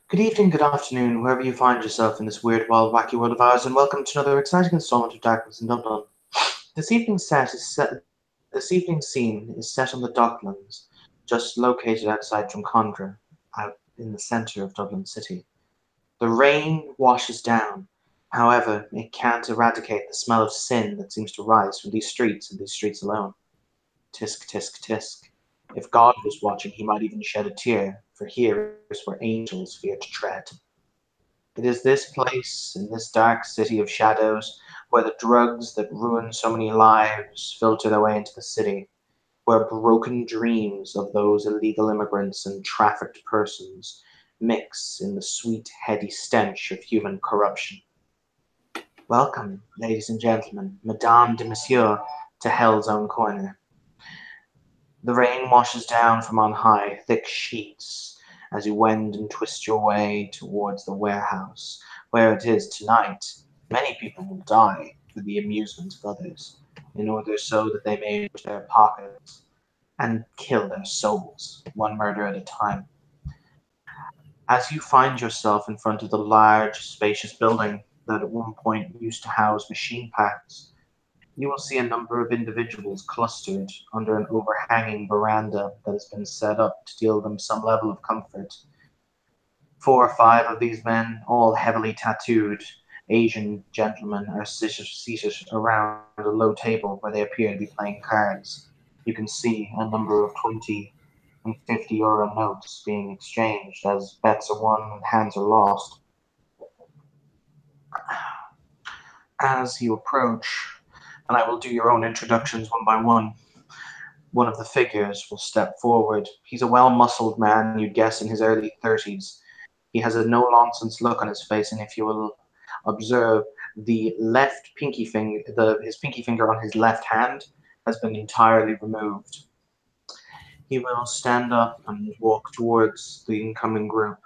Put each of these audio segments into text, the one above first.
Good evening, good afternoon, wherever you find yourself in this weird, wild, wacky world of ours, and welcome to another exciting installment of Darkness in Dublin. This evening's scene is set on the Docklands, just located outside Drumcondra, out in the centre of Dublin City. The rain washes down. However, it can't eradicate the smell of sin that seems to rise from these streets and these streets alone. Tisk, tisk, tisk. If God was watching, he might even shed a tear, for here is where angels fear to tread. It is this place, in this dark city of shadows, where the drugs that ruin so many lives filter their way into the city, where broken dreams of those illegal immigrants and trafficked persons mix in the sweet, heady stench of human corruption. Welcome, ladies and gentlemen, Madame de Monsieur, to Hell's Own Corner. The rain washes down from on high, thick sheets, as you wend and twist your way towards the warehouse, where it is tonight many people will die for the amusement of others, in order so that they may enrich their pockets and kill their souls, one murder at a time. As you find yourself in front of the large, spacious building that at one point used to house machine parts, you will see a number of individuals clustered under an overhanging veranda that has been set up to deal them some level of comfort. 4 or 5 of these men, all heavily tattooed Asian gentlemen, are seated around a low table where they appear to be playing cards. You can see a number of 20 and 50 euro notes being exchanged as bets are won and hands are lost. As you approach, and I will do your own introductions one by one of the figures will step forward. He's a well muscled man, you'd guess in his early 30s. He has a no nonsense look on his face, and if you will observe the left pinky finger, his pinky finger on his left hand has been entirely removed. He will stand up and walk towards the incoming group.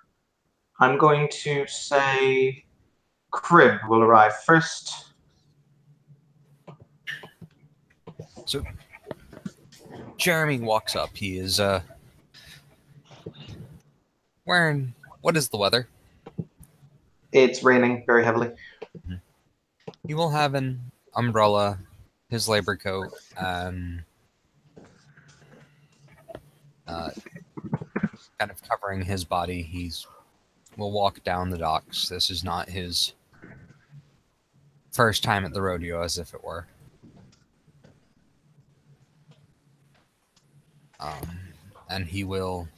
I'm going to say Crib will arrive first. So Jeremy walks up. He is wearing, what is the weather? It's raining very heavily. He will have an umbrella, his labor coat, kind of covering his body. He's will walk down the docks. This is not his first time at the rodeo, as if it were. And he will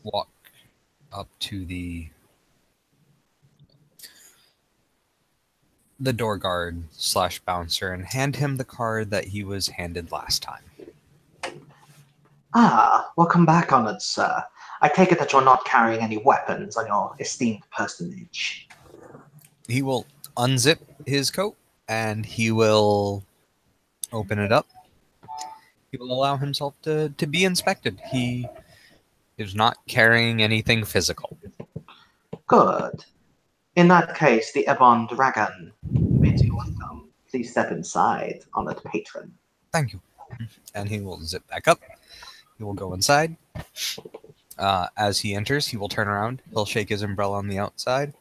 walk up to the door guard / bouncer and hand him the card that he was handed last time. Ah, welcome back, honored sir. I take it that you're not carrying any weapons on your esteemed personage. He will unzip his coat and he will open it up. He will allow himself to be inspected. He is not carrying anything physical. Good. In that case, the Ebon Dragon bids you welcome. Please step inside, honored patron. Thank you. And he will zip back up. He will go inside. As he enters, he will turn around. He'll shake his umbrella on the outside.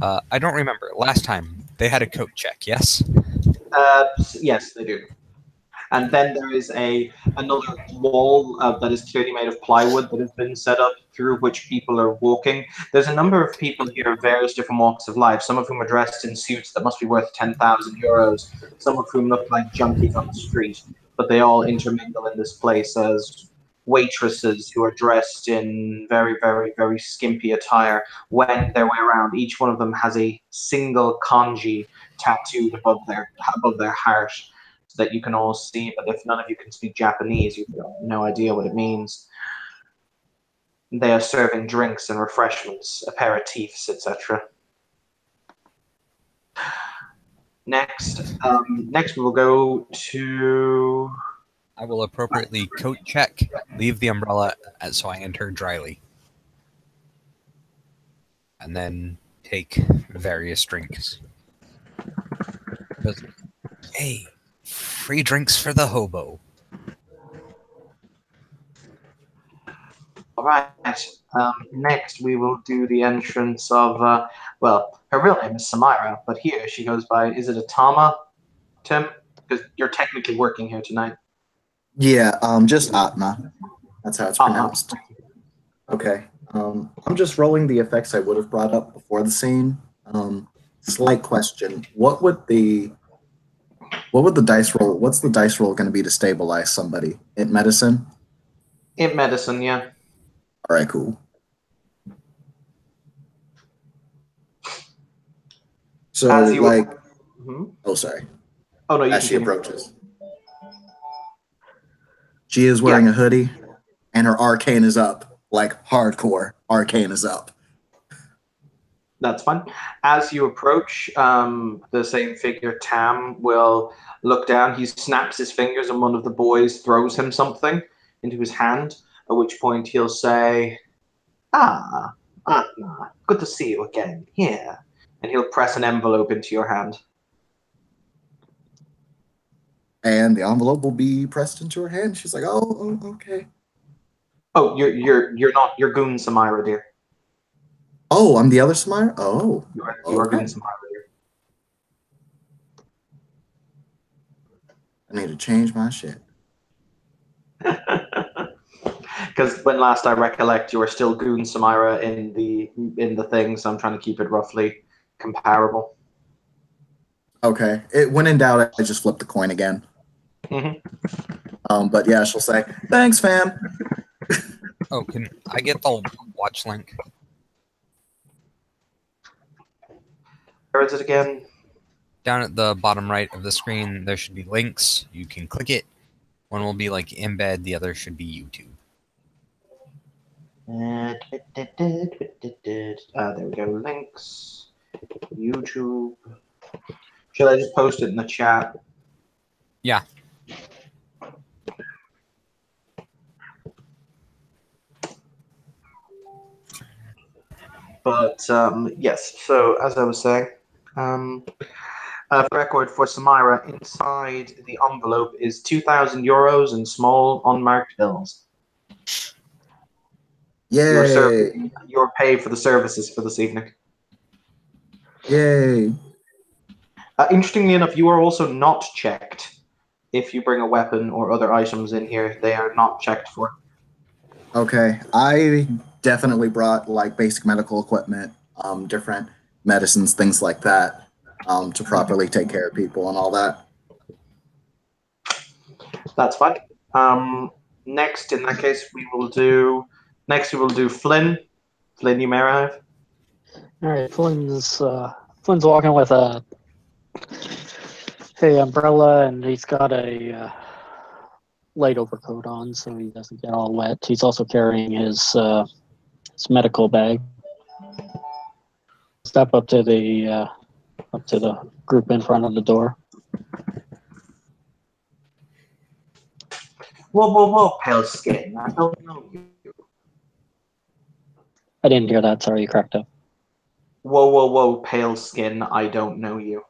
I don't remember. Last time, they had a coat check, yes? Yes, they do. And then there is another wall that is clearly made of plywood that has been set up through which people are walking. There's a number of people here of various different walks of life, some of whom are dressed in suits that must be worth 10,000 euros, some of whom look like junkies on the street, but they all intermingle in this place as waitresses who are dressed in very, very, very skimpy attire wend their way around. Each one of them has a single kanji tattooed above their heart that you can all see, but if none of you can speak Japanese, you've got no idea what it means. They are serving drinks and refreshments, aperitifs, etc. Next we will go to... I will appropriately coat check, leave the umbrella, so I enter dryly. And then take various drinks. Hey, free drinks for the hobo. All right, Right. Next, we will do the entrance of, well, her real name is Samira, but here she goes by, is it Atama, Tim? Because you're technically working here tonight. Yeah, just Atma. That's how it's pronounced. Okay. I'm just rolling the effects I would have brought up before the scene. Slight question. What would the dice roll? What's the dice roll going to be to stabilize somebody? Int medicine? Int medicine, yeah. All right, cool. So, like, oh, sorry. Oh, no, you as she approaches. She is wearing a hoodie, and her arcane is up. Like, hardcore arcane is up. That's fine. As you approach, the same figure, Tam, will look down. He snaps his fingers, and one of the boys throws him something into his hand, at which point he'll say, Atma, good to see you again. Here. And he'll press an envelope into your hand. And the envelope will be pressed into her hand. She's like, oh okay. Oh, you're not, you're Goon Samira, dear. Oh, I'm the other Samira? Oh. You're Goon Samira, dear. I need to change my shit. Because when last I recollect, you were still Goon Samira in the thing, so I'm trying to keep it roughly comparable. Okay. When in doubt, I just flip the coin again. But yeah, she'll say, thanks, fam. Oh, can I get the watch link? Where is it again? Down at the bottom right of the screen, there should be links. You can click it. One will be like embed, the other should be YouTube. There we go. Links. YouTube. Should I just post it in the chat? Yeah. But yes, so as I was saying, for record for Samira, inside the envelope is 2,000 euros in small unmarked bills. Yay! Your pay for the services for this evening. Yay! Interestingly enough, you are also not checked. If you bring a weapon or other items in here, they are not checked for. Okay, I definitely brought like basic medical equipment, different medicines, things like that, to properly take care of people and all that. That's fine. Next, in that case, we will do Flynn. Flynn, you may arrive. All right, Flynn's walking with a umbrella, and he's got a light overcoat on, so he doesn't get all wet. He's also carrying his medical bag. Step up to the group in front of the door. Whoa, pale skin. I don't know you. I didn't hear that. Sorry, you cracked up. Whoa, pale skin. I don't know you.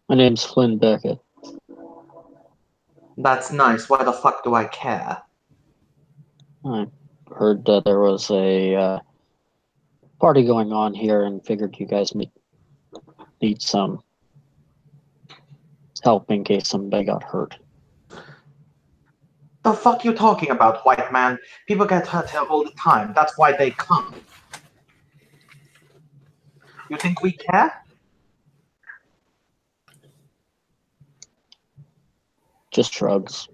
My name's Flynn Beckett. That's nice. Why the fuck do I care? I heard that there was a party going on here and figured you guys need some help in case somebody got hurt. The fuck you talking about, white man? People get hurt here all the time. That's why they come. You think we care? Just shrugs.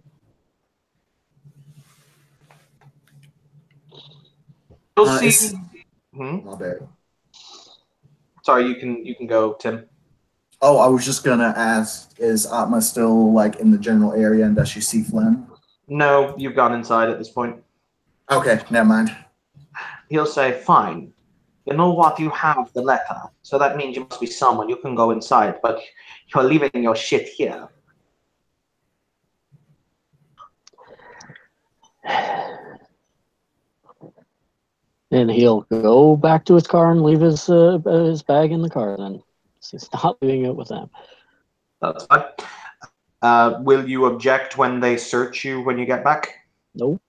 You'll see. My bad. Sorry, you can go, Tim. Oh, I was just gonna ask: is Atma still like in the general area, and does she see Flynn? No, you've gone inside at this point. Okay, never mind. He'll say, "Fine. You know what? You have the letter, so that means you must be someone. You can go inside, but you're leaving your shit here." And he'll go back to his car and leave his bag in the car then. He's not leaving it with them. That's fine. Will you object when they search you when you get back? Nope.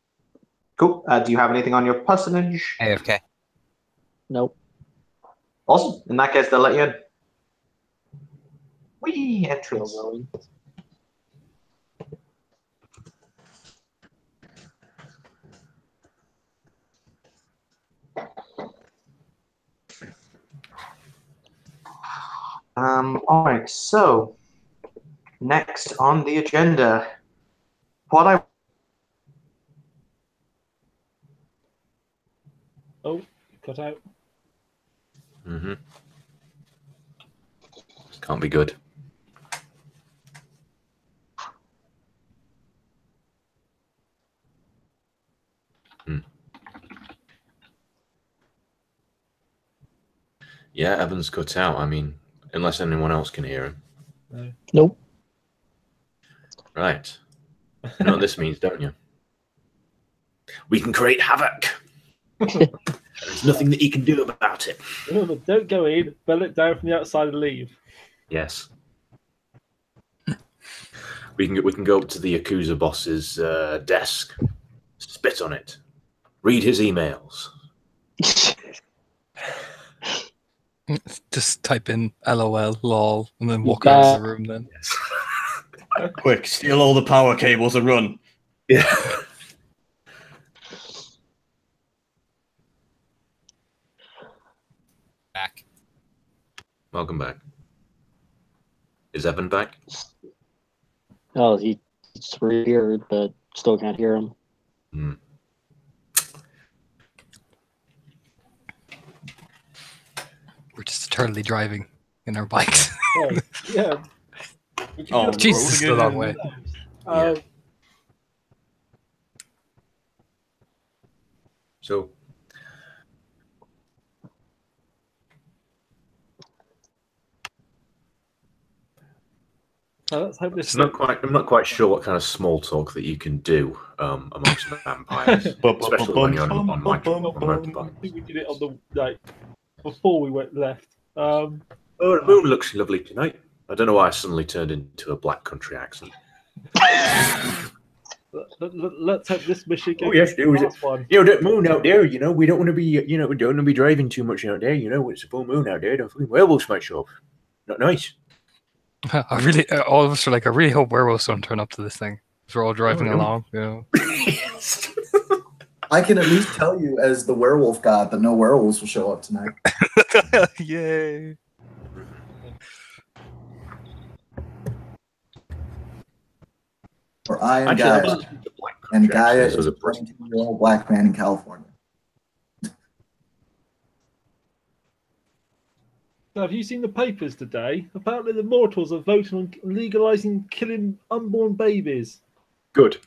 Cool. Do you have anything on your personage? AFK. Nope. Awesome. In that case, they'll let you in. Whee! Still Entrance. going. All right. So next on the agenda, what I Oh, cut out. Mm-hmm. This can't be good. Yeah, Evan's cut out. I mean, unless anyone else can hear him. No. Nope. Right. You know what this means, don't you? We can create havoc. There's nothing that you can do about it. Remember, don't go in, bell it down from the outside and leave. Yes. We can go up to the Yakuza boss's desk, spit on it, read his emails. Just type in LOL, lol, and then walk out of the room then. Yes. Quick, steal all the power cables and run. Yeah. Back. Welcome back. Is Evan back? Oh, he just reappeared, but still can't hear him. Hmm. We're just eternally driving in our bikes. Oh, yeah. We can Oh, go- Jesus, it's still a long way. Um, So, let's hope this. I'm not quite sure what kind of small talk that you can do amongst vampires, especially when you're on motorbike. I think we did it on the before we went left. Oh, the moon looks lovely tonight. I don't know why I suddenly turned into a black country accent. Let's hope this mission gets Oh, yes, there was the last one. You know, that moon out there, you know, we don't want to be, we don't want to be driving too much out there, you know, it's a full moon out there, don't fucking werewolves might show up. Not nice. I really, all of us are like, I really hope werewolves don't turn up to this thing. If we're all driving Oh, no. along, you know. Yes. I can at least tell you, as the werewolf god, that no werewolves will show up tonight. Yay. For I am Actually, Gaia, I wasn't the black and country Gaia accent, is so a the 22-year-old black man in California. Now, have you seen the papers today? Apparently, the mortals are voting on legalizing killing unborn babies. Good.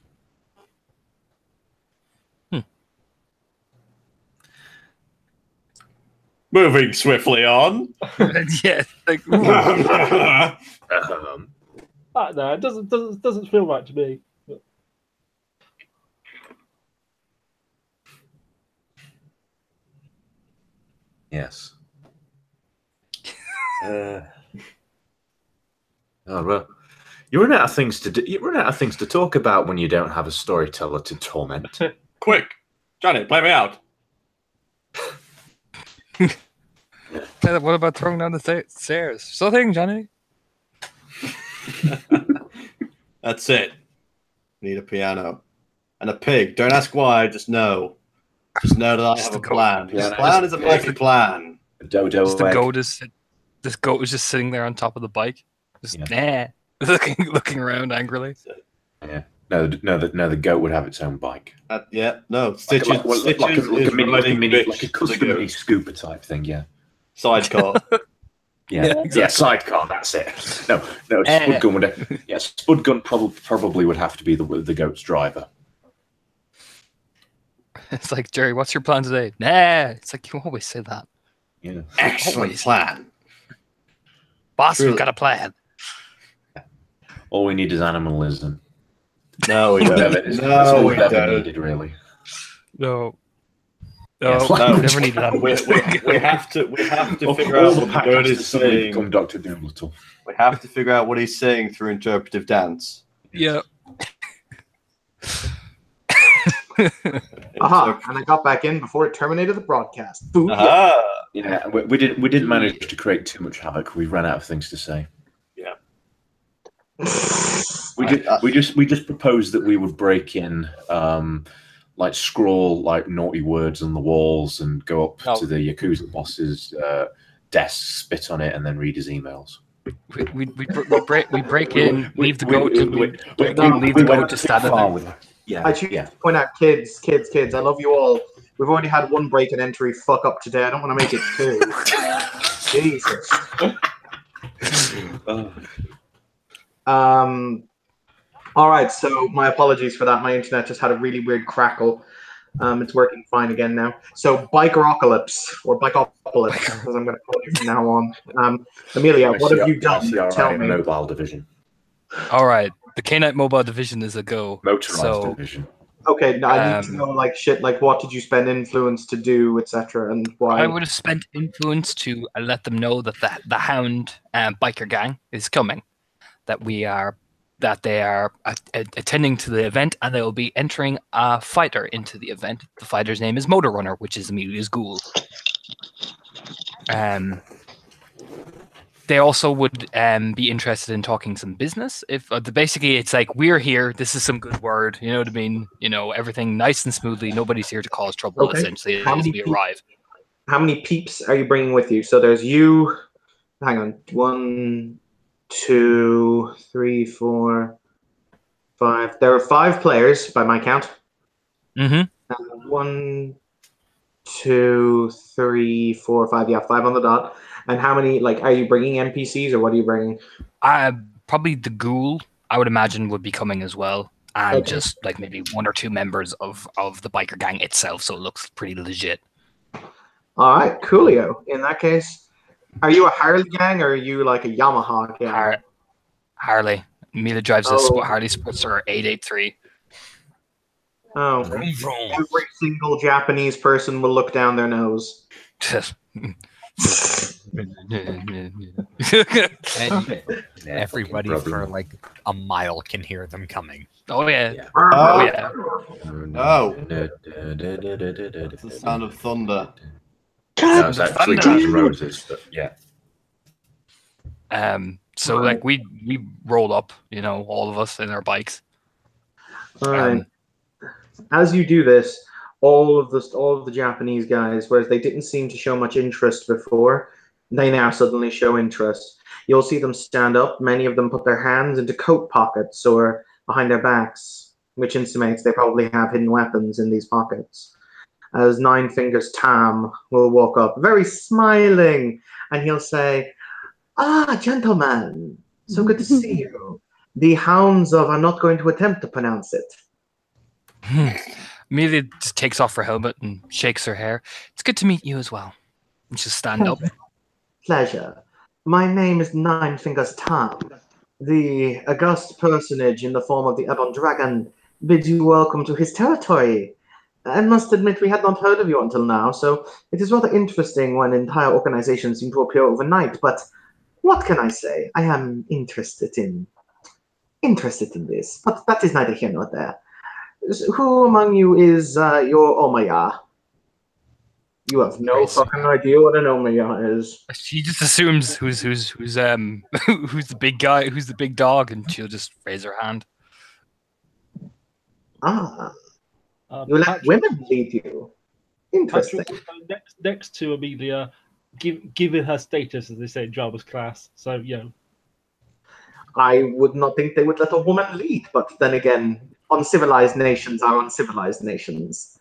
Moving swiftly on. Yeah, like, ooh. I don't know. It doesn't feel right to me. But Yes. Oh well, you run out of things to do. You run out of things to talk about when you don't have a storyteller to torment. Quick, Johnny, play me out. Yeah, what about throwing down the stairs? Something, Johnny. That's it. Need a piano and a pig. Don't ask why. Just know. Just know that I Just have a a goat. plan. Yeah, This plan is a perfect plan. Dodo Just the egg. goat is this goat was just sitting there on top of the bike, just looking around angrily. Yeah. No, the goat would have its own bike. Yeah, no. Stitches, like Stitches a is mini, riding bitch like a to the custom mini goat. scooper type thing. Yeah. Sidecar. Yeah, Yeah, yeah, sidecar. That's it. No, Spud Gun would. Yeah, Spud Gun probably would have to be the goat's driver. It's like, Jerry, what's your plan today? Nah. It's like, you always say that. Yeah. Excellent plan. Boss, Truly. we've got a plan. All we need is animalism. No, we That's don't. all No, we we've ever don't. needed, really. No. Oh, No. we never needed that. We have to figure All out the what the pack bird has to is suddenly saying. become Dr. Doolittle. We have to figure out what he's saying through interpretive dance. Yeah. Aha! And I got back in before it terminated the broadcast. Booyah! Aha! Yeah, we didn't manage to create too much havoc. We ran out of things to say. Yeah. We just proposed that we would break in, like scrawl like naughty words on the walls and go up to the Yakuza boss's desk, spit on it, and then read his emails. We break in, leave the goat to leave the we goat went to too stand far there. with it. Yeah, I choose yeah. to point out, kids, I love you all. We've already had one break and entry fuck up today. I don't want to make it two. Jesus. All right, so my apologies for that. My internet just had a really weird crackle. It's working fine again now. So Bikerocalypse, or Bikeopolis, as I'm going to call it from now on. Amelia, what have you done? Tell me. Mobile division. All right, the K-Night Mobile Division is a go. Motorized division. Okay, now I need to know like shit, like what did you spend influence to do, etc., and why? I would have spent influence to let them know that the Hound biker gang is coming, that they are attending to the event, and they will be entering a fighter into the event. The fighter's name is Motor Runner, which is Amelia's ghoul. They also would be interested in talking some business. If basically it's like, we're here, this is some good word, you know what I mean? You know, everything nice and smoothly. Nobody's here to cause trouble. Okay. Essentially, as we arrive. How many peeps are you bringing with you? So there's you. Hang on. 1, 2, 3, 4, 5. There are 5 players by my count. Mm-hmm. 1, 2, 3, 4, 5. Yeah, 5 on the dot. And how many, like, are you bringing NPCs or what are you bringing? Probably the ghoul, I would imagine, would be coming as well. And Okay. just like maybe 1 or 2 members of the biker gang itself, so it looks pretty legit. All right, coolio. In that case, are you a Harley gang or are you like a Yamaha gang? Harley. Mila drives a Harley Sportster 883. Oh, Vroom, vroom. every single Japanese person will look down their nose. And everybody for like a mile can hear them coming. Oh yeah. Oh, yeah. Oh. It's the sound of thunder. No, it's actually Guns N' Roses, but yeah. So like we roll up, you know, all of us in our bikes. All right. As you do this, all of the Japanese guys, whereas they didn't seem to show much interest before, they now suddenly show interest. You'll see them stand up. Many of them put their hands into coat pockets or behind their backs, which intimates they probably have hidden weapons in these pockets. As Nine Fingers Tam will walk up, very smiling, and he'll say, "Ah, gentlemen, so good to see you. The hounds of, I'm not going to attempt to pronounce it." Amelia just takes off her helmet and shakes her hair. It's good to meet you as well. And she'll stand up. Pleasure. My name is Nine Fingers Tam. The august personage in the form of the Ebon Dragon bids you welcome to his territory. I must admit we had not heard of you until now, so it is rather interesting when entire organizations seem to appear overnight, but what can I say? I am interested in this, but that is neither here nor there. Who among you is your Omaya? You have no fucking idea what an Omaya is. She just assumes who's who's the big guy, who's the big dog, and she'll just raise her hand. Ah, you let women lead you. Interesting. Patrick, next to Amelia, given her status, as they say in Java's class. So, you know. I would not think they would let a woman lead, but then again, uncivilized nations are uncivilized nations.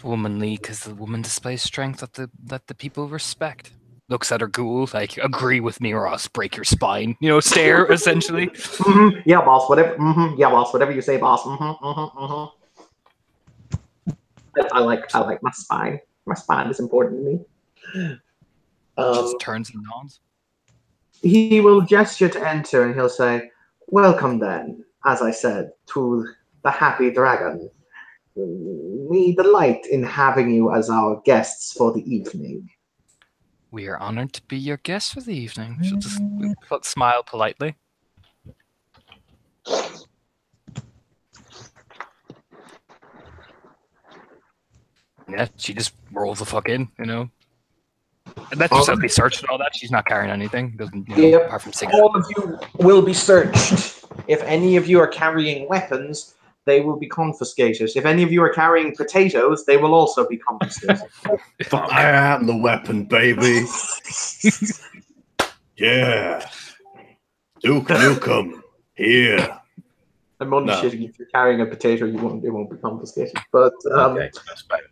Womanly, because the woman displays strength that the people respect. Looks at her ghoul, like, agree with me or else break your spine. You know, stare, essentially. Mm-hmm. Yeah, boss, whatever. Mm-hmm. Yeah, boss, whatever you say, boss. I like my spine. My spine is important to me. Just turns and nods. He will gesture to enter and he'll say, "Welcome then, as I said, to the Happy Dragon. We delight in having you as our guests for the evening. We are honored to be your guest for the evening. She'll just smile politely. Yeah, she just rolls the fuck in, you know. And that's herself be searched and all that. She's not carrying anything. Doesn't, you know, Yep. apart from cigarettes. All of you will be searched. If any of you are carrying weapons, they will be confiscated. If any of you are carrying potatoes, they will also be confiscated. I am the weapon, baby. Yeah. Duke Nukem. Here. I'm only shitting. If you're carrying a potato, it won't be confiscated. But Okay, that's better.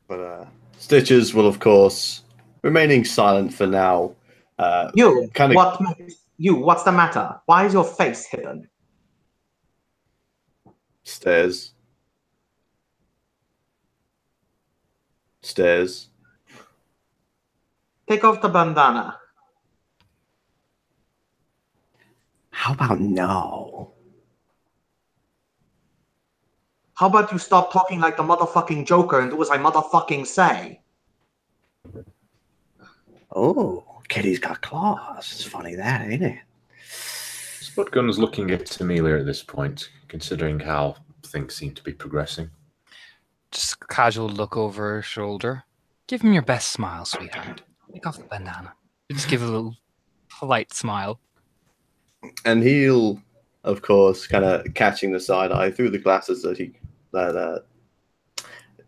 But Stitches will, of course, remaining silent for now. What's the matter? Why is your face hidden? Stairs. Take off the bandana. How about no? How about you stop talking like the motherfucking Joker and do as I motherfucking say? Oh, Kitty's got claws. It's funny that, ain't it? Spudgun's looking at Amelia at this point, considering how things seem to be progressing. Just a casual look over her shoulder. Give him your best smile, sweetheart. Take off the bandana. Just give a little polite smile. And he'll, of course, kind of catching the side eye through the glasses that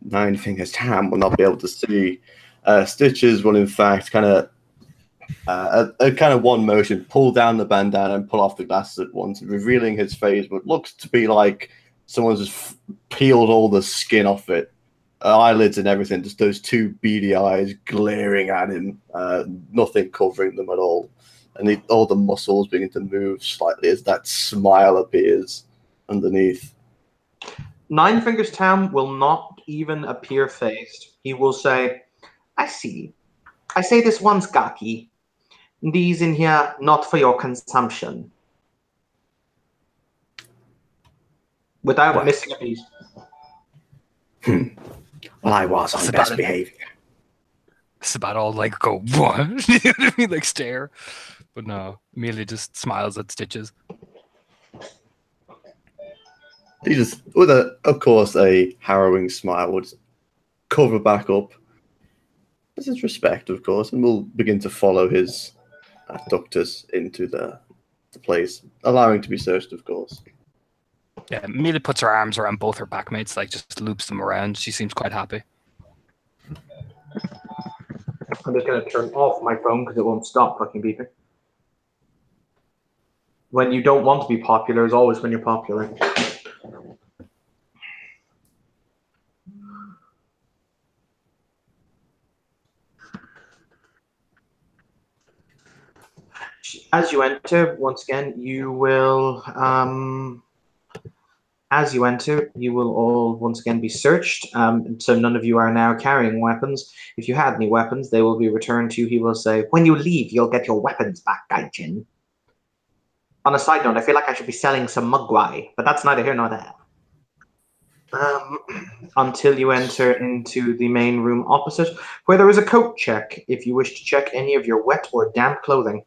Nine Fingers Tam will not be able to see. Stitches will, in fact, kind of one motion, pull down the bandana and pull off the glasses at once, revealing his face, what looks to be like someone's just peeled all the skin off it, eyelids and everything, just those two beady eyes glaring at him, nothing covering them at all. And all the muscles begin to move slightly as that smile appears underneath. Nine Fingers Tam will not even appear phased. He will say, I see. I say this once, Gaki. These in here, not for your consumption. Without missing a beat. Well, I was on best behavior. It's about all like go, what? You know what I mean? Like stare. But no, Amelia just smiles at Stitches. He just, with of course, a harrowing smile, would cover back up. This is respect, of course, and we'll begin to follow his abductors into the place, allowing to be searched, of course. Yeah, Amelia puts her arms around both her backmates, like just loops them around. She seems quite happy. I'm just going to turn off my phone because it won't stop fucking beeping. When you don't want to be popular is always when you're popular. As you enter, once again, you will all once again be searched. So none of you are now carrying weapons. If you had any weapons, they will be returned to you. He will say, when you leave, you'll get your weapons back, Gaijin. On a side note, I feel like I should be selling some Mugwai, but that's neither here nor there. Until you enter into the main room opposite, where there is a coat check if you wish to check any of your wet or damp clothing.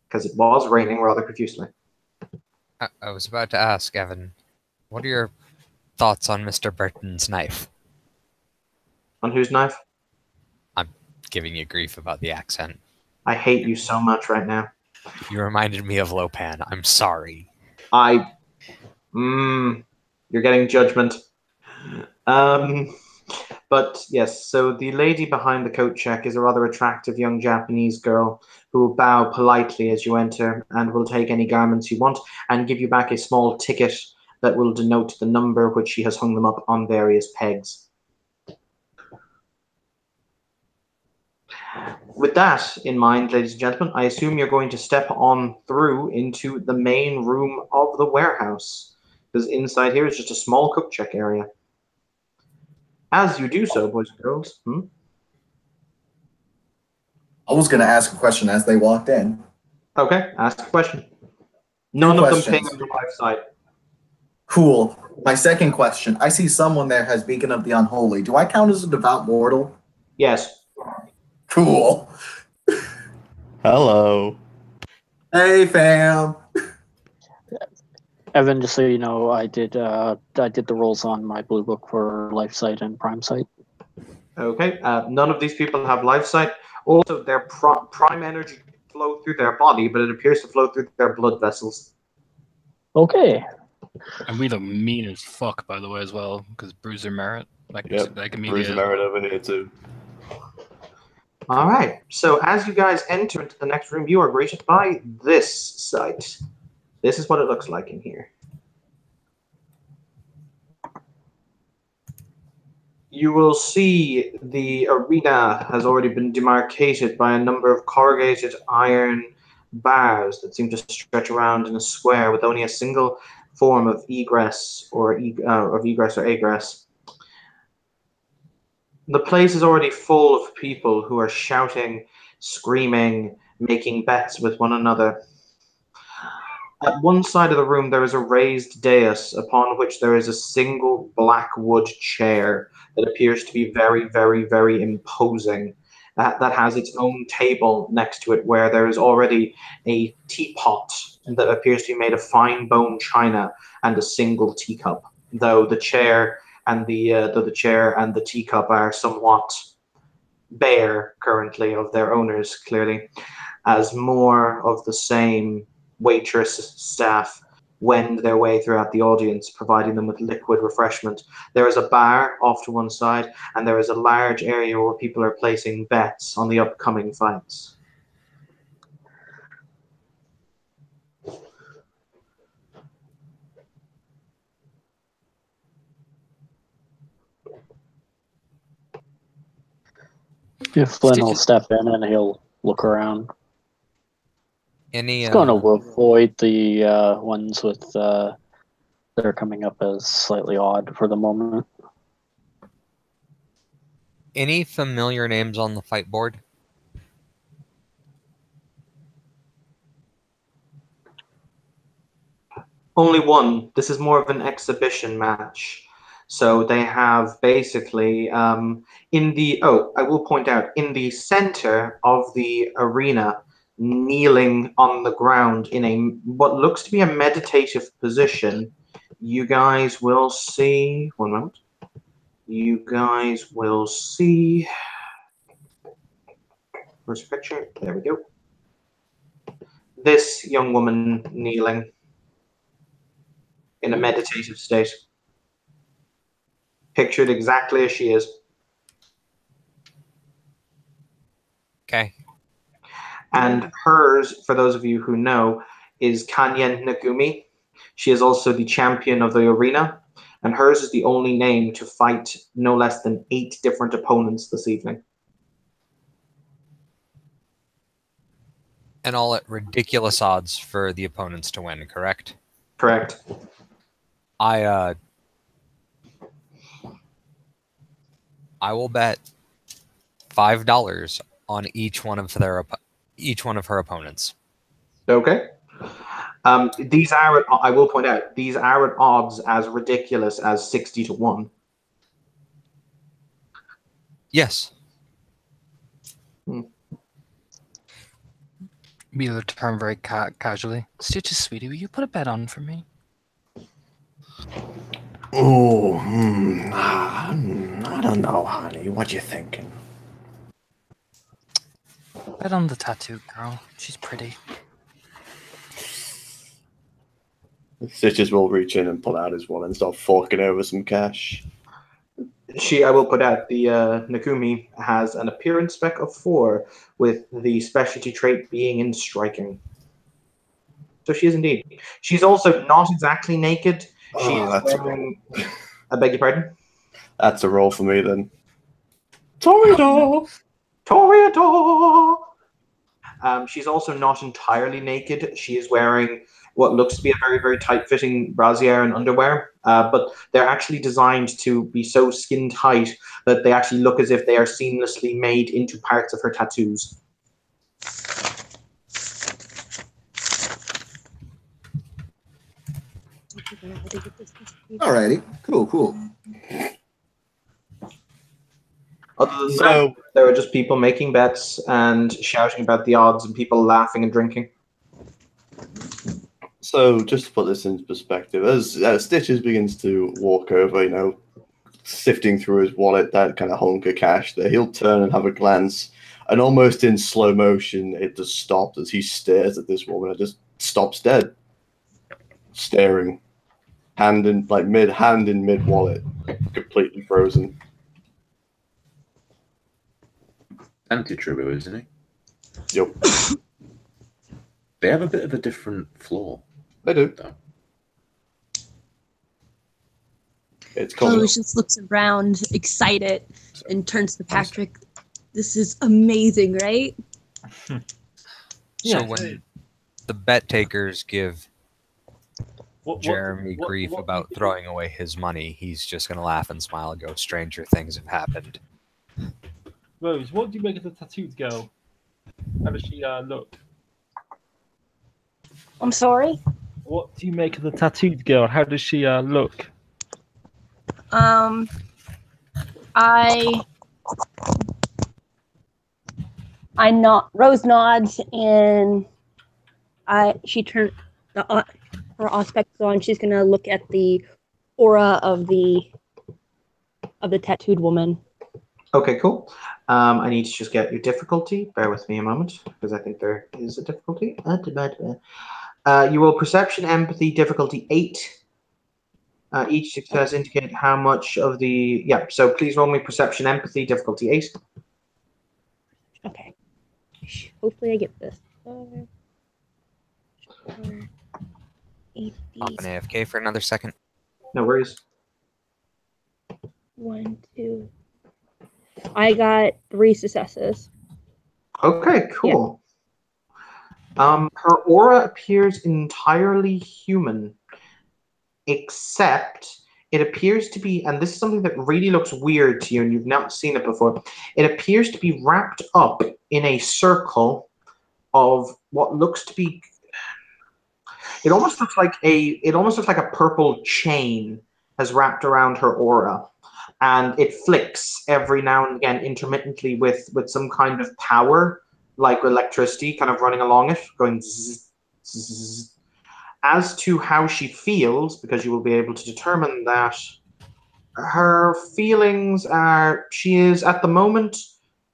Because it was raining rather profusely. I was about to ask, Evan, what are your thoughts on Mr. Burton's knife? On whose knife? I'm giving you grief about the accent. I hate you so much right now. You reminded me of Lopan. I'm sorry. You're getting judgment. But yes, so the lady behind the coat check is a rather attractive young Japanese girl who will bow politely as you enter and will take any garments you want and give you back a small ticket that will denote the number which she has hung them up on various pegs. With that in mind, ladies and gentlemen, I assume you're going to step on through into the main room of the warehouse, because inside here is just a small cook check area. As you do so, boys and girls. I was going to ask a question as they walked in. Okay, ask a question. None of them ping on your wife's side. Cool. My second question. I see someone there has Beacon of the Unholy. Do I count as a devout mortal? Yes. Cool. Hello. Hey, fam. Evan, just so you know, I did the rolls on my blue book for Life Sight and Prime Sight. Okay. None of these people have life sight. Also, their prime energy flow through their body, but it appears to flow through their blood vessels. Okay. And we look mean as fuck, by the way, as well, because Bruiser Merit. Like Yep. Bruiser Merit over here too. All right. So as you guys enter into the next room, you are greeted by this sight. This is what it looks like in here. You will see the arena has already been demarcated by a number of corrugated iron bars that seem to stretch around in a square with only a single form of egress or egress. The place is already full of people who are shouting, screaming, making bets with one another. At one side of the room, there is a raised dais upon which there is a single black wood chair that appears to be very, very, very imposing. That has its own table next to it where there is already a teapot that appears to be made of fine bone china and a single teacup, though the chair and the teacup are somewhat bare currently of their owners, clearly, as more of the same waitress staff wend their way throughout the audience, providing them with liquid refreshment. There is a bar off to one side, and there is a large area where people are placing bets on the upcoming fights. If Flynn will step in and he'll look around. Any He's going to avoid the ones with that are coming up as slightly odd for the moment. any familiar names on the fight board? Only one. This is more of an exhibition match. So they have basically I will point out, in the center of the arena, kneeling on the ground in a what looks to be a meditative position, you guys will see, one moment, you guys will see, where's the picture? There we go. This young woman kneeling in a meditative state. Pictured exactly as she is. Okay. And hers, for those of you who know, is Kanyen Nagumi. She is also the champion of the arena, and hers is the only name to fight no less than 8 different opponents this evening. And all at ridiculous odds for the opponents to win, correct? Correct. I will bet $5 on each one of her opponents. Okay. These are, I will point out, these are at odds as ridiculous as 60 to 1. Yes. Wheeler turned very casually. Stitches, sweetie, will you put a bet on for me? Oh, I don't know, honey. What you thinking? Bet on the tattoo girl. She's pretty. Stitches will reach in and pull out his wallet and start forking over some cash. I will put out, the Nagumi has an appearance spec of 4, with the specialty trait being in striking. So she is indeed. She's also not exactly naked. She is wearing... I beg your pardon? That's a roll for me then. Toreador! Toreador! She's also not entirely naked. She is wearing what looks to be a very, very tight-fitting brassiere and underwear, but they're actually designed to be so skin-tight that they actually look as if they are seamlessly made into parts of her tattoos. Alrighty, cool. Other than that, So, there were just people making bets and shouting about the odds and people laughing and drinking. so just to put this into perspective, as Stitches begins to walk over, sifting through his wallet, that kind of hunk of cash there, he'll turn and have a glance, and almost in slow motion, it just stops as he stares at this woman. It just stops dead, staring, hand in mid wallet, completely frozen. Anti-Tribu, isn't he? Yep, They have a bit of a different flaw. they do. Though. It's called. Rose just looks around, excited, and turns to Patrick. This is amazing, right? So when the bet takers give Jeremy grief about throwing away his money, he's just going to laugh and smile and go, stranger things have happened. Rose, what do you make of the tattooed girl? How does she look? I'm sorry. What do you make of the tattooed girl? How does she look? Rose nods, and she turned her aspects on. She's gonna look at the aura of the tattooed woman. Okay, cool. I need to just get your difficulty. Bear with me a moment, because I think there is a difficulty. You will perception, empathy, difficulty 8. Each success indicate how much of the... Yeah, so please roll me perception, empathy, difficulty 8. Okay. Hopefully I get this. Pop an AFK for another second. No worries. 1, 2. I got 3 successes. Okay, cool. Her aura appears entirely human, except it appears to be, and this is something that really looks weird to you and you've not seen it before, it appears to be wrapped up in a circle of what looks to be, it almost looks like a purple chain has wrapped around her aura, and it flicks every now and again intermittently with some kind of power, like electricity kind of running along it, going zzz, zzz. As to how she feels, because you will be able to determine that, her feelings are, she is, at the moment,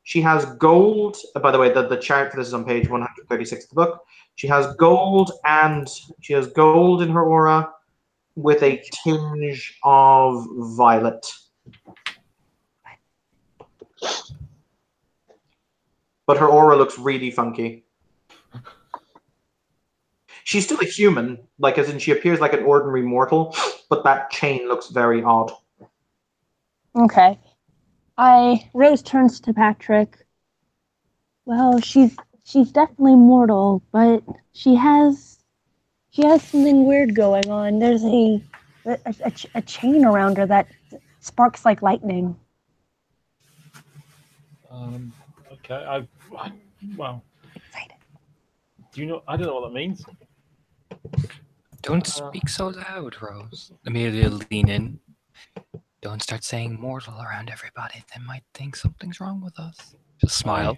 she has gold. By the way, the chart for this is on page 136 of the book. She has gold in her aura with a tinge of violet. But her aura looks really funky. She's still a human, like as in she appears like an ordinary mortal, but that chain looks very odd. Okay. Rose turns to Patrick. Well, she's definitely mortal, but she has something weird going on. There's a chain around her that sparks like lightning. Okay. Well. Do you know? I don't know what that means. Don't speak so loud, Rose. Amelia, lean in. Don't start saying mortal around everybody. They might think something's wrong with us. Just smile.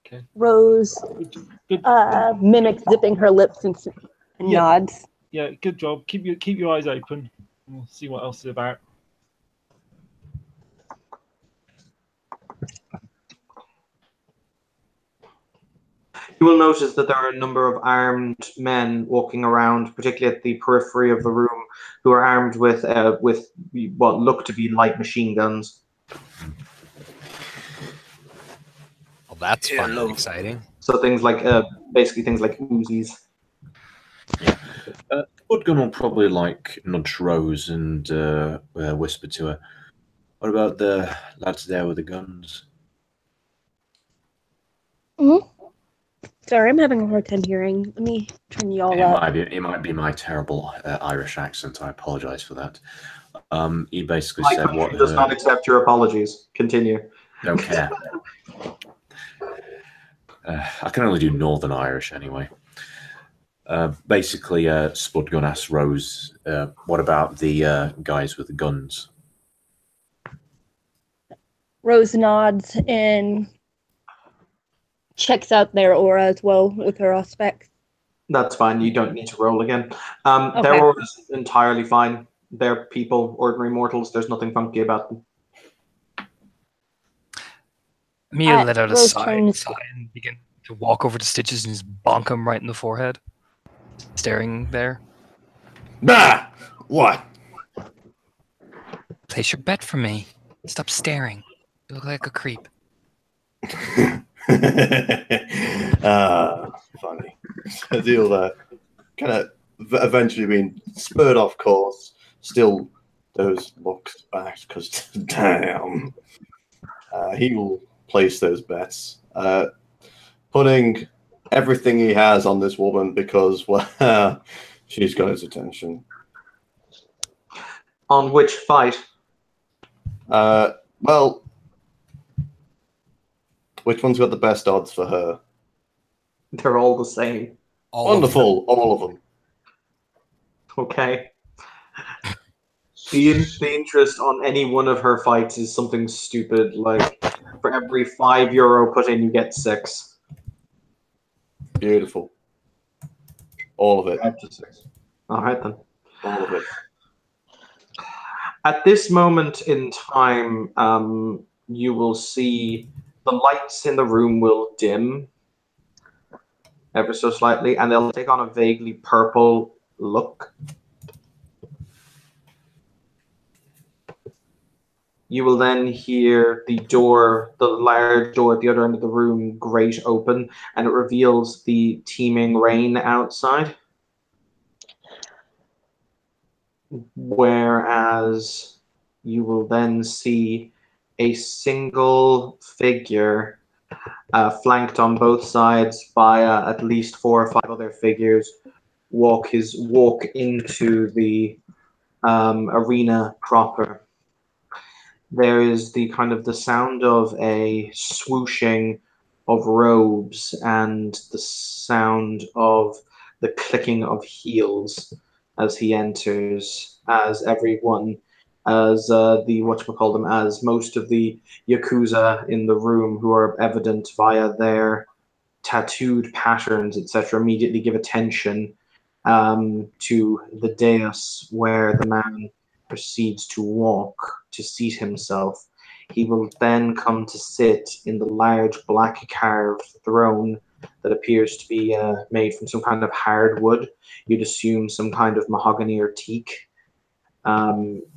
Okay. Rose mimics zipping her lips and nods. Yeah, good job. Keep your eyes open. We'll see what else is about. You will notice that there are a number of armed men walking around, particularly at the periphery of the room, who are armed with what look to be light machine guns. Well, that's fun and exciting. So things like, basically things like Uzis. Woodgun will probably nudge Rose and whisper to her, "What about the lads there with the guns?" Mm-hmm. Sorry, I'm having a hard time hearing. Let me turn y'all up. It might be my terrible Irish accent. I apologise for that. He basically My said, country does not accept your apologies. Continue. Don't care. I can only do Northern Irish anyway. Basically, Spudgun asks Rose, what about the guys with the guns? Rose nods and checks out their aura as well with her aspect. That's fine. You don't need to roll again. Okay. Their aura is entirely fine. They're people, ordinary mortals. There's nothing funky about them. Mia let out a Rose sigh turns- and begin to walk over to Stitches and just bonk him right in the forehead, staring there. Bah! What? Place your bet for me. Stop staring. You look like a creep. Funny. Adil kind of eventually being spurred off course, still those looks back because damn. He will place those bets, putting everything he has on this woman because, well, she's got his attention. On which fight? Well, which one's got the best odds for her? They're all the same. Wonderful, all of them. Okay. The interest on any one of her fights is something stupid, like for every €5 put in, you get 6. Beautiful. All of it. 5 to 6. All right then. All of it. At this moment in time, you will see the lights in the room will dim ever so slightly, and they'll take on a vaguely purple look. You will then hear the door, the large door at the other end of the room, grate open, and it reveals the teeming rain outside. Whereas you will then see a single figure flanked on both sides by at least 4 or 5 other figures walk into the arena proper. There is the kind of the sound of a swooshing of robes and the sound of the clicking of heels as he enters, as everyone, as as most of the Yakuza in the room who are evident via their tattooed patterns, etc., immediately give attention to the dais where the man proceeds to walk to seat himself. He will then come to sit in the large black carved throne that appears to be made from some kind of hardwood. You'd assume some kind of mahogany or teak.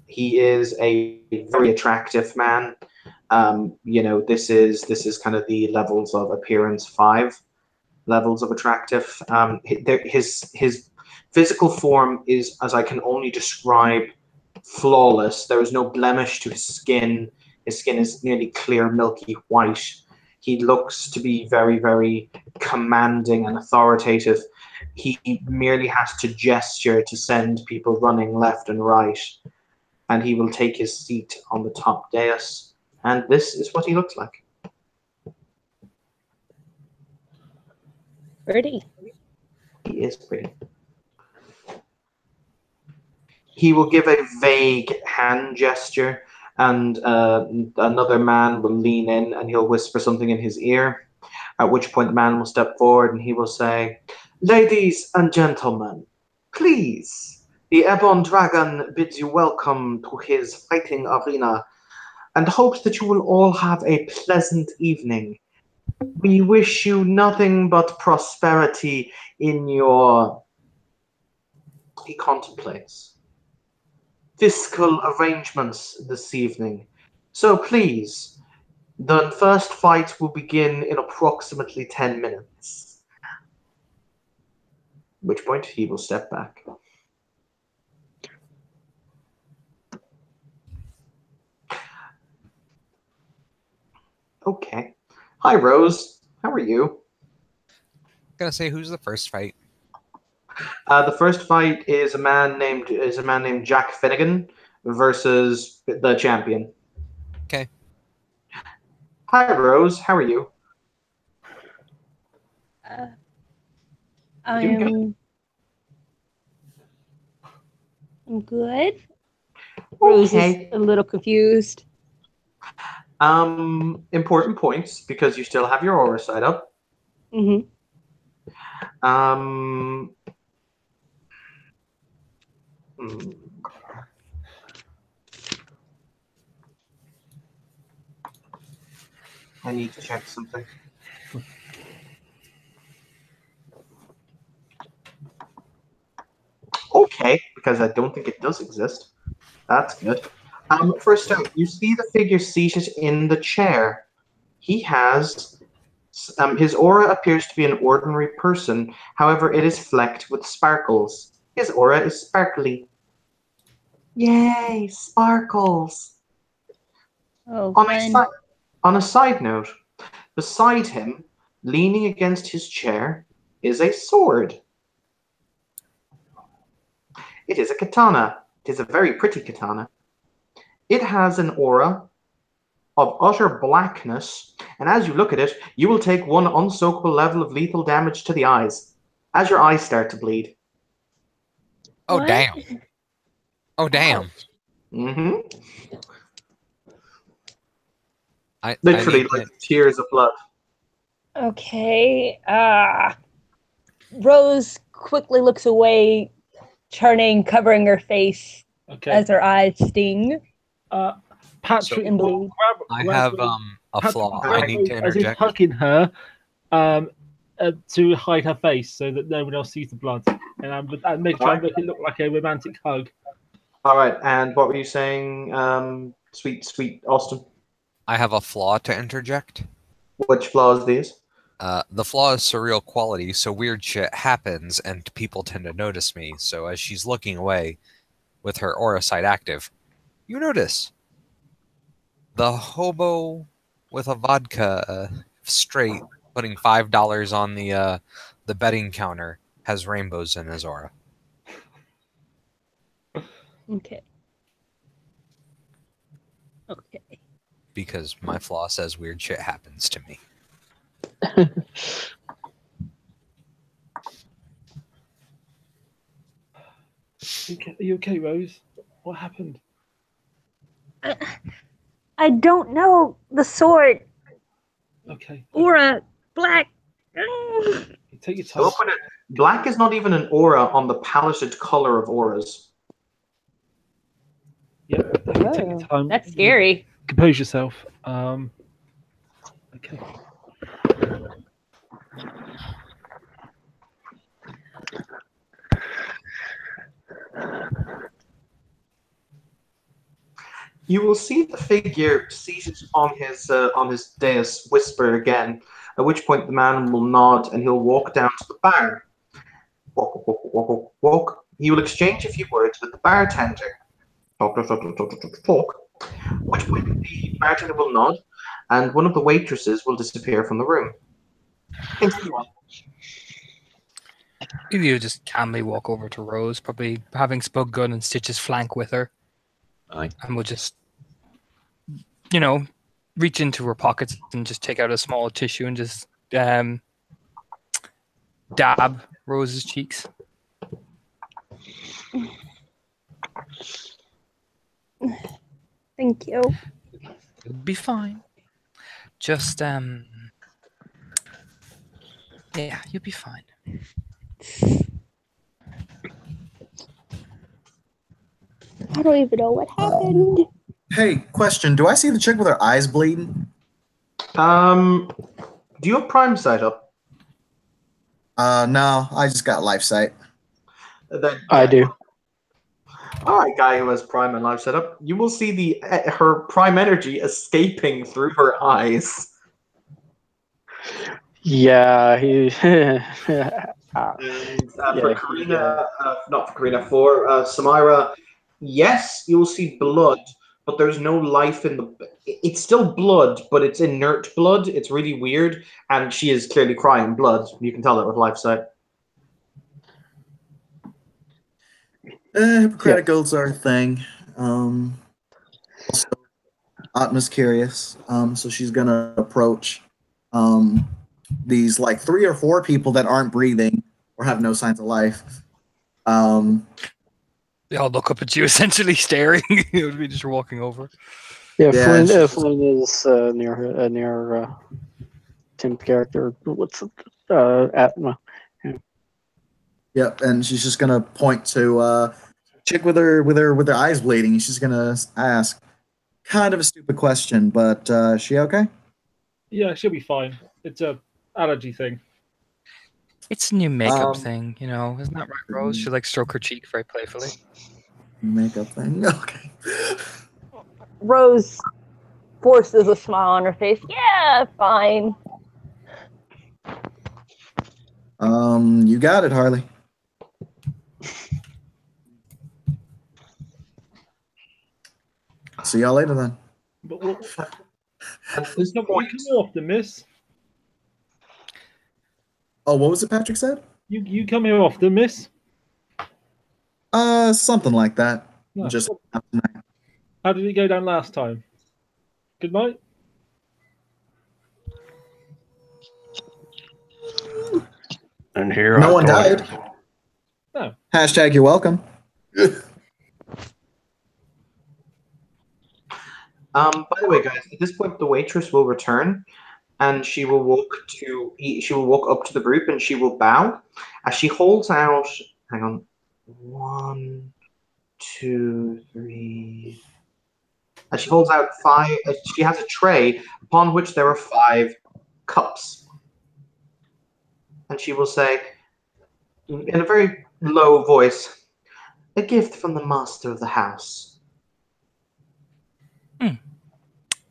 He is a very attractive man. This is kind of the levels of appearance 5 levels of attractive. His physical form is, as I can only describe, flawless. There is no blemish to his skin. His skin is nearly clear, milky white. He looks to be very, very commanding and authoritative. He merely has to gesture to send people running left and right, and he will take his seat on the top dais. And this is what he looks like. Pretty. He is pretty. He will give a vague hand gesture, and another man will lean in and he'll whisper something in his ear, at which point the man will step forward and he will say, "Ladies and gentlemen, please, the Ebon Dragon bids you welcome to his fighting arena and hopes that you will all have a pleasant evening. We wish you nothing but prosperity in your," he contemplates, "fiscal arrangements this evening. So please, the first fight will begin in approximately 10 minutes. At which point he will step back. Okay. Hi, Rose. How are you? Gonna say, who's the first fight? The first fight is a man named Jack Finnegan versus the champion. Okay. Hi, Rose. How are you? I am I'm good. Rose Okay. is a little confused. Important points because you still have your aura side up. Mm-hmm. Hmm. I need to check something. Okay, because I don't think it does exist. That's good. First out, you see the figure seated in the chair. He has his aura appears to be an ordinary person. However, it is flecked with sparkles. His aura is sparkly. Yay, sparkles! Oh, On a side note, beside him, leaning against his chair, is a sword. It is a katana. It is a very pretty katana. It has an aura of utter blackness, and as you look at it, you will take one unsoakable level of lethal damage to the eyes, as your eyes start to bleed. Oh, What? damn. Oh, damn. Mm-hmm. I Literally, need like tears of blood. Okay. Rose quickly looks away, covering her face Okay. as her eyes sting. Patrick, And will bleed. I grab have Rose- a Patrick flaw. will I grab need Rose to as he's interject. hugging her, to hide her face so that no one else sees the blood, and try and make it look like a romantic hug. All right, and what were you saying, sweet Austin? I have a flaw to interject. Which flaw is these? The flaw is surreal quality, so weird shit happens and people tend to notice me. So as she's looking away with her aura sight active, you notice the hobo with a vodka straight putting $5 on the betting counter has rainbows in his aura. Okay. Okay. Because my flaw says weird shit happens to me. Are you okay, Rose? What happened? I don't know the sword. Okay. Aura. Black. Take your time. Open it. Black is not even an aura on the paletted color of auras. Yep. Take your time. That's scary. Compose yourself. Okay. You will see the figure seated on his dais whisper again, at which point the man will nod and he'll walk down to the bar. Walk, walk, walk, walk, walk. He will exchange a few words with the bartender. Talk, talk, talk, talk, talk, talk, talk. At which point the bartender will nod and one of the waitresses will disappear from the room. Continue on. Maybe you just calmly walk over to Rose, probably having Spug Gun and Stitch's flank with her. Aye. And we'll just, reach into her pockets and just take out a small tissue and just dab Rose's cheeks. Thank you. You'll be fine. Just, yeah, you'll be fine. I don't even know what happened. Hey, question. Do I see the chick with her eyes bleeding? Do you have Prime sight up? No, I just got life sight. I do. All right, guy who has Prime and Life set up. You will see her Prime energy escaping through her eyes. Yeah, he. And for Karina, not for Karina, for Samira, yes, you will see blood, but there's no life in the. It's still blood, but it's inert blood. It's really weird, and she is clearly crying blood. You can tell that with life sight. Hippocratic oaths are a thing. Also, Atma's curious, so she's gonna approach these like 3 or 4 people that aren't breathing or have no signs of life. They all look up at you, essentially staring. You would be just walking over. Yeah, Yeah, Flynn is near Tim's character. What's it? Atma. Yep, and she's just gonna point to chick with her eyes bleeding. She's gonna ask, kind of a stupid question, but she okay? Yeah, she'll be fine. It's a allergy thing. It's a new makeup Um, thing, you know. Isn't that right, Rose? She like stroke her cheek very playfully. Makeup thing. Okay. Rose forces a smile on her face. Yeah, fine. You got it, Harley. See y'all later then. But what, At this you point, come off the miss. Oh, what was it Patrick said? You come here often, miss. Something like that. No. Just How did it go down last time? Good night. And here no I one thought- died. No. Hashtag you're welcome. By the way, guys, at this point, the waitress will return, and she will walk up to the group, and she will bow as she holds out. Hang on, 1, 2, 3. As she holds out 5. She has a tray upon which there are 5 cups, and she will say, in a very low voice, "A gift from the master of the house."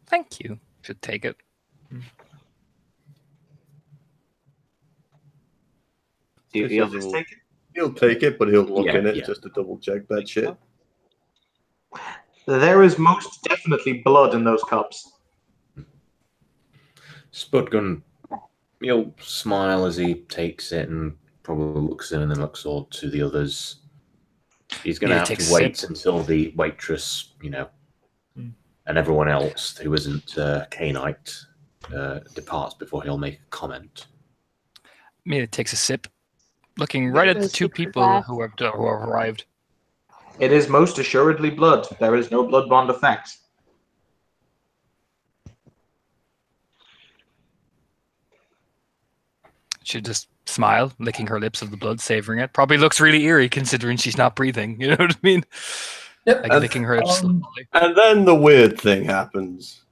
Thank you. Should take it. Do you This feel is this all- take it? He'll take it, but he'll look Yeah, in it yeah. just to double check that shit. There is most definitely blood in those cups. Spudgun, he'll smile as he takes it and probably looks in and then looks all to the others. He's going to Yeah, have takes to a wait sip. until the waitress, and everyone else who isn't Cainite departs before he'll make a comment. Mia takes a sip, looking right at the 2 people who have arrived. It is most assuredly blood. There is no blood bond effect. She'll just smile, licking her lips of the blood, savoring it. Probably looks really eerie considering she's not breathing. You know what I mean? Yep. Like licking her lips slowly. And then the weird thing happens.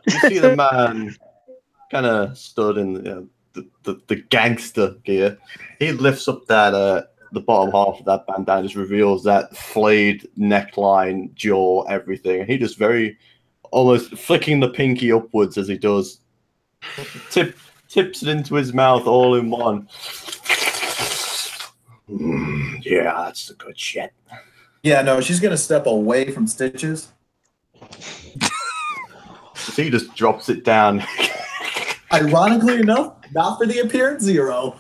You see the man kind of stood in the gangster gear. He lifts up that the bottom half of that bandana, just reveals that flayed neckline, jaw, everything. He just very almost flicking the pinky upwards as he does. Tips it into his mouth all in one. Yeah, that's the good shit. Yeah, no, she's gonna step away from Stitches. So he just drops it down. Ironically enough, not for the appearance 0.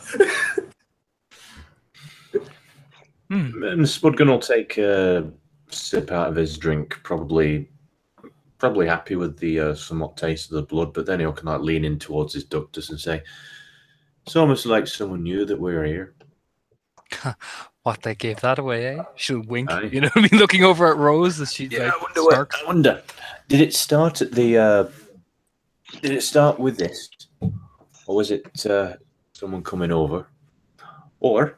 And Spudgun will take a sip out of his drink, probably happy with the somewhat taste of the blood, but then he'll kind of lean in towards his ductus and say, "It's almost like someone knew that we were here." What, they gave that away, eh? She'll wink. Aye. You know what I mean? Looking over at Rose as she's like, snarks. I wonder, did it start at the? Did it start with this, or was it someone coming over, or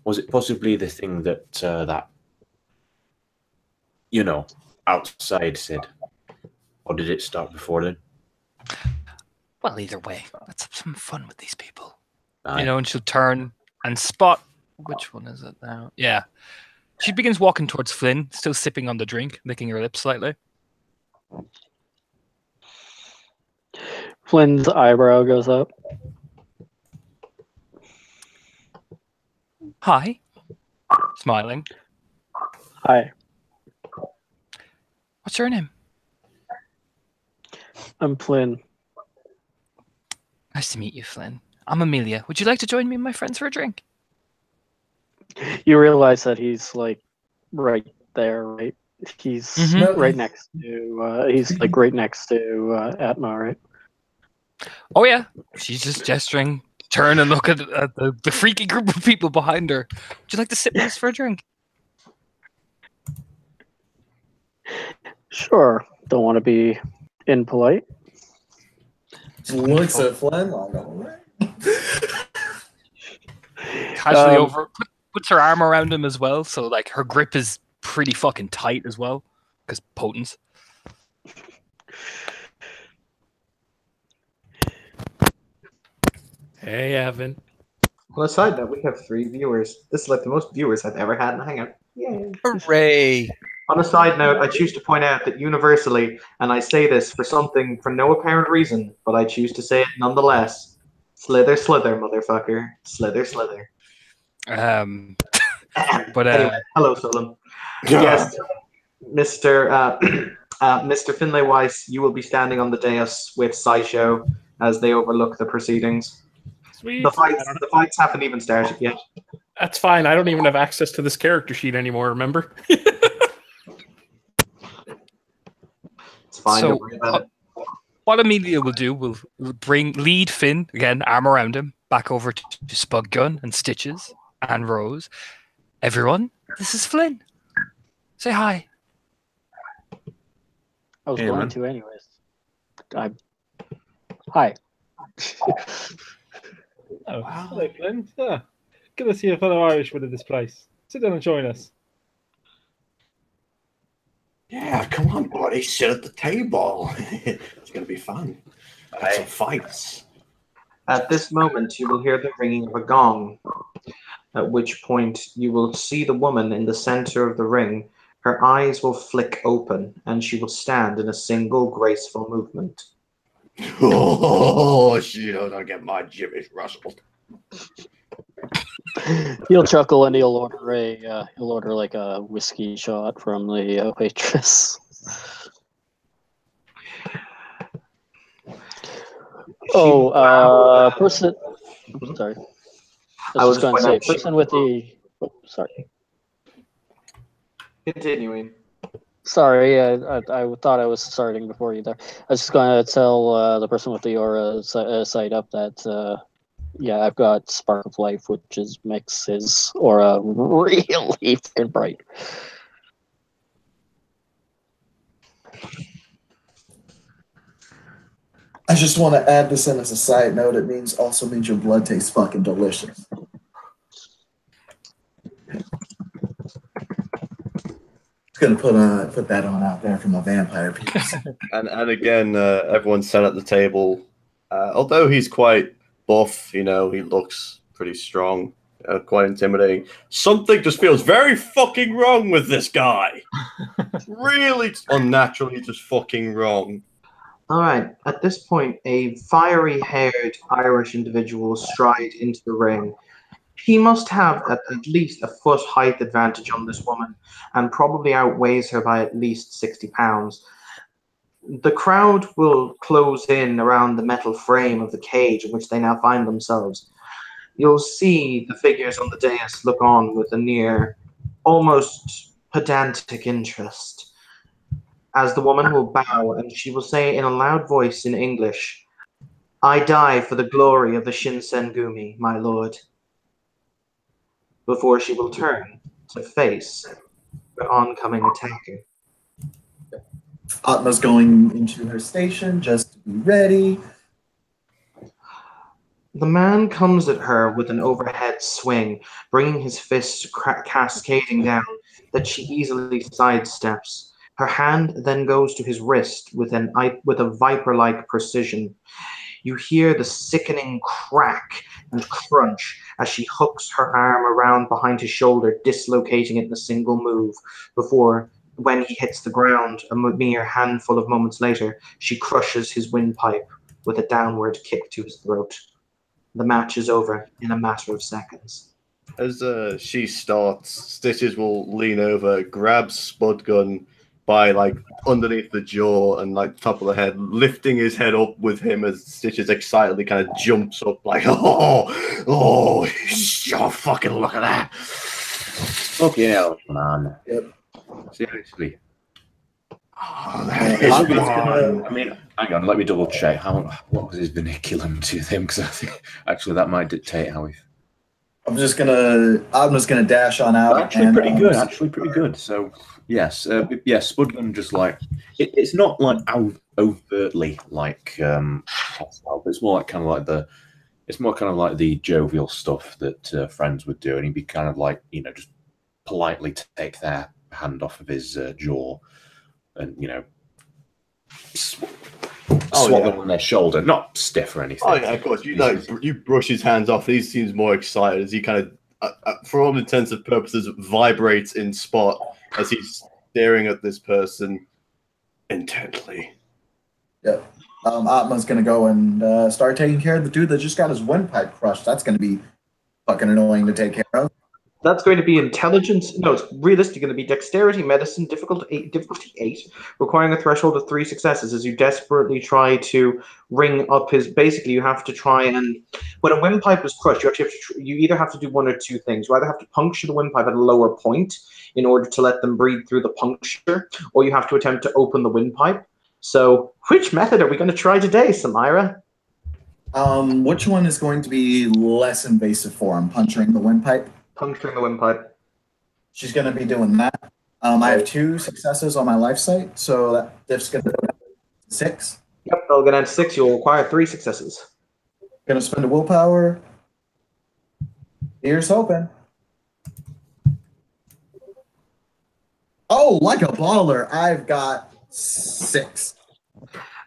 was it possibly the thing that that outside said, or did it start before then? Well, either way, let's have some fun with these people. Aye. You know, and she'll turn and spot. Which one is it now? Yeah. She begins walking towards Flynn, still sipping on the drink, licking her lips slightly. Flynn's eyebrow goes up. Hi. Smiling. Hi, What's your name? I'm Flynn. Nice to meet you, Flynn. I'm Amelia. Would you like to join me and my friends for a drink? You realize that he's like right there, right? He's Mhm. right next to. He's like right next to Atma, right? Oh, yeah. She's just gesturing. Turn and look at the freaky group of people behind her. Would you like to sit with us for a drink? Sure. Don't want to be impolite. Looks at Flynn like, all right. Casually puts her arm around him as well, so like her grip is pretty fucking tight as well, because potence. Hey, Evan. On a side note, we have 3 viewers. This is like the most viewers I've ever had in a Hangout. Yay. Hooray! On a side note, I choose to point out that universally, and I say this for no apparent reason, but I choose to say it nonetheless. Slither, slither, motherfucker. Slither, slither. But anyway, hello, Solon. Yes, Mr. Mr. Finlay Weiss, you will be standing on the dais with Sideshow as they overlook the proceedings. Sweet. The fights haven't even started yet. That's fine. I don't even have access to this character sheet anymore, remember? It's fine, So, don't worry about it. what Amelia will do will lead Finn, again, arm around him, back over to Spud Gun and Stitches and Rose. Everyone, this is Flynn. Say hi. I was Hey, going man. to anyways. Hi. Oh, hello, Flynn. Yeah. Good to see a fellow Irishman in this place. Sit down and join us. Yeah, come on, buddy. Sit at the table. It's going to be fun. Got some fights. At this moment, you will hear the ringing of a gong, at which point you will see the woman in the center of the ring. Her eyes will flick open, and she will stand in a single graceful movement. Oh, she don't get my jimmies rustled. He'll chuckle and he'll order like a whiskey shot from the waitress. Person. Sorry. I was going to say person with the. Oh, sorry. Continuing. Sorry, I thought I was starting before you there. I was just going to tell the person with the aura site up that yeah, I've got Spark of Life, which makes his aura really freaking bright. I just want to add this in as a side note. It also means your blood tastes fucking delicious. Gonna put that on out there for my vampire people. And again, everyone sat at the table. Although he's quite buff, he looks pretty strong, quite intimidating. Something just feels very fucking wrong with this guy. Really unnaturally just fucking wrong. All right. At this point, a fiery-haired Irish individual will stride into the ring. He must have at least a foot height advantage on this woman, and probably outweighs her by at least 60 pounds. The crowd will close in around the metal frame of the cage in which they now find themselves. You'll see the figures on the dais look on with a near, almost pedantic interest, as the woman will bow and she will say in a loud voice in English, "I die for the glory of the Shinsengumi, my lord," before she will turn to face the oncoming attacker. Atma's going into her station just to be ready. The man comes at her with an overhead swing, bringing his fists cascading down that she easily sidesteps. Her hand then goes to his wrist with a viper-like precision. You hear the sickening crack and crunch as she hooks her arm around behind his shoulder, dislocating it in a single move before, when he hits the ground a mere handful of moments later, she crushes his windpipe with a downward kick to his throat. The match is over in a matter of seconds. As she starts, Stitches will lean over, grab Spud Gun by underneath the jaw and top of the head, lifting his head up with him as Stitches excitedly kind of jumps up oh, fucking look at that. Fucking hell, man. Yep. Seriously. Oh, I mean, hang on, let me double check. What was his vernaculum to them? Because I think actually that might dictate how he. I'm just gonna dash on out. Actually, pretty good. Actually, pretty good. So, yes, Spudgun just like it's not like overtly like hostile, but it's more like kind of like the jovial stuff that friends would do, and he'd be kind of like just politely take their hand off of his jaw, and swat them on their shoulder, not stiff or anything. Oh yeah, of course. You brush his hands off. He seems more excited as he kind of, for all intents and purposes, vibrates in spot as he's staring at this person intently. Yep. Atma's gonna go and start taking care of the dude that just got his windpipe crushed. That's gonna be fucking annoying to take care of. That's going to be intelligence. No, it's realistically going to be dexterity, medicine, difficulty 8, requiring a threshold of 3 successes as you desperately try to ring up his. Basically, you have to try and when a windpipe is crushed, you actually have to. You either have to do one or two things. You either have to puncture the windpipe at a lower point in order to let them breathe through the puncture, or you have to attempt to open the windpipe. So, which method are we going to try today, Samira? Which one is going to be less invasive for him? Puncturing the windpipe? Puncturing the windpipe. She's going to be doing that. I have 2 successes on my life sight, so that diff's going to go down to 6. Yep, they'll go down to 6. You'll require 3 successes. Going to spend a willpower. Here's hoping. Oh, like a baller. I've got 6.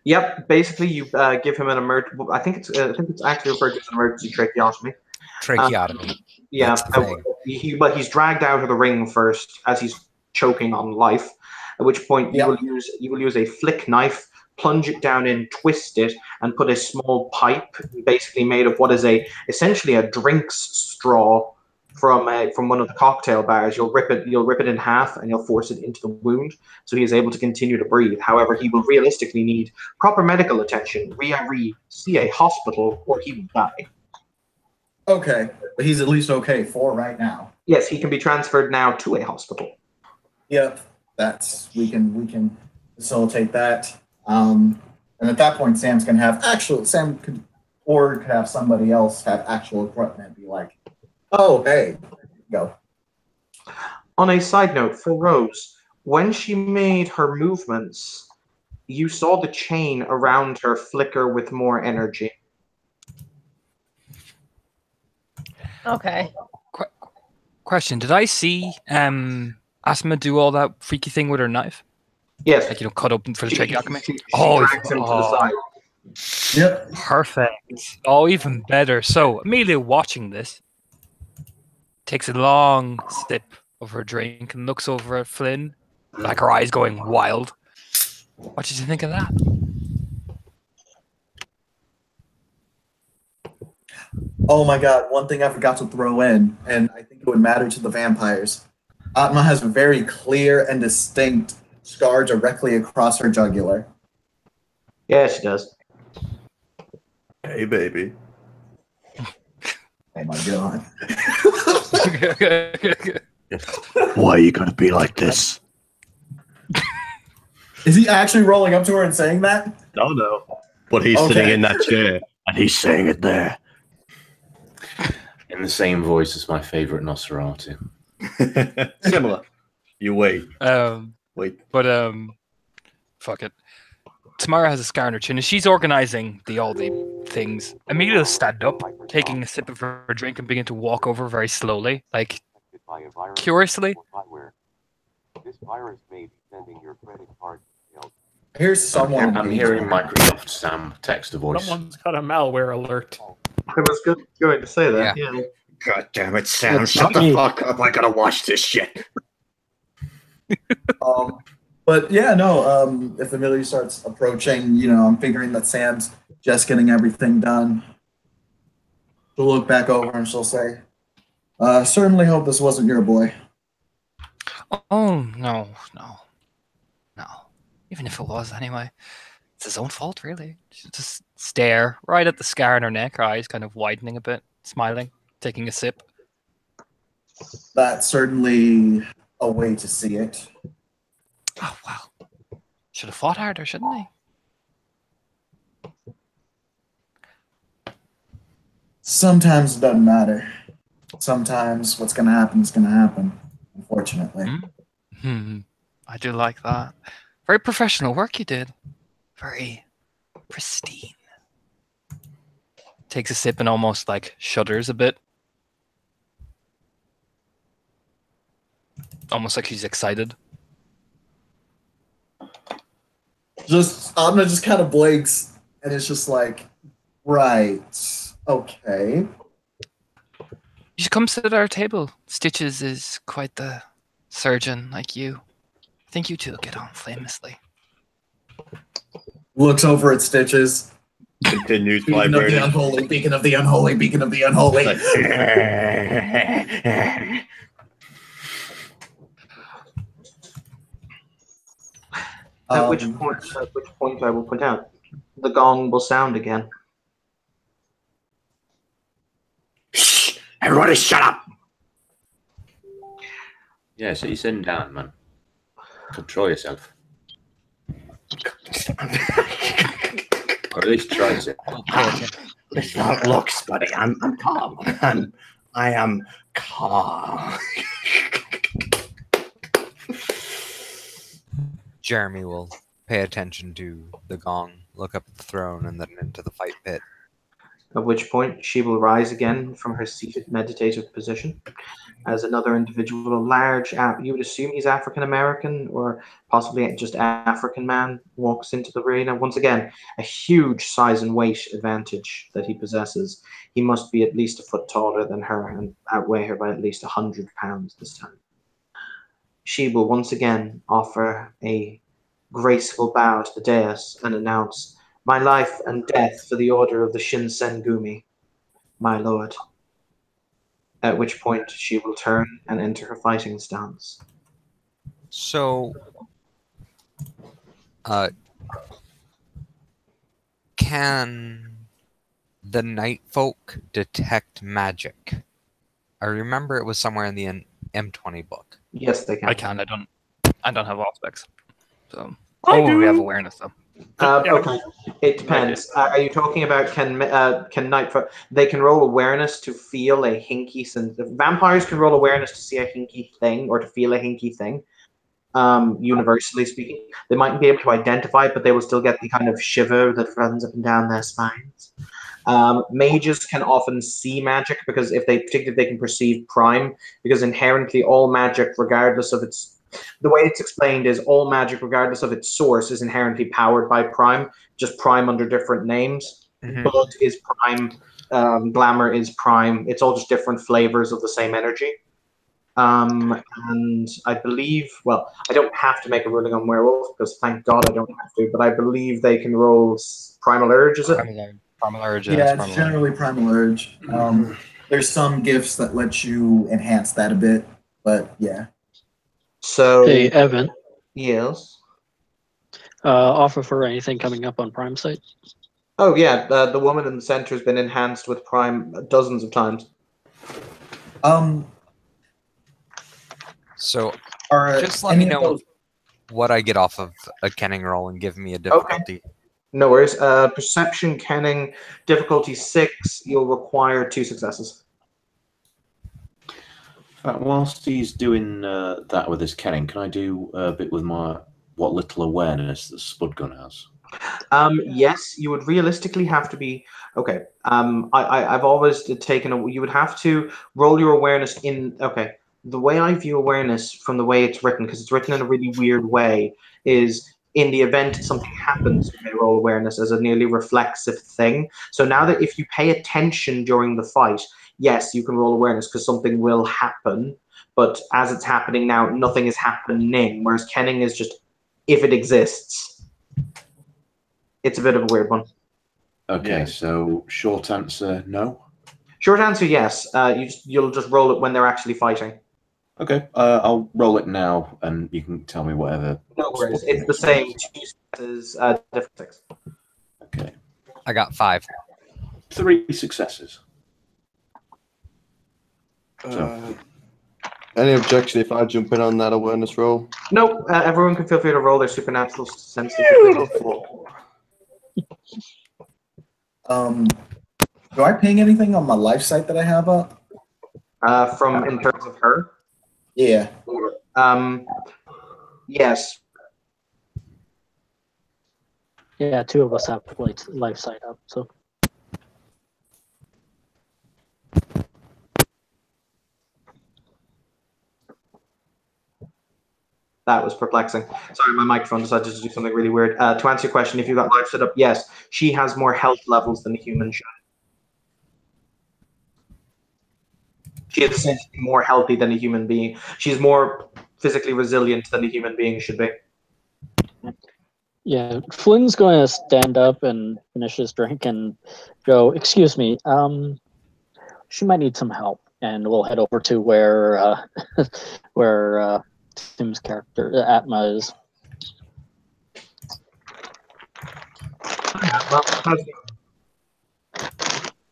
Yep. Basically, you give him an emergency. I think it's actually referred to as an emergency tracheotomy. Tracheotomy. Yeah, but he's dragged out of the ring first as he's choking on life. At which point you will use a flick knife, plunge it down in, twist it, and put a small pipe, basically made of what is essentially a drinks straw from one of the cocktail bars. You'll rip it in half, and you'll force it into the wound, so he is able to continue to breathe. However, he will realistically need proper medical attention, see a hospital, or he will die. Okay, but he's at least okay for right now. Yes, he can be transferred now to a hospital. Yep, we can facilitate that. And at that point, Sam could have somebody else have actual equipment. Be like, oh, hey, go. On a side note, for Rose, when she made her movements, you saw the chain around her flicker with more energy. Okay. Question: did I see Asma do all that freaky thing with her knife? Yes. Like cut open for the tracheotomy. She drags him to the side. Yep. Perfect. Oh, even better. So Amelia, watching this, takes a long sip of her drink and looks over at Flynn, like her eyes going wild. What did you think of that? Oh my god, one thing I forgot to throw in, and I think it would matter to the vampires. Atma has a very clear and distinct scar directly across her jugular. Yeah, she does. Hey, baby. Oh my god. Why are you gonna be like this? Is he actually rolling up to her and saying that? No. But he's sitting in that chair, and he's saying it there. In the same voice as my favorite Nosferatu. Similar. You wait. Wait. But fuck it. Tamara has a scar on her chin, and she's organizing all the things. Amelia stand up, taking a sip of her drink, and begin to walk over very slowly, like curiously. This virus may be sending your credit card details. Here's someone. I'm hearing Microsoft Sam text a voice. Someone's got a malware alert. I was going to say that. Yeah. God damn it, Sam! Shut the fuck up! I gotta watch this shit. But yeah, no. If Amelia starts approaching, I'm figuring that Sam's just getting everything done. She'll look back over and she'll say, "Certainly hope this wasn't your boy." Oh no. Even if it was, anyway, it's his own fault, really. Just stare right at the scar on her neck, her eyes kind of widening a bit, smiling, taking a sip. That's certainly a way to see it. Oh, wow. Should have fought harder, shouldn't he? Sometimes it doesn't matter. sometimes what's going to happen is going to happen, unfortunately. I do like that. Very professional work you did. Very pristine. Takes a sip and almost like shudders a bit. Almost like he's excited. Adna just kind of blinks, and it's just like, right, okay. You should come sit at our table. Stitches is quite the surgeon like you. I think you two will get on famously. Looks over at Stitches. Continues Beacon of the vibrating. unholy, beacon of the unholy, beacon of the unholy. At which point I will point out, the gong will sound again. Shh! Everybody shut up! Yeah, so you're sitting down, man. Control yourself. Or at least try to. It's not looks, buddy. I'm calm. I am calm. Jeremy will pay attention to the gong, look up at the throne, and then into the fight pit. At which point she will rise again from her seated meditative position as another individual, a large, you would assume he's African American or possibly just African man, walks into the arena. Once again, a huge size and weight advantage that he possesses. He must be at least a foot taller than her and outweigh her by at least 100 pounds this time. She will once again offer a graceful bow to the dais and announce, "My life and death for the order of the Shinsengumi, my lord." At which point she will turn and enter her fighting stance. So, can the night folk detect magic? I remember it was somewhere in the M20 book. Yes, they can. I can. I don't have aspects. So we have awareness though. Okay, it depends. Are you talking about can night folk? They can roll awareness to feel a hinky sense. Vampires can roll awareness to see a hinky thing or to feel a hinky thing. Universally speaking, they might be able to identify it, but they will still get the kind of shiver that runs up and down their spines. Mages can often see magic because particularly if they can perceive prime, because inherently all magic, regardless of the way it's explained is all magic, regardless of its source, is inherently powered by prime, just prime under different names. Mm-hmm. Blood is prime, glamour is prime. It's all just different flavors of the same energy. And I believe, well, I don't have to make a ruling on werewolf because thank God I don't have to, but I believe they can roll primal urge, is it? Primal urge. Yeah, it's generally primal urge. There's some gifts that let you enhance that a bit, but yeah. So, hey, Evan. Yes. Offer for anything coming up on Prime site? Oh yeah, the woman in the center has been enhanced with Prime dozens of times. So, just let me know what I get off of a kenning roll and give me a difficulty. Okay. No worries. Perception kenning, difficulty 6. You'll require 2 successes. Whilst he's doing that with his kenning, can I do a bit with what little awareness that Spudgun has? Yes, you would realistically have to be okay. I've always taken you would have to roll your awareness in. Okay, the way I view awareness from the way it's written, because it's written in a really weird way, is in the event something happens, you may roll awareness as a nearly reflexive thing. So now that if you pay attention during the fight, yes, you can roll awareness because something will happen, but as it's happening now, nothing is happening, whereas kenning is just if it exists. It's a bit of a weird one. Okay, so short answer, no? Short answer, yes. You'll just roll it when they're actually fighting. Okay, I'll roll it now, and you can tell me whatever. No worries, it's the same. 2 successes, different 6. Okay. I got 5. 3 successes. Any objection if I jump in on that awareness roll? No, everyone can feel free to roll their supernatural sense. Do I ping anything on my life site that I have up? In terms of her? Yeah. Yes. Yeah, 2 of us have life sight up, so. That was perplexing. Sorry, my microphone decided to do something really weird. To answer your question, if you got life set up, yes, she has more health levels than a human should. She is essentially more healthy than a human being. She's more physically resilient than a human being should be. Yeah, Flynn's going to stand up and finish his drink and go, excuse me, she might need some help. And we'll head over to where Tim's character, Atma, is.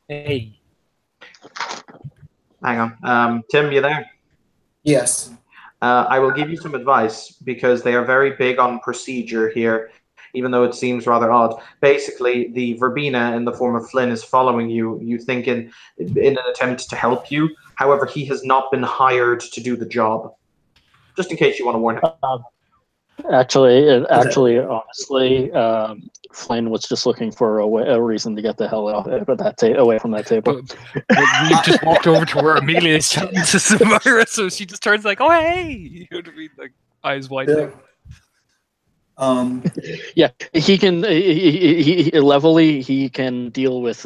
Hey. Hang on. Tim, you there? Yes. I will give you some advice because they are very big on procedure here, even though it seems rather odd. Basically, the Verbena in the form of Flynn is following you, you think in an attempt to help you. However, he has not been hired to do the job. Just in case you want to warn him. Actually, honestly, Flynn was just looking for a reason to get the hell away from that table. But we just walked over to where Amelia is chatting to Samira, so she just turns like, "Oh hey," you know what I mean? Like eyes wide. Yeah, he can. He can deal with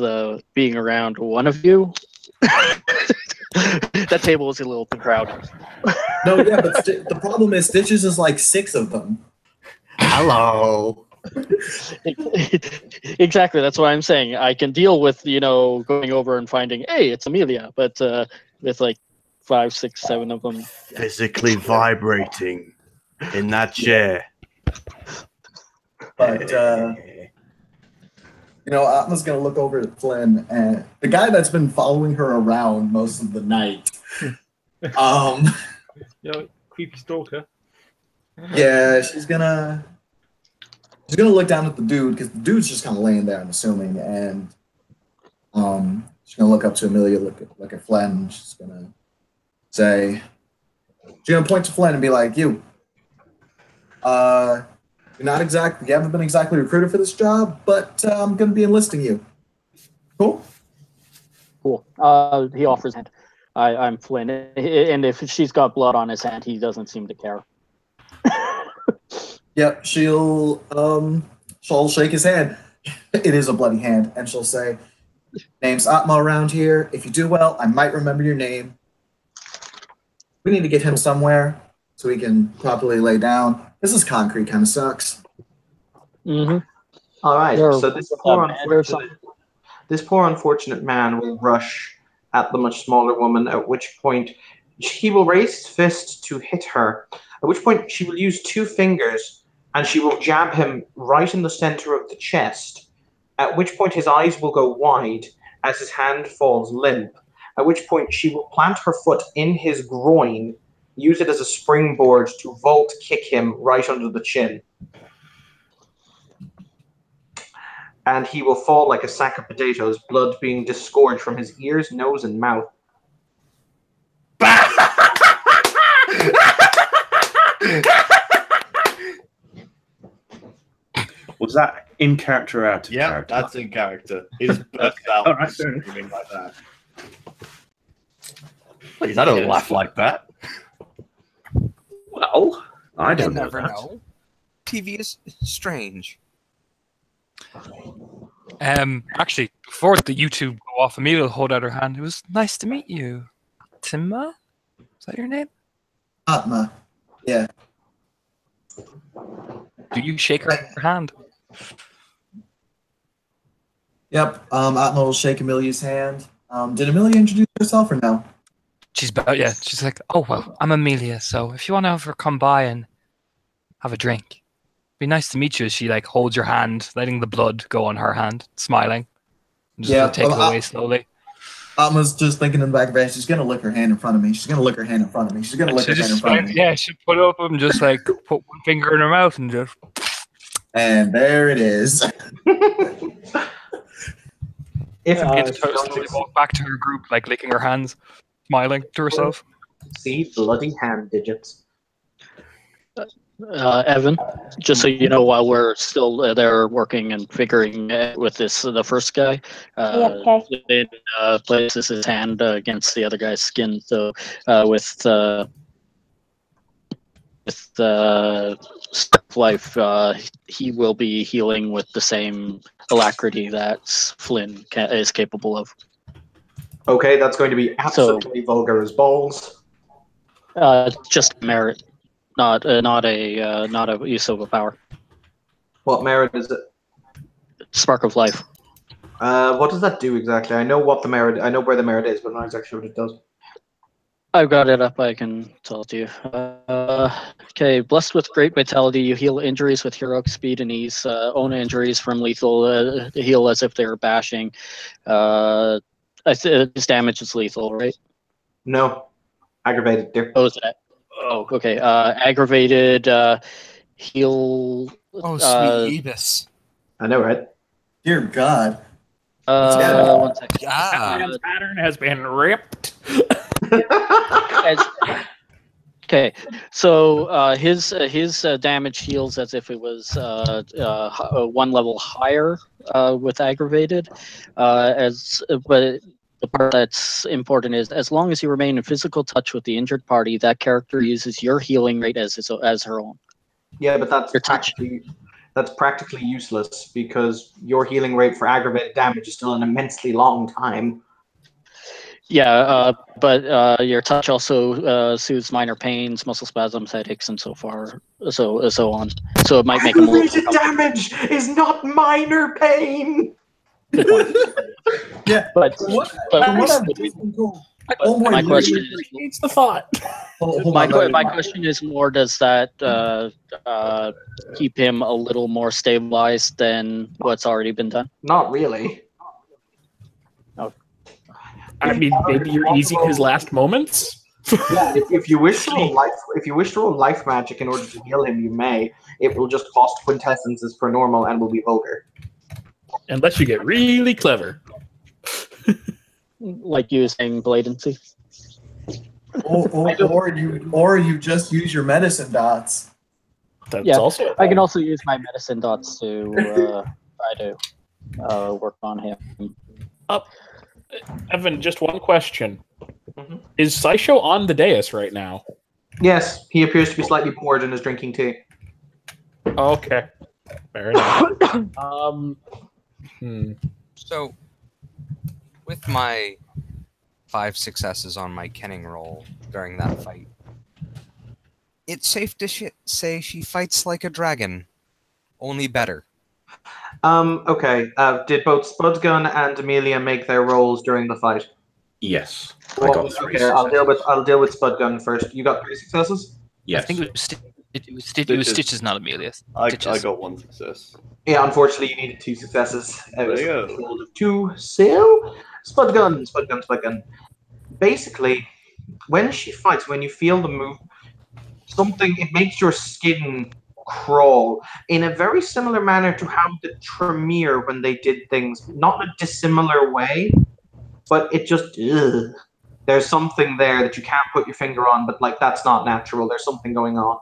being around one of you. That table is a little too crowded. No, yeah, but the problem is Stitches is like 6 of them. Hello. Exactly, that's what I'm saying. I can deal with going over and finding, hey, it's Amelia, but with like 5, 6, 7 of them physically vibrating in that chair. But Atma's gonna look over at Flynn, and the guy that's been following her around most of the night. Creepy stalker. Yeah, she's gonna look down at the dude because the dude's just kind of laying there, I'm assuming, and she's gonna look up to Amelia, look at Flynn, and she's gonna point to Flynn and be like, "You, you haven't been exactly recruited for this job, but I'm gonna be enlisting you. Cool." Cool. He offers hand. I'm Flynn, and if she's got blood on his hand, he doesn't seem to care. Yep, she'll shake his hand. It is a bloody hand, and she'll say, "Name's Atma around here. If you do well, I might remember your name. We need to get him somewhere so he can properly lay down. This concrete kind of sucks." Mm-hmm. All right. So this poor unfortunate man will rush at the much smaller woman, at which point he will raise his fist to hit her, at which point she will use 2 fingers and she will jab him right in the center of the chest, at which point his eyes will go wide as his hand falls limp, at which point she will plant her foot in his groin, use it as a springboard to vault kick him right under the chin. And he will fall like a sack of potatoes, blood being disgorged from his ears, nose, and mouth. Was that in character or out of character? Yeah, that's in character. He just bursts out All right, screaming like that. Please, I don't laugh like that. Well, I don't You never that. know. TV is strange. Actually, before the YouTube go off, Amelia will hold out her hand. It was nice to meet you. Timma? Is that your name? Atma. Yeah. Do you shake her hand? Yep. Atma will shake Amelia's hand. Did Amelia introduce herself or no? She's like, "Oh well, I'm Amelia, so if you want to ever come by and have a drink, be nice to meet you." As she like holds your hand, letting the blood go on her hand, smiling. And just take it away slowly. Atma's just thinking in the back of her head, she's gonna lick her hand in front of me. She's gonna lick her hand in front of me. She's gonna lick her hand in front of me. Yeah, she put up and just like put one finger in her mouth and just. And there it is. If slowly walk back to her group, like licking her hands. smiling to herself. See, bloody hand digits. Evan, just so you know, while we're still there working and figuring with this, the first guy, okay. Lynn places his hand against the other guy's skin. So with Spark Life, he will be healing with the same alacrity that Flynn is capable of. Okay, that's going to be absolutely vulgar as balls. Just merit. Not a use of a power. What merit is it? Spark of Life. What does that do exactly? I know what the merit. I know where the merit is, but I'm not exactly sure what it does. I've got it up. I can tell it to you. Okay, blessed with great vitality, you heal injuries with heroic speed and ease. Own injuries from lethal. Heal as if they were bashing. This damage is lethal, right? No, aggravated. Dear. Oh, is that? Oh, okay. Aggravated heal. Oh, sweet Ebus. I know, right? Dear God. 1 second. Batman's pattern has been ripped. Okay, so his damage heals as if it was 1 level higher with aggravated. But the part that's important is, as long as you remain in physical touch with the injured party, that character uses your healing rate as her own. Yeah, but that's practically useless because your healing rate for aggravated damage is still an immensely long time. Yeah, but your touch also soothes minor pains, muscle spasms, headaches, and so on. So it might make them aggravated damage is not minor pain. Yeah, but my question is, it's the thought. My question is more: does that keep him a little more stabilized than what's already been done? Not really. I mean, maybe you're easing his last moments. Yeah, if you wish to roll life magic in order to heal him, you may. It will just cost quintessences per normal and will be vulgar. Unless you get really clever. Like using bladency. Or you just use your medicine dots. That's also. I can also use my medicine dots to try to work on him. Evan, just one question. Mm-hmm. Is Saisho on the dais right now? Yes, he appears to be slightly bored and is drinking tea. Okay. Fair enough. So, with my 5 successes on my kenning roll during that fight, it's safe to say she fights like a dragon, only better. Okay. Did both Spudgun and Amelia make their rolls during the fight? Yes. Well, I got 3 okay, I'll deal with Spudgun first. You got 3 successes? Yes. I think it was Stitches, not Amelia. I got 1 success. Yeah, unfortunately, you needed 2 successes. There you go. 2 so Spudgun. Basically, when she fights, when you feel the move, it makes your skin crawl in a very similar manner to how the Tremere, when they did things, not in a dissimilar way, but it just, there's something there that you can't put your finger on, but like that's not natural. There's something going on.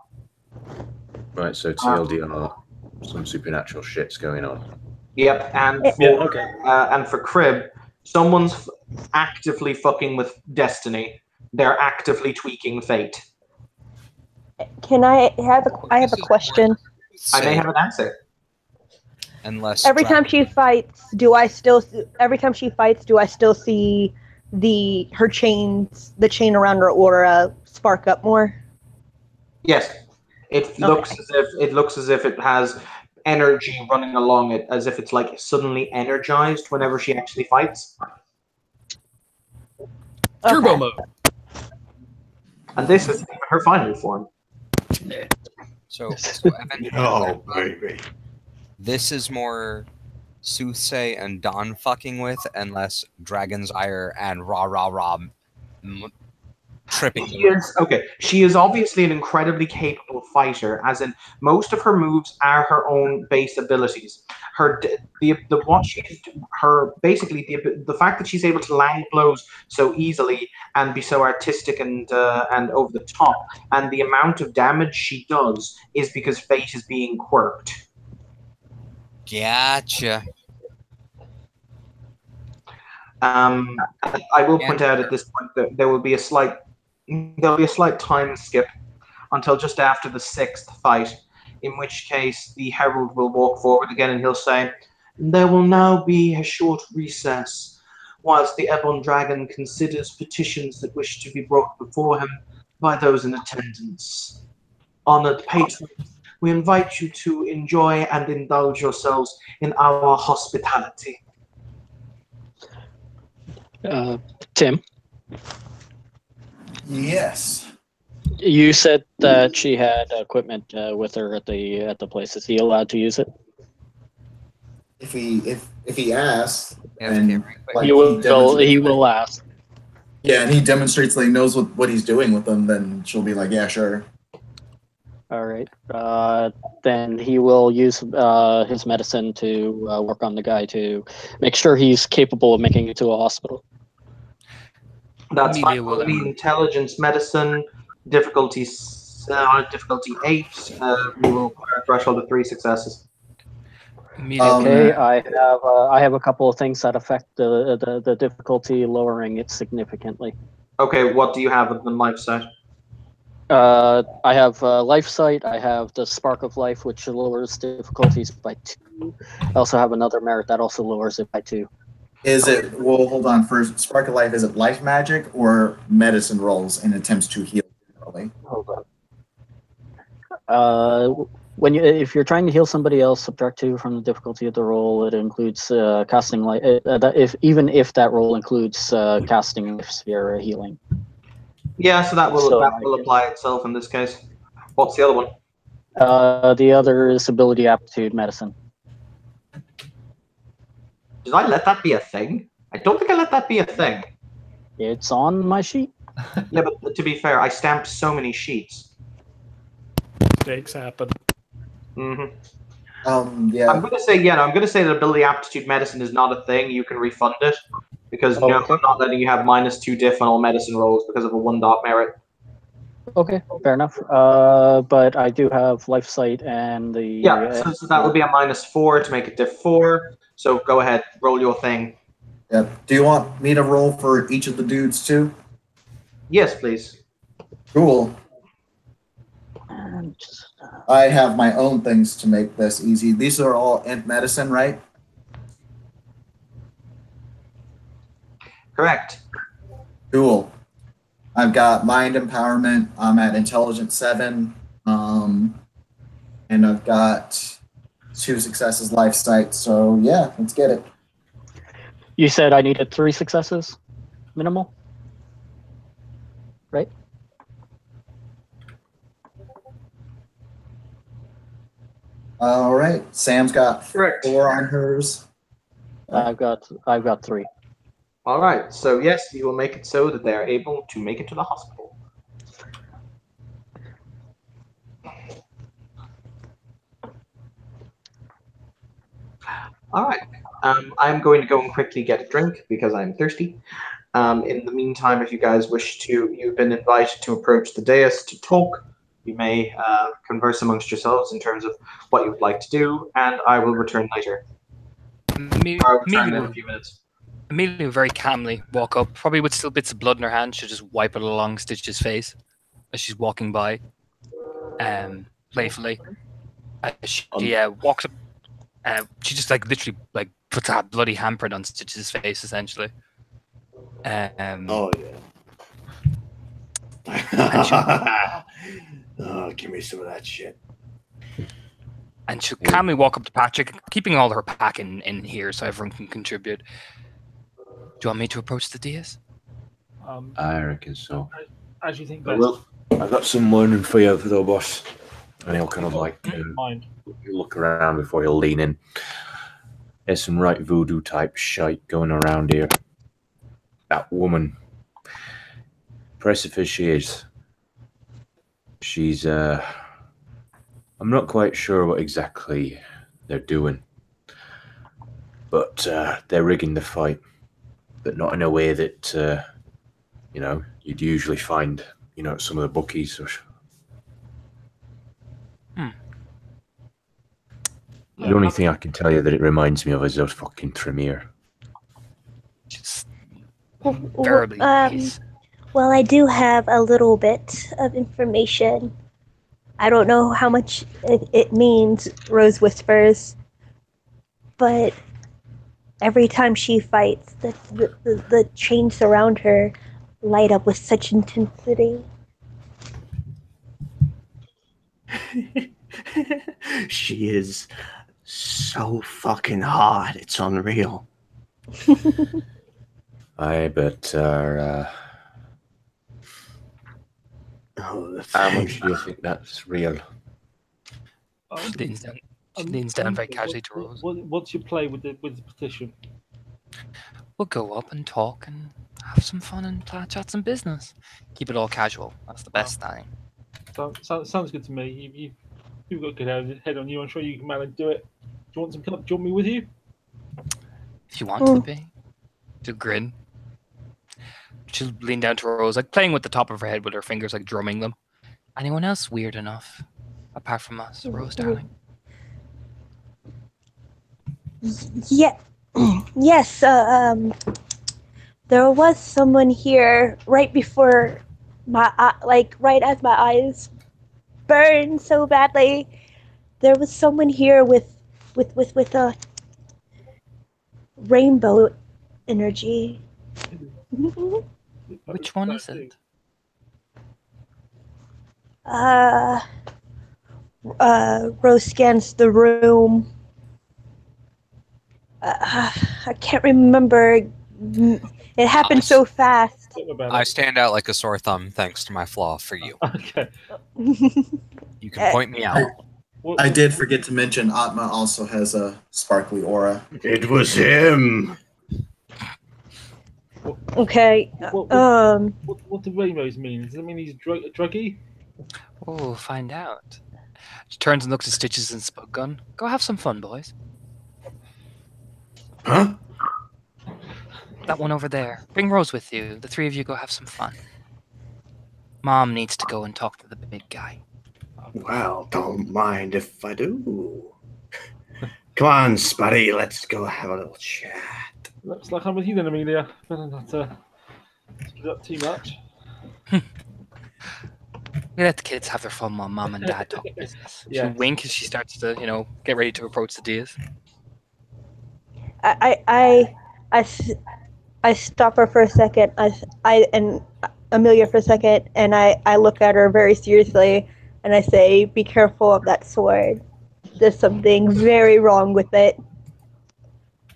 Right, so TLDR, some supernatural shit's going on. Yep, and for Crib, someone's actively fucking with destiny. They're actively tweaking fate. Can I have a question? I may have an answer. Unless every time she fights, do I still see the chain around her aura spark up more? Yes. It looks as if it has energy running along it, as if it's like suddenly energized whenever she actually fights. Turbo mode. And this is her final form. So Evan, oh baby, this is more Soothsay and Dawn fucking with, and less Dragon's Ire and rah tripping. She is obviously an incredibly capable fighter, as in most of her moves are her own base abilities. the fact that she's able to land blows so easily and be so artistic and over the top, and the amount of damage she does is because Fate is being quirked. Gotcha. I will point out at this point that there'll be a slight time skip until just after the 6th fight, in which case the Herald will walk forward again and he'll say, "There will now be a short recess, whilst the Ebon Dragon considers petitions that wish to be brought before him by those in attendance. Honored patrons, we invite you to enjoy and indulge yourselves in our hospitality." Tim? Yes. You said that she had equipment with her at the place. Is he allowed to use it? If he asks, Yeah, and like, he will ask. Yeah, and he demonstrates that he knows what he's doing with them, then she'll be like, yeah, sure. All right. Then he will use his medicine to work on the guy to make sure he's capable of making it to a hospital. That's fine. Will be intelligence medicine, difficulty 8. We will require a threshold of 3 successes. Okay, I have a couple of things that affect the difficulty, lowering it significantly. Okay, what do you have in the life sight? I have life sight. I have the spark of life, which lowers difficulties by 2. I also have another merit that also lowers it by 2. Is it, well, hold on first. Spark of life, is it life magic or medicine rolls and attempts to heal generally? Hold on. If you're trying to heal somebody else, subtract 2 from the difficulty of the roll. It includes casting life. Even if that roll includes casting life sphere healing. Yeah, so that will apply itself in this case. What's the other one? The other is ability, aptitude, medicine. Did I let that be a thing? I don't think I let that be a thing. It's on my sheet. Yeah, but to be fair, I stamped so many sheets. Mistakes happen. Mm-hmm. Yeah. I'm gonna say that ability, aptitude, medicine is not a thing. You can refund it because no, I'm not letting you have -2 diff on all medicine rolls because of a 1 dot merit. Okay, fair enough. But I do have life sight and the so that would be a -4 to make it diff 4. So go ahead, roll your thing. Yeah. Do you want me to roll for each of the dudes too? Yes, please. Cool. I have my own things to make this easy. These are all int medicine, right? Correct. Cool. I've got mind empowerment. I'm at intelligence 7. And I've got 2 successes life sight. So yeah, let's get it. You said I needed 3 successes minimal, right? All right. Sam's got Correct. 4 on hers. I've got 3. All right. So yes, you will make it so that they're able to make it to the hospital. All right. I'm going to go and quickly get a drink because I'm thirsty. In the meantime, if you guys wish to, you've been invited to approach the dais to talk. You may converse amongst yourselves in terms of what you would like to do, and I will return later. I'll return in a few minutes. Amelia will very calmly walk up, probably with still bits of blood in her hand. She'll just wipe it along Stitch's face as she's walking by, playfully. She walks up. She just literally puts a bloody handprint on Stitch's face, essentially. Oh yeah. Oh, give me some of that shit. And she'll calmly walk up to Patrick, keeping all her pack in here so everyone can contribute. Do you want me to approach the dais? I reckon so. As you think I best. will. I've got some learning for you, though, boss. And he'll kind of Mind. he'll look around before he'll lean in. There's some right voodoo type shite going around here. That woman, impressive as she is, she's I'm not quite sure what exactly they're doing, but they're rigging the fight, but not in a way that you'd usually find at some of the bookies. The only thing I can tell you that it reminds me of is those fucking Tremere. Just Terribly. Well, I do have a little bit of information. I don't know how much it means, Rose whispers, but every time she fights, the chains around her light up with such intensity. She is so fucking hot, it's unreal. Aye, but how much do you think that's real? She leans down very casually to Rose. What's your play with the petition? We'll go up and talk and have some fun and chat some business. Keep it all casual. That's the best thing. Sounds good to me. You've got a good head on you. I'm sure you can manage to do it. Do you want some cup? Do you want me with you? If you want to be. She'll grin. She'll lean down to Rose, like playing with the top of her head with her fingers, like drumming them. Anyone else weird enough? Apart from us, Rose, darling. Yeah. Yes, there was someone here right before right as my eyes burned so badly. There was someone here with a rainbow energy. Which one is it? Rose scans the room. I can't remember. It happened so fast. I stand out like a sore thumb thanks to my flaw for you. Okay. You can point me out. I did forget to mention Atma also has a sparkly aura. It was him. Okay. What do rainbows mean? Does it mean he's druggy? Oh, find out. She turns and looks at Stitches and Spud Gun. Go have some fun, boys. Huh? That one over there. Bring Rose with you. The three of you go have some fun. Mom needs to go and talk to the big guy. Well, don't mind if I do. Come on, Spuddy, let's go have a little chat. Looks like I'm with you then, Amelia. Better not split up too much. We let the kids have their fun while Mom and Dad talk business. Yeah. She wink as she starts to, get ready to approach the dais. I stop her for a second. And Amelia for a second, and I look at her very seriously, and I say, "Be careful of that sword. There's something very wrong with it."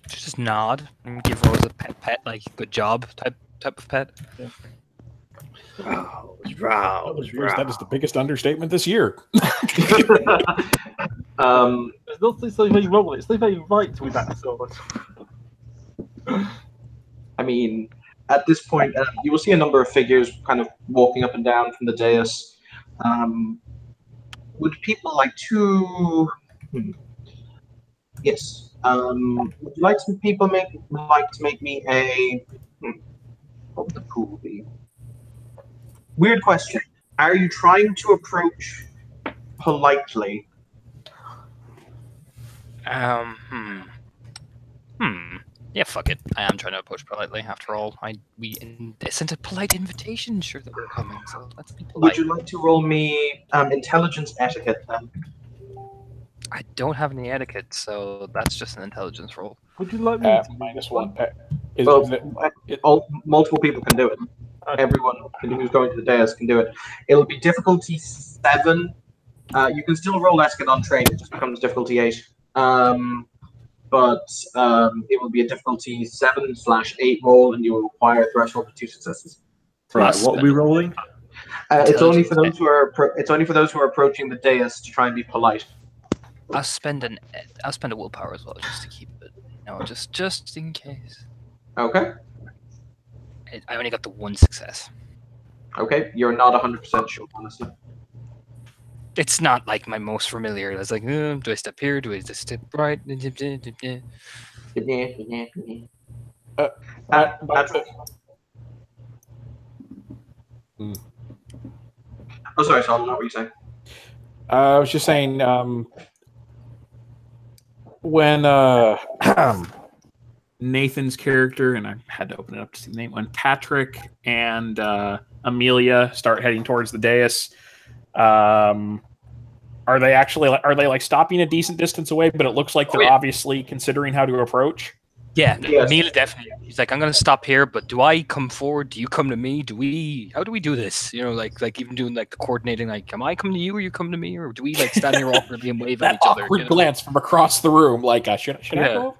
Just nod and give Rose a pet, like good job type of pet. Yeah. That is the biggest understatement this year. It's not so very wrong. It's not very right with that sword. I mean, at this point, you will see a number of figures kind of walking up and down from the dais. Would people like to? Yes. Would you like some people make me a? What would the pool be? Weird question. Are you trying to approach politely? Yeah, fuck it. I am trying to approach politely. After all, we sent a polite invitation, sure that we're coming. So let's be polite. Would you like to roll me intelligence etiquette then? I don't have any etiquette, so that's just an intelligence roll. Would you like me to -1? Multiple people can do it. Everyone who's going to the dais can do it. It'll be difficulty 7. You can still roll etiquette on train. It just becomes difficulty 8. But it will be a difficulty 7/8 roll, and you will require a threshold of 2 successes. Right. What are we rolling? It's only for those who are. It's only for those who are approaching the dais to try and be polite. I'll spend a willpower as well, just to keep it. Just in case. Okay. I only got the 1 success. Okay, you're not 100% sure, honestly. It's not like my most familiar. It's like, do I step here? Do I just step right? Patrick. Oh, sorry, Sean. What were you saying? I was just saying, when Nathan's character, and I had to open it up to see the name, when Patrick and Amelia start heading towards the dais, are they like stopping a decent distance away? But it looks like they're obviously considering how to approach. Yeah, Amelia definitely. He's like, I'm gonna stop here, but do I come forward? Do you come to me? How do we do this? You know, like even doing like the coordinating. Like, am I coming to you or you come to me, or do we like stand here awkwardly and wave at each other? Awkward glance from across the room, like, should I go?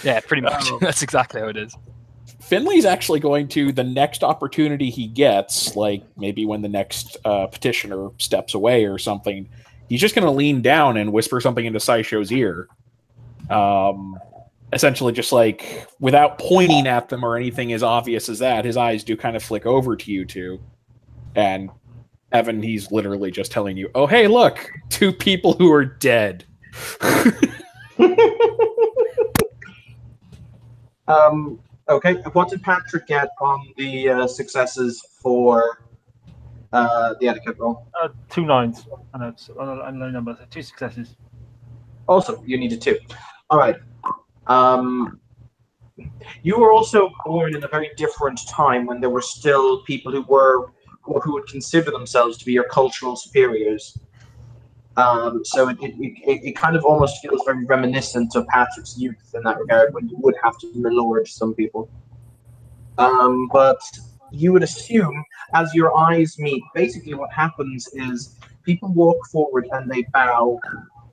Yeah, pretty much. That's exactly how it is. Finley's actually going to, the next opportunity he gets, like maybe when the next petitioner steps away or something, he's just going to lean down and whisper something into Saisho's ear. Essentially just like, without pointing at them or anything as obvious as that, his eyes do kind of flick over to you two. And Evan, he's literally just telling you, oh, hey, look, 2 people who are dead. Okay, what did Patrick get on the successes for the etiquette roll? 2 9s. I know it's a low number. So 2 successes. Also, you needed 2. All right. You were also born in a very different time when there were still people who would consider themselves to be your cultural superiors. So it kind of almost feels very reminiscent of Patrick's youth in that regard, when you would have to milord some people. But you would assume, as your eyes meet, basically what happens is people walk forward and they bow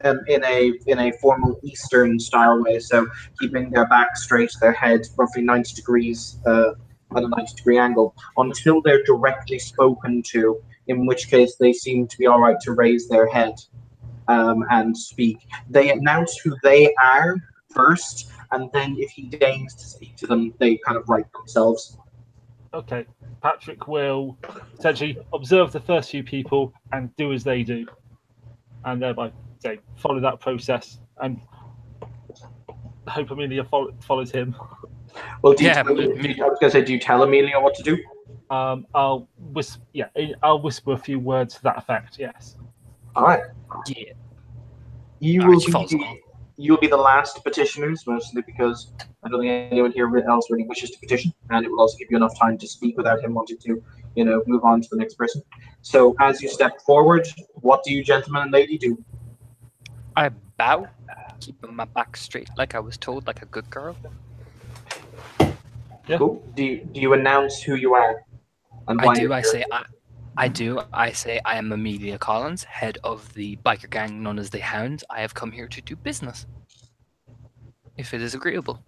in a formal Eastern style way, so keeping their back straight, their head roughly 90 degrees at a 90-degree angle, until they're directly spoken to, in which case they seem to be all right to raise their head and speak. They announce who they are first, and then if he deigns to speak to them, they kind of right themselves. Okay, Patrick will essentially observe the first few people and do as they do, and thereby say follow that process, and hope Amelia follows him. Well, I was going to say, do you tell Amelia what to do? I'll whisper a few words to that effect. Yes. All right. Yeah. You'll be the last petitioners, mostly because I don't think anyone here else really wishes to petition, and it will also give you enough time to speak without him wanting to, move on to the next person. So, as you step forward, what do you, gentlemen and lady, do? I bow, keeping my back straight, like I was told, like a good girl. Yeah. Cool. Do you announce who you are? And why I do. I say I am Amelia Collins, head of the biker gang known as the Hounds. I have come here to do business, if it is agreeable.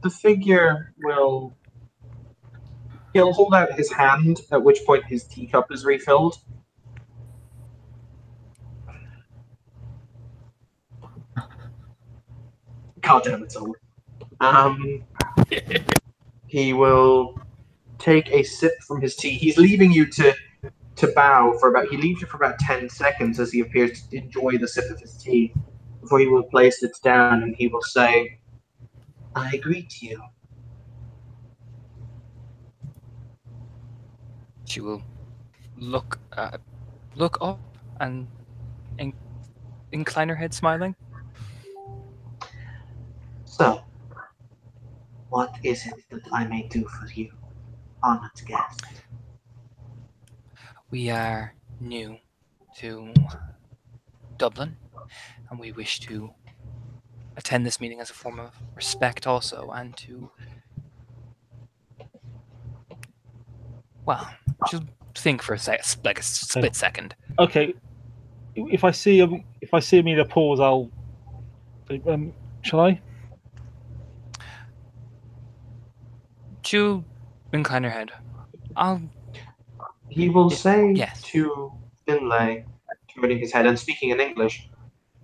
The figure he'll hold out his hand, at which point his teacup is refilled. God damn it, Solar. He will take a sip from his tea. He's leaving you to bow he leaves you for about 10 seconds as he appears to enjoy the sip of his tea, before he will place it down and he will say, I greet you. She will look up and incline her head, smiling. So, what is it that I may do for you, honored guest? We are new to Dublin, and we wish to attend this meeting as a form of respect also, and to, just think for a split second. Okay, if I see Amelia pause, I'll shall I? She'll incline her head. He will say yes. To Finlay, turning his head and speaking in English,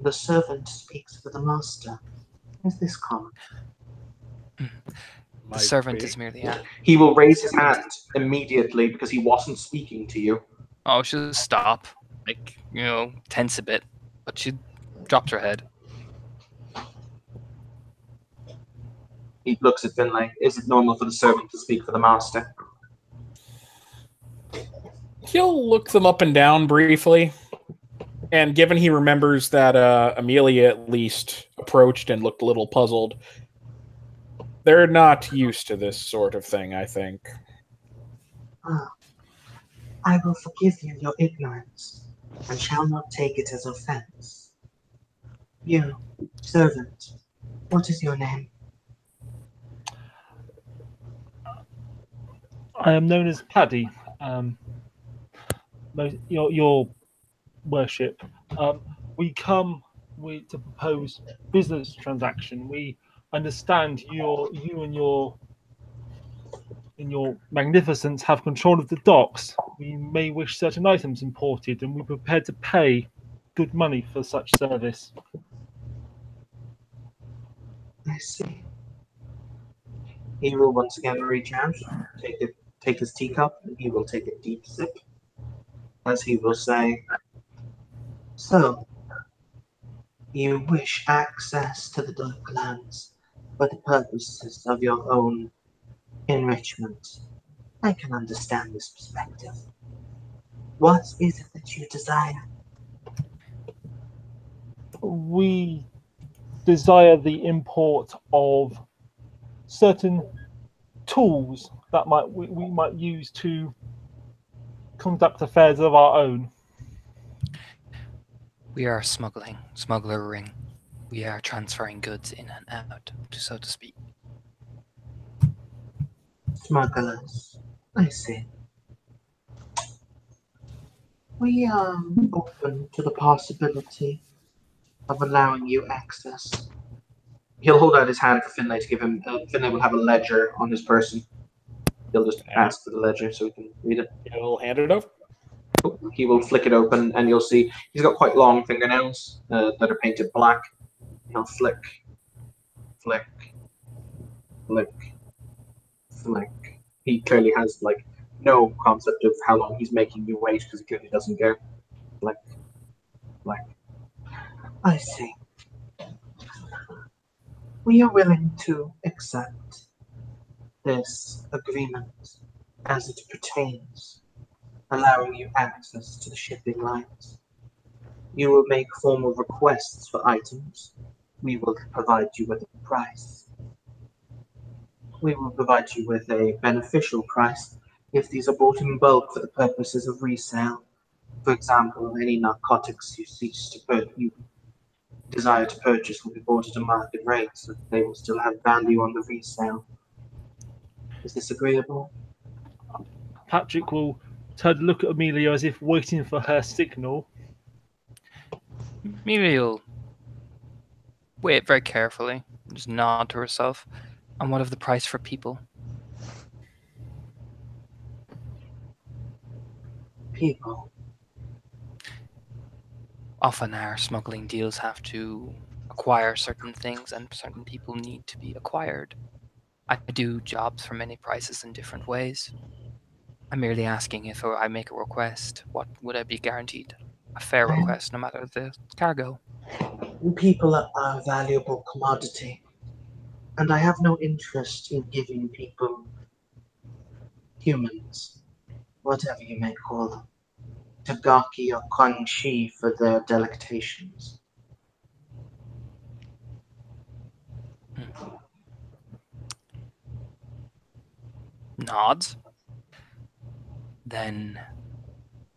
the servant speaks for the master. Is this common? The servant is merely He will raise his hand immediately because he wasn't speaking to you. Oh, she'll stop, tense a bit, but she'll drops her head. He looks at Finlay. Is it normal for the servant to speak for the master? He'll look them up and down briefly. And given he remembers that Amelia at least approached and looked a little puzzled, they're not used to this sort of thing, I think. I will forgive you your ignorance, and shall not take it as offense. You, servant, what is your name? I am known as Paddy. Your worship. We come to propose business transaction. We understand you and your magnificence have control of the docks. We may wish certain items imported, and we're prepared to pay good money for such service. I see. He will once again reach out, take his teacup, and he will take a deep sip, as he will say, "So, you wish access to the Darklands for the purposes of your own enrichment. I can understand this perspective. What is it that you desire?" We desire the import of certain tools that we might use to conduct affairs of our own. We are smuggler ring. We are transferring goods in and out, so to speak. Smugglers. I see. We are open to the possibility of allowing you access. He'll hold out his hand for Finlay to give him. Finlay will have a ledger on his person. He'll just ask for the ledger so he can read it. He'll hand it over. He will flick it open, and you'll see he's got quite long fingernails that are painted black. He'll flick, flick, flick, flick. He clearly has like no concept of how long he's making you wait because he clearly doesn't care. Flick, flick. I see. We are willing to accept this agreement as it pertains, allowing you access to the shipping lines. You will make formal requests for items. We will provide you with a price. We will provide you with a beneficial price if these are bought in bulk for the purposes of resale. For example, any narcotics you desire to purchase will be bought at a market rate, so that they will still have value on the resale. Is this agreeable? Patrick will turn to look at Amelia as if waiting for her signal. Amelia will wait very carefully, just nod to herself. And what of the price for people? People. Often our smuggling deals have to acquire certain things, and certain people need to be acquired. I do jobs for many prices in different ways. I'm merely asking if I make a request, what would I be guaranteed? A fair request, no matter the cargo. People are a valuable commodity, and I have no interest in giving people, humans, whatever you may call them, Tagaki or Kanshi for their delectations. Nods. Then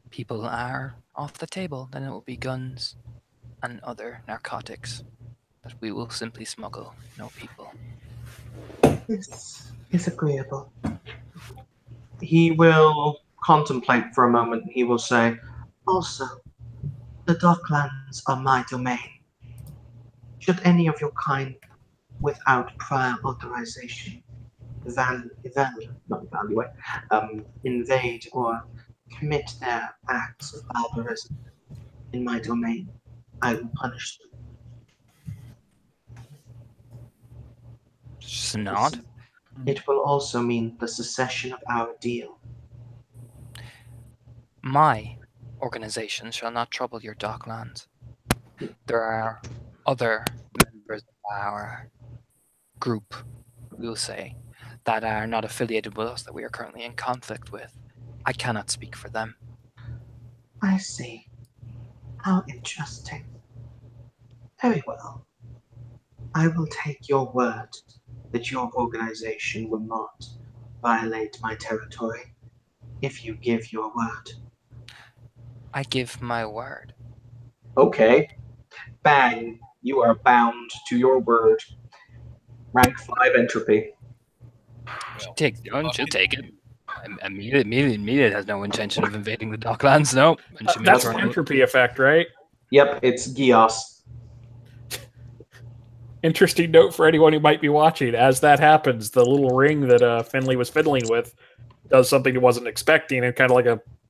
people are off the table. Then it will be guns and other narcotics that we will simply smuggle, no people. This is agreeable. He will contemplate for a moment. He will say, also, the Docklands are my domain. Should any of your kind, without prior authorization, invade or commit their acts of barbarism in my domain, I will punish them. Just a nod. It will also mean the cessation of our deal. My organization shall not trouble your Docklands. there are other members of our group, we'll say, that are not affiliated with us that we are currently in conflict with. I cannot speak for them. I see. How interesting. Very well. I will take your word that your organization will not violate my territory if you give your word. I give my word. Okay. Bang. You are bound to your word. Rank 5 entropy. She'll take it. Amelia has no intention of invading the Docklands, no. And she That's an entropy effect, right? Yep, it's Gios. Interesting note for anyone who might be watching. As that happens, the little ring that Finley was fiddling with does something he wasn't expecting, and kind of like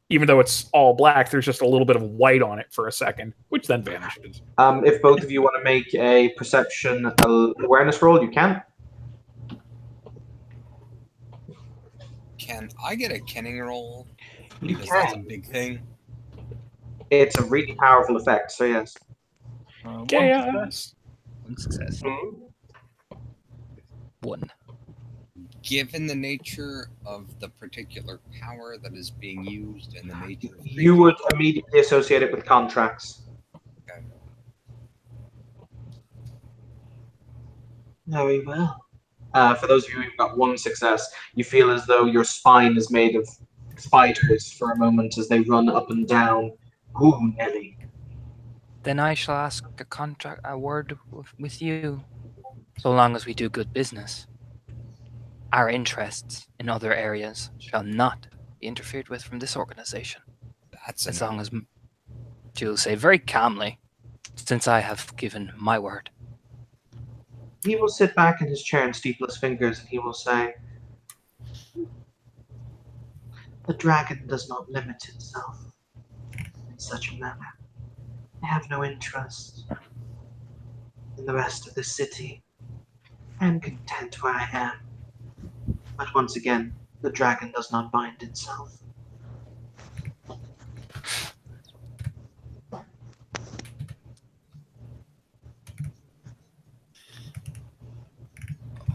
even though it's all black, there's just a little bit of white on it for a second, which then vanishes. If both of you want to make a perception awareness roll, you can. Can I get a kenning roll? Because that's a big thing. It's a really powerful effect, so yes. Chaos. One success. One. Given the nature of the particular power that is being used and the nature of You would immediately associate it with contracts. Okay. Very well. For those of you who've got one success, you feel as though your spine is made of spiders for a moment as they run up and down. Ooh, Nelly. Then I shall ask a word with you, so long as we do good business. Our interests in other areas shall not be interfered with from this organization. That's as long as she'll say very calmly, since I have given my word. He will sit back in his chair and steeple his fingers, and he will say, "The dragon does not limit itself in such a manner. I have no interest in the rest of the city. I am content where I am. But once again, the dragon does not bind itself."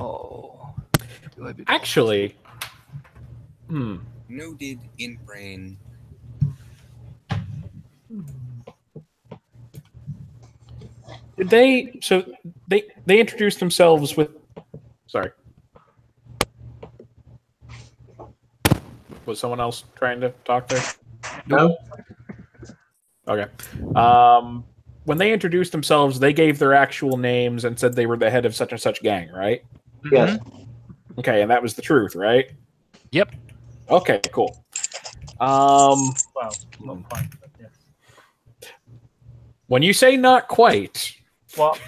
Oh. Actually, Noted in brain. they introduced themselves with. Sorry. Was someone else trying to talk there? No. Okay. When they introduced themselves, they gave their actual names and said they were the head of such and such gang, right? Yes. Okay, and that was the truth, right? Yep. Okay, cool. Well, not quite, but yes. When you say not quite, what?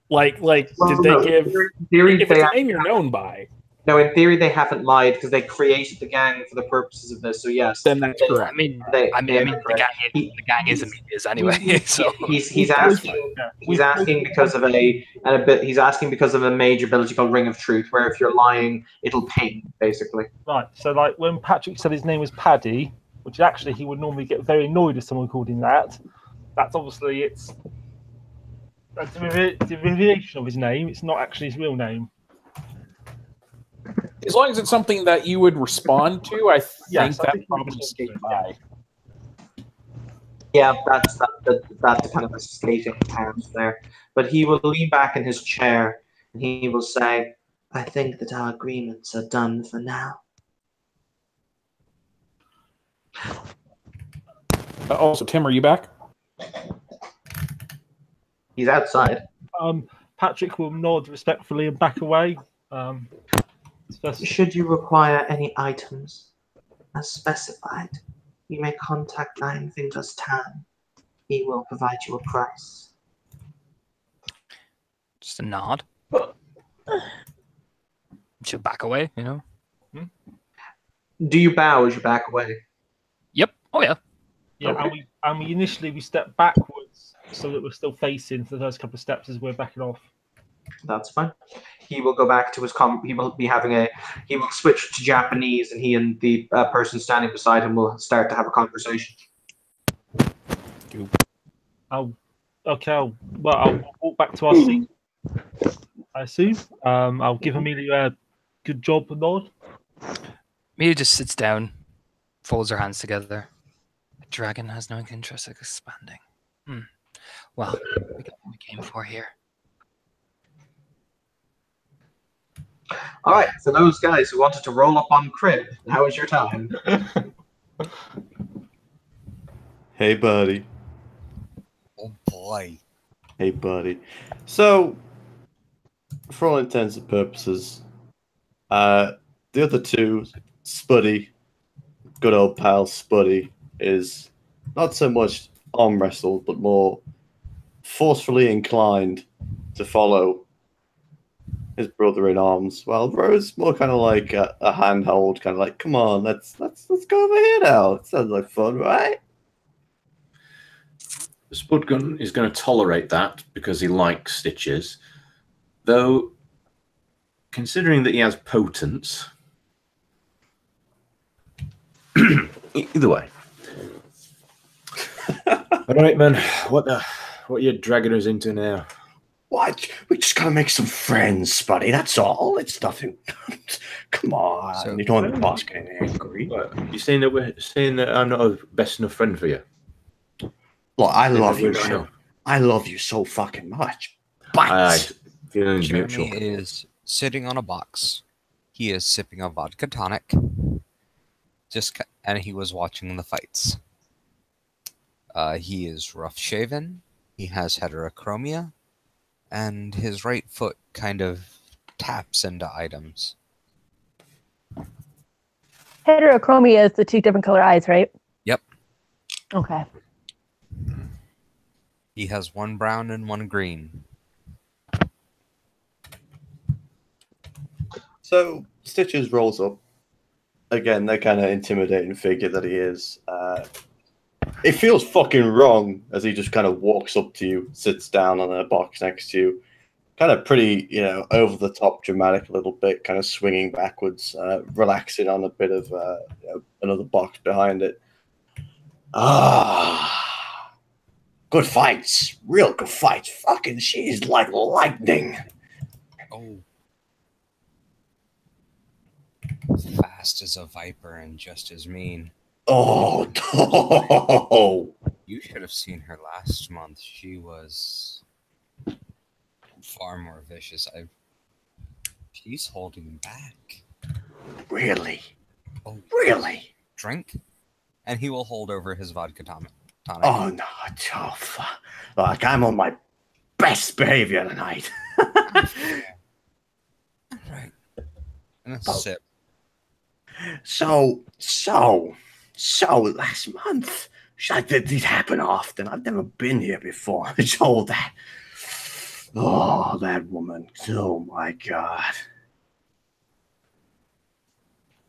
Like, Well, did no, they give? in theory, If it's a name you're known by, no, in theory they haven't lied because they created the gang for the purposes of this. So yes, then that's correct. I mean, they the gang is Amelia's anyway. So he's asking because of he's asking because of a major ability called Ring of Truth, where if you're lying, it'll ping basically. Right. So, like when Patrick said his name was Paddy, which actually he would normally get very annoyed if someone called him that. That's obviously it's a derivation of his name. It's not actually his real name. as long as it's something that you would respond to, I think Yes, I that think probably you escaped by. Yeah, that's kind of a skating pants there. But he will lean back in his chair and he will say, "I think that our agreements are done for now." Also, Tim, are you back? He's outside. Patrick will nod respectfully and back away. Should you require any items as specified, you may contact Nine Fingers Tan. He will provide you a price. just a nod. She'll back away, you know. Do you bow as you back away? Yep. Oh yeah. Yeah, Okay. and we initially step backwards so that we're still facing for the first couple of steps as we're backing off. That's fine. He will go back to his he will be having he will switch to Japanese, and he and the person standing beside him will start to have a conversation. I'll walk back to our seat. I assume. I'll give Amelia a good job nod. Amelia just sits down, folds her hands together. The dragon has no interest in expanding. Well, we got what we came for here. All right, for those guys who wanted to roll up on Crib, now is your time. Hey, buddy. Oh boy. Hey, buddy. So, for all intents and purposes, the other two, Spuddy, good old pal Spuddy, is not so much arm wrestled, but more forcefully inclined to follow his brother in arms. Well, Rose more kind of like a handhold, kind of like, come on, let's go over here now. It sounds like fun, right? Spudgun is going to tolerate that because he likes Stitches, though. Considering that he has potence, either way. All right, man. What are you dragging us into now? What? We just gotta make some friends, buddy. That's all. It's nothing. Come on. So- you don't want the boss getting angry. You're saying that I'm not a best enough friend for you? Look, I Then love you. we're sure. I love you so fucking much. But Aye, feelings Jeremy mutual. is sitting on a box. He is sipping a vodka tonic. And he was watching the fights. He is rough shaven. He has heterochromia, and his right foot kind of taps into items. Heterochromia is the two different color eyes, right? Yep. Okay. He has one brown and one green. So Stitches rolls up. Again, that kind of intimidating figure that he is. It feels fucking wrong as he just kind of walks up to you, sits down on a box next to you. Kind of pretty, over the top, dramatic a little bit, kind of swinging backwards, relaxing on a bit of another box behind it. good fights. Real good fights. Fucking she's like lightning. Oh. Fast as a viper and just as mean. Oh, no. You should have seen her last month. She was far more vicious. She's holding back. Really? Oh, really? Drink, and he will hold over his vodka tonic. Oh, no. Tough. Like, I'm on my best behavior tonight. Right. And a sip. So, last month, did this happen often? I've never been here before. So that woman. Oh, my God.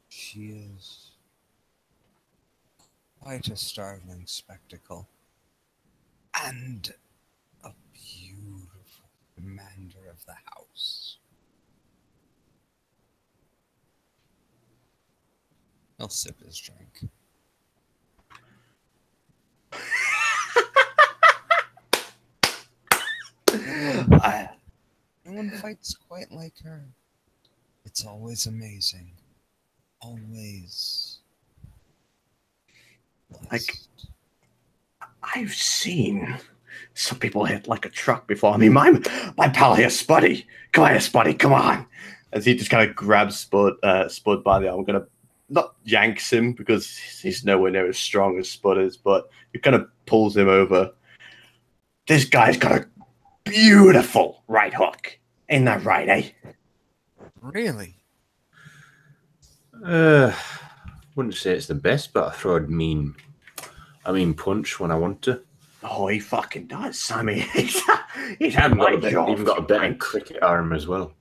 She is quite a startling spectacle. And a beautiful commander of the house. He'll sip his drink. No one fights quite like her. It's always amazing. Always. Like, I've seen some people hit like a truck before. I mean, my pal here, Spuddy. Come on here, Spuddy. Come on. As he just kind of grabs Spud by the arm, going to not yanks him because he's nowhere near as strong as Spud is, but he kind of pulls him over. This guy's got a beautiful right hook. Ain't that right, eh? Really? Wouldn't say it's the best, but I throw a mean punch when I want to. Oh, he fucking does. I mean, he's Even had my got jaw. even got a better cricket arm as well.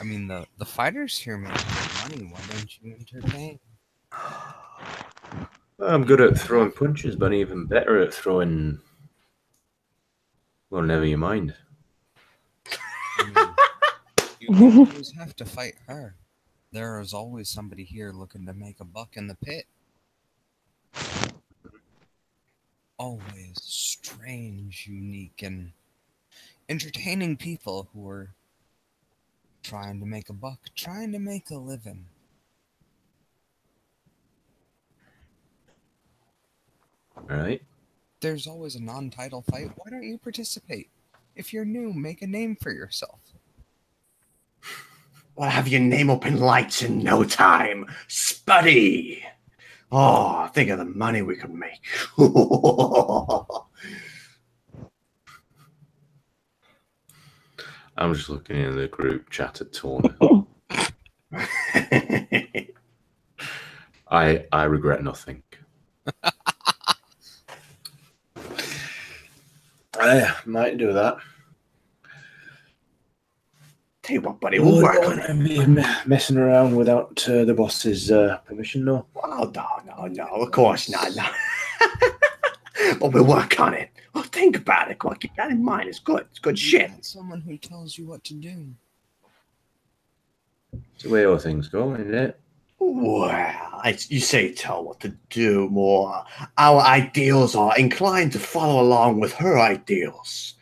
I mean, the fighters here make good money. Why don't you entertain? I'm good at throwing punches, but even better at throwing. Well, never you mind. You don't always have to fight her. There is always somebody here looking to make a buck in the pit. Always straight strange, unique, and entertaining people who are trying to make a buck, trying to make a living. All right. There's always a non-title fight. Why don't you participate? If you're new, make a name for yourself. We'll have your name up in lights in no time. Spuddy! Oh, think of the money we could make. I'm just looking in the group chat at Torna. I regret nothing. I might do that. Tell you what, buddy, we'll work on it. Be messing around without the boss's permission, no? Oh, no, of course not. No. But we'll work on it. Well, think about it. Come on, keep that in mind. It's good. It's good shit. Someone who tells you what to do. It's the way all things go, isn't it? Well, you say tell what to do more. Our ideals are inclined to follow along with her ideals.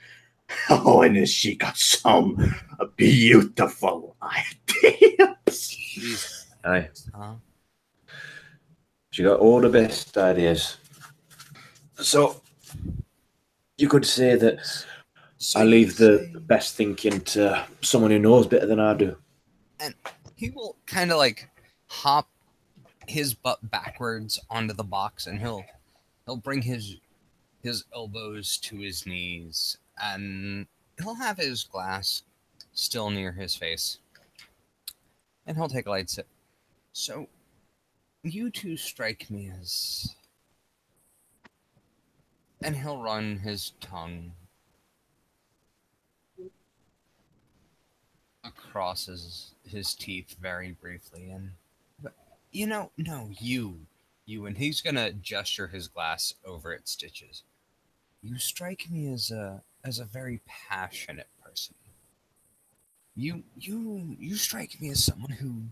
Oh, and has she got some beautiful ideas. Aye. She got all the best ideas. So, you could say that I leave the best thinking to someone who knows better than I do. And he will kind of like hop his butt backwards onto the box, and he'll bring his elbows to his knees, and he'll have his glass still near his face, and he'll take a light sip. So, you two strike me as... And he'll run his tongue across his teeth very briefly, and no, you, and he's gonna gesture his glass over at Stitches. You strike me as a very passionate person. You strike me as someone who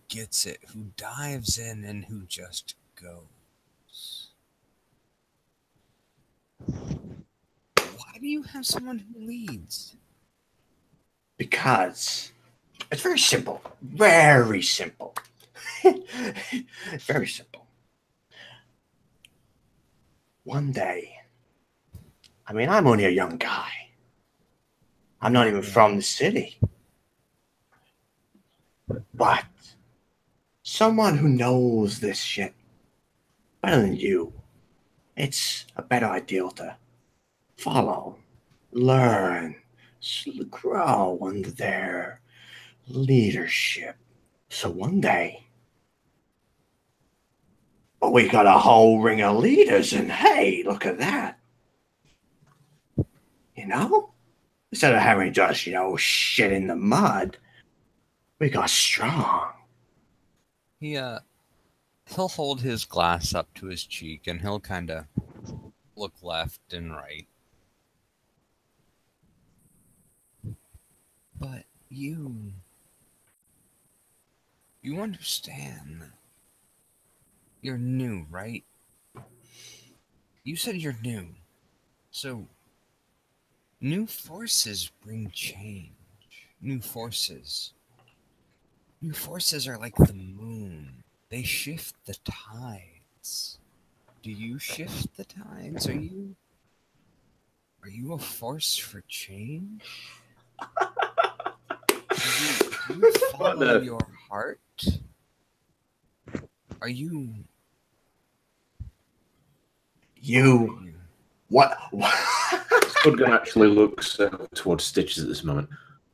gets it, who dives in, and who just goes. Why do you have someone who leads? Because it's very simple. Very simple. Very simple. One day, I mean, I'm only a young guy. I'm not even from the city. But someone who knows this shit better than you, it's a better ideal to follow, learn, grow under their leadership. So one day, we got a whole ring of leaders, and hey, look at that. You know? Instead of having just, shit in the mud, we got strong. He'll hold his glass up to his cheek, and he'll kind of look left and right. But you understand that you're new, right? You said you're new. So, new forces bring change. New forces are like the moon. They shift the tides. Do you shift the tides? Are you a force for change? Do you follow your heart? Are you... What? Spudgun actually looks towards Stitches at this moment.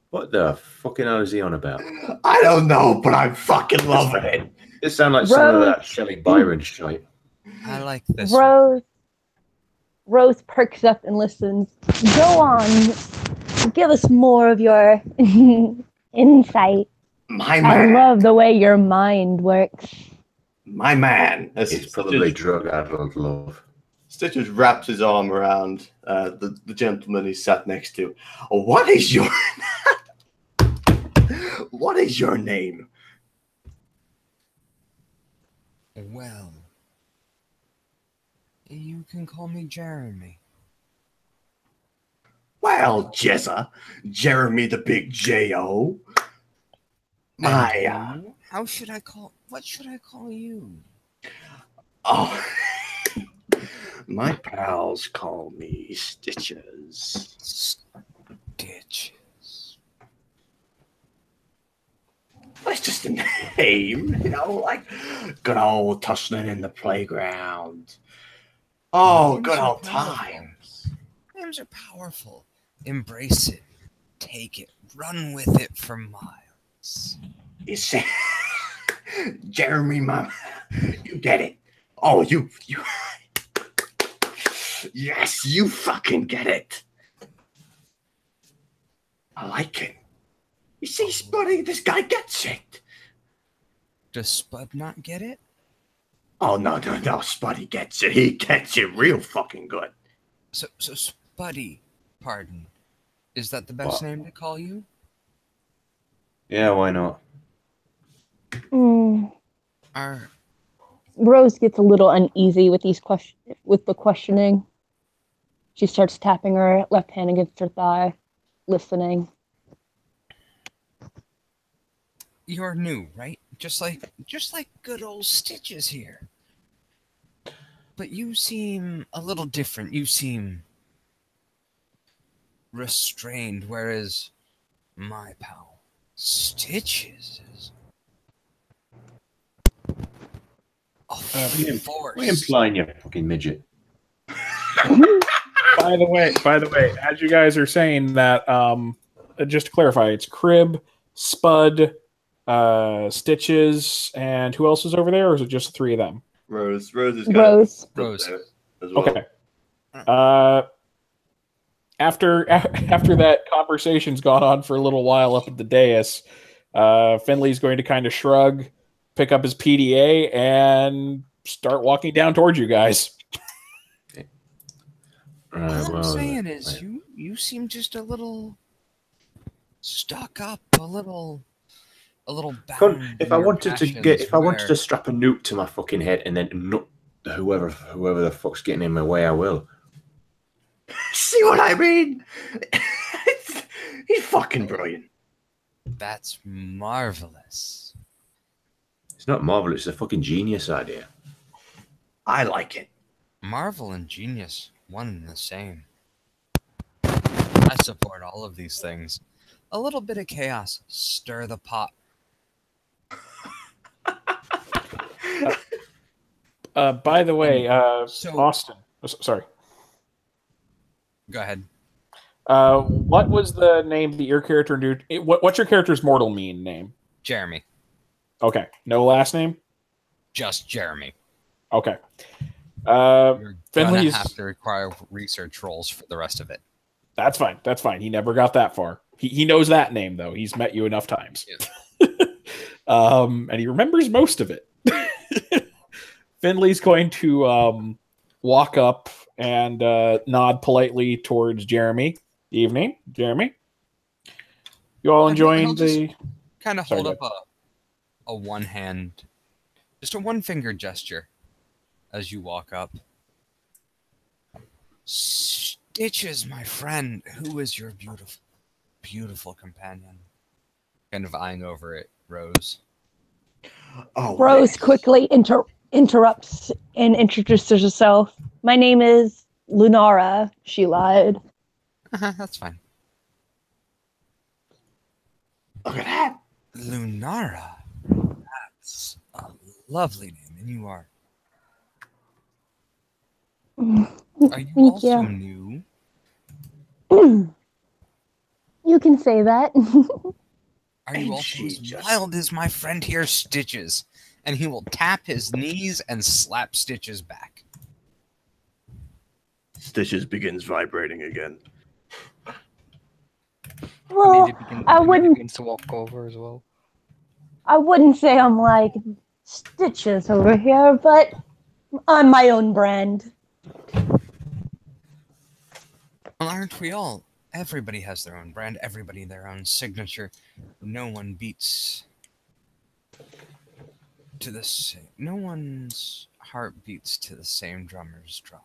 What the fucking hell is he on about? I don't know, but I'm fucking loving it. It sounds like some of that Shelley Byron shite. I like this. Rose perks up and listens. Go on. Give us more of your insight. My man. I love the way your mind works. My man. It's probably drug-addled love. Stitches wraps his arm around the gentleman he sat next to. What is your What is your name? Well, you can call me Jeremy. Well, Jezza, Jeremy the Big J.O. How should I call? What should I call you? Oh, my pals call me Stitches. Stitches. That's just a name, you know, like good old tussling in the playground. Oh, Names good are old powerful. times. Names are powerful. Embrace it. Take it. Run with it for miles. You say, Jeremy, Mom, you get it. Oh, you, yes, you fucking get it. I like it. You see, Spuddy, this guy gets it. Does Spud not get it? Oh, no, Spuddy gets it. He gets it real fucking good. So Spuddy, pardon, is that the best name to call you? Yeah, why not? Rose gets a little uneasy with the questioning. She starts tapping her left hand against her thigh, listening. You're new, right? Just like good old Stitches here. But you seem a little different. You seem restrained, whereas my pal Stitches is force. We're implying you're a fucking midget. By the way, as you guys are saying that, just to clarify, it's Crib, Spud, Stitches, and who else is over there, or is it just 3 of them? Rose is Rose. As well. Okay. After that conversation's gone on for a little while up at the dais, Finley's going to kind of shrug, pick up his PDA, and start walking down towards you guys. All I'm saying is, you seem just a little stuck up, a little bound. If I wanted to strap a nuke to my fucking head and then nut whoever the fuck's getting in my way, I will. See what I mean? He's fucking brilliant. That's marvelous. It's not marvelous. It's a fucking genius idea. I like it. Marvel and genius, one and the same. I support all of these things. A little bit of chaos, stir the pot. By the way, Austin. Sorry. Go ahead. What was the name that your character knew? What's your character's mortal mean name? Jeremy. Okay. No last name? Just Jeremy. Okay. You're gonna Finley's... have to require research rolls for the rest of it. That's fine. That's fine. He never got that far. He knows that name, though. He's met you enough times. Yeah. And he remembers most of it. Finley's going to walk up and nod politely towards Jeremy. Evening, Jeremy. You all enjoying the... Kind of hold up a one hand, just a one finger gesture as you walk up. Stitches, my friend, who is your beautiful companion? Kind of eyeing over at Rose. Oh, Rose quickly interrupts and introduces herself. My name is Lunara. She lied. That's fine. Look at that. Lunara. That's a lovely name, and you are. Are you also new? You can say that. Are you also as wild as my friend here, Stitches? And he will tap his knees and slap Stitches back. Stitches begins vibrating again. Well, I wouldn't. Begins to walk over as well. I wouldn't say I'm like Stitches over here, but I'm my own brand. Well, aren't we all? Everybody has their own brand. Everybody their own signature. No one beats to the same. No one's heart beats to the same drummer's drum.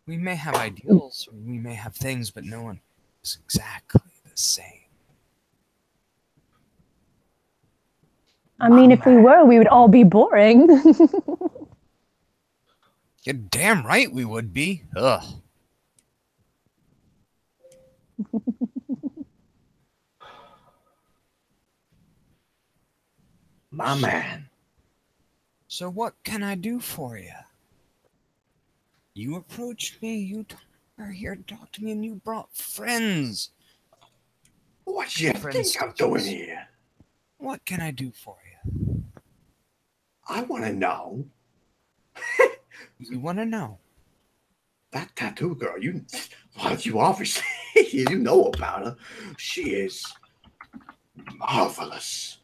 We may have ideals, we may have things, but no one is exactly the same. I mean, if we were, we would all be boring. You're damn right we would be. Ugh. My man. So what can I do for you? You approached me, you are here to talk to me, and you brought friends. What do you think I'm doing here? What can I do for you? I want to know. You want to know? That tattoo girl, you obviously you know about her. She is marvelous.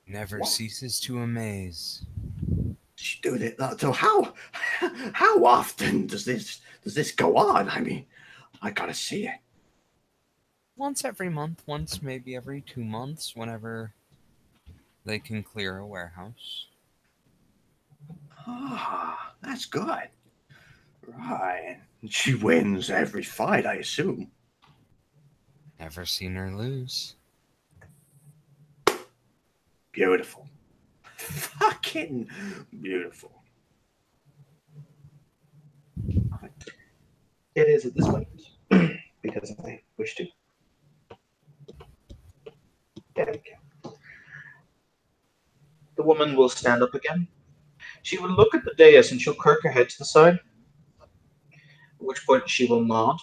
Never ceases to amaze. She do it. So how often does this go on? I mean, I gotta see it. Once every month, once maybe every 2 months, whenever they can clear a warehouse. Ah, that's good. Right. She wins every fight, I assume. Never seen her lose. Beautiful. Fucking beautiful. It is at this point, because I wish to. There we go. The woman will stand up again. She will look at the dais and she'll kirk her head to the side, at which point she will nod.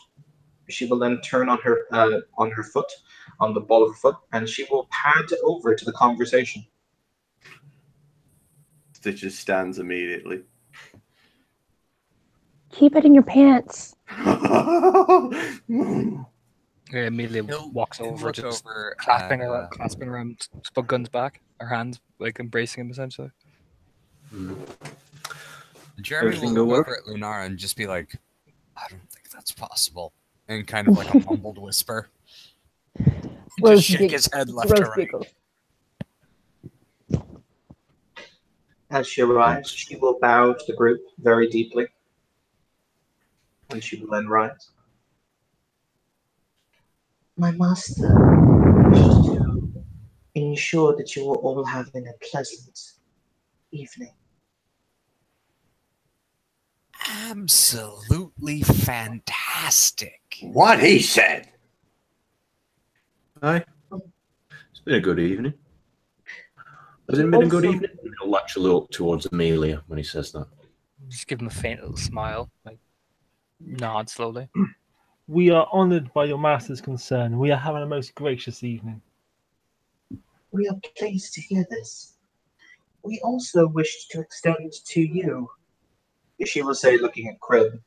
She will then turn on her foot, on the ball of her foot, and she will pad over to the conversation. Stitches stands immediately. Keep it in your pants. Amelia walks over, just clasping around Spud Gun's back, her hands like embracing him essentially. Jeremy Everything will go look well? over at Lunara and just be like, I don't think that's possible. And kind of like a mumbled whisper. Just shake his head left to right. As she arrives, she will bow to the group very deeply, and she will then rise. My master wishes to ensure that you are all having a pleasant evening. Absolutely fantastic. What he said. Hi. It's been a good evening. Has it been a good evening? He'll actually look towards Amelia when he says that. Just give him a faint little smile, like nod slowly. We are honoured by your master's concern. We are having a most gracious evening. We are pleased to hear this. We also wish to extend to you, she will say, looking at Crib,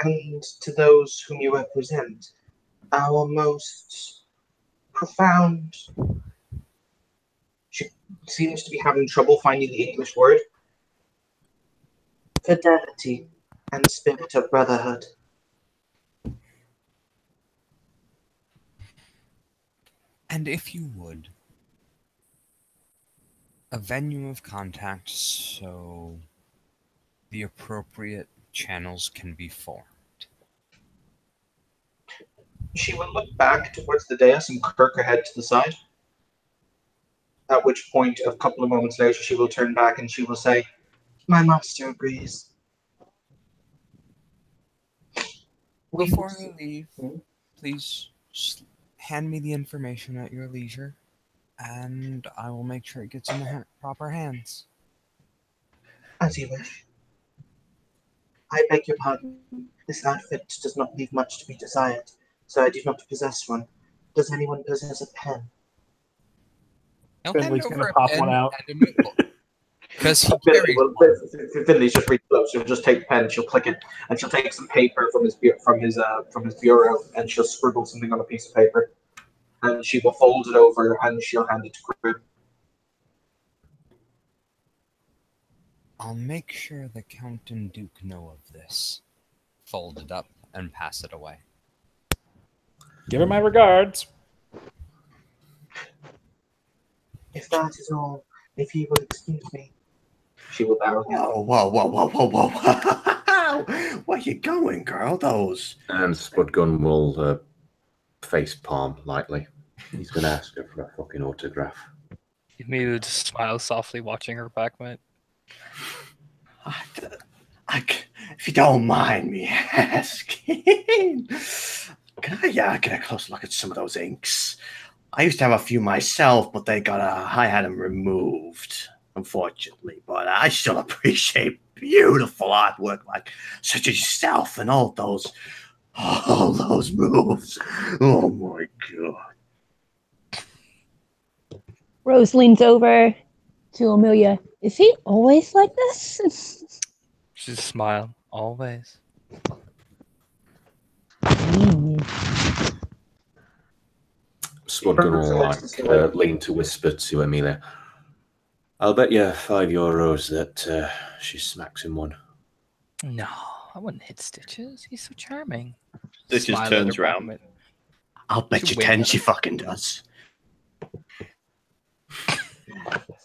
and to those whom you represent, our most profound. She seems to be having trouble finding the English word. Fidelity and spirit of brotherhood. And if you would, a venue of contact so the appropriate channels can be formed. She will look back towards the dais and kirk her head to the side. At which point, a couple of moments later, she will turn back and she will say, my master agrees. Before we leave, please just hand me the information at your leisure, and I will make sure it gets in the proper hands. As you wish. I beg your pardon. This outfit does not leave much to be desired, so I do not possess one. Does anyone possess a pen? Finley's going to pop one out. Because Finley's just really close. She'll just take a pen, she'll click it, and she'll take some paper from his bureau, and she'll scribble something on a piece of paper, and she will fold it over, and she'll hand it to Crib. I'll make sure the Count and Duke know of this. Fold it up and pass it away. Give her my regards. If that is all, if you will excuse me. She will bow again. Whoa. Where you going, girl? Those. And Spudgun will face palm lightly. He's going to ask her for a fucking autograph. Maybe will just smile softly, watching her back, mate. If you don't mind me asking, can I get a close look at some of those inks? I used to have a few myself, but I had them removed, unfortunately. But I still appreciate beautiful artwork like such as yourself and all those moves. Oh my god. Rose leans over to Amelia. Is he always like this? She's smile, always. Spudgun will lean to whisper to Amelia. I'll bet you €5 that she smacks him one. No, I wouldn't hit Stitches. He's so charming. Stitches turns around. I'll bet you 10 she fucking does.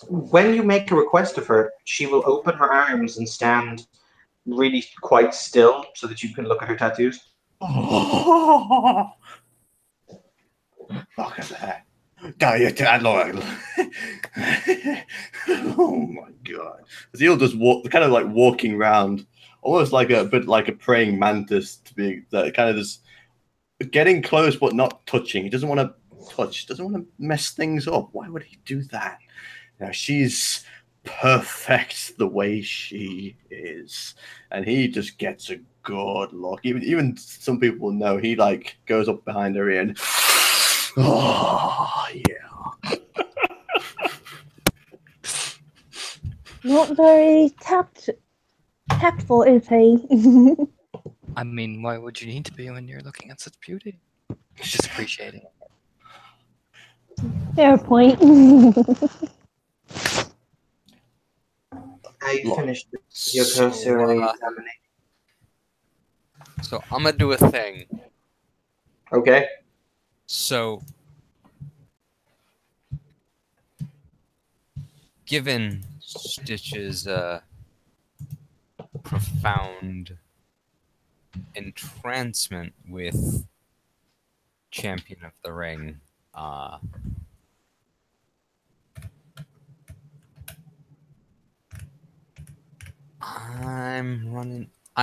When you make a request of her, she will open her arms and stand really quite still so that you can look at her tattoos. Oh, look at that. Oh my god. Zeal just kind of like walking around, almost like a bit like a praying mantis, to be that kind of just getting close but not touching. He doesn't want to touch, doesn't want to mess things up. Why would he do that? Now she's perfect the way she is, and he just gets a good look. Even some people know he like goes up behind her ear and oh yeah. Not very tactful, is he? I mean, why would you need to be when you're looking at such beauty? Just appreciating it. Fair point. I finished your cursory examination. So I'm gonna do a thing. Okay. So, given Stitch's profound entrancement with Champion of the Ring, I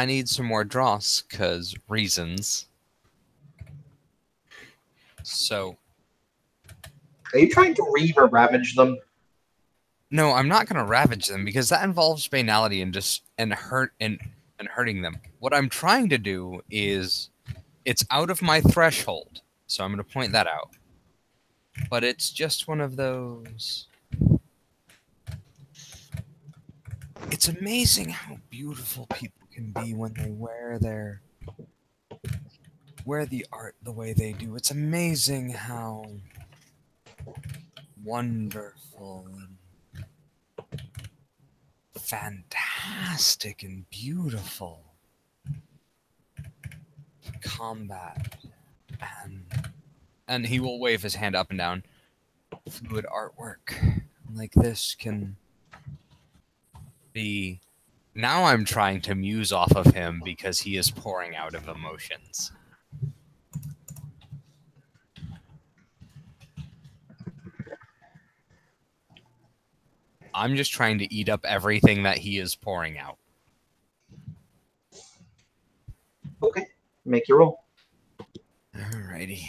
need some more dross, cause reasons. So, are you trying to reave or ravage them? No, I'm not going to ravage them because that involves banality and hurting them. What I'm trying to do is, it's out of my threshold, so I'm going to point that out. But it's just one of those. It's amazing how beautiful people can be when they wear the art the way they do. It's amazing how wonderful and fantastic and beautiful combat and he will wave his hand up and down. Fluid artwork like this can be. Now I'm trying to muse off of him because he is pouring out of emotions. I'm just trying to eat up everything that he is pouring out. Okay, make your roll. Alrighty.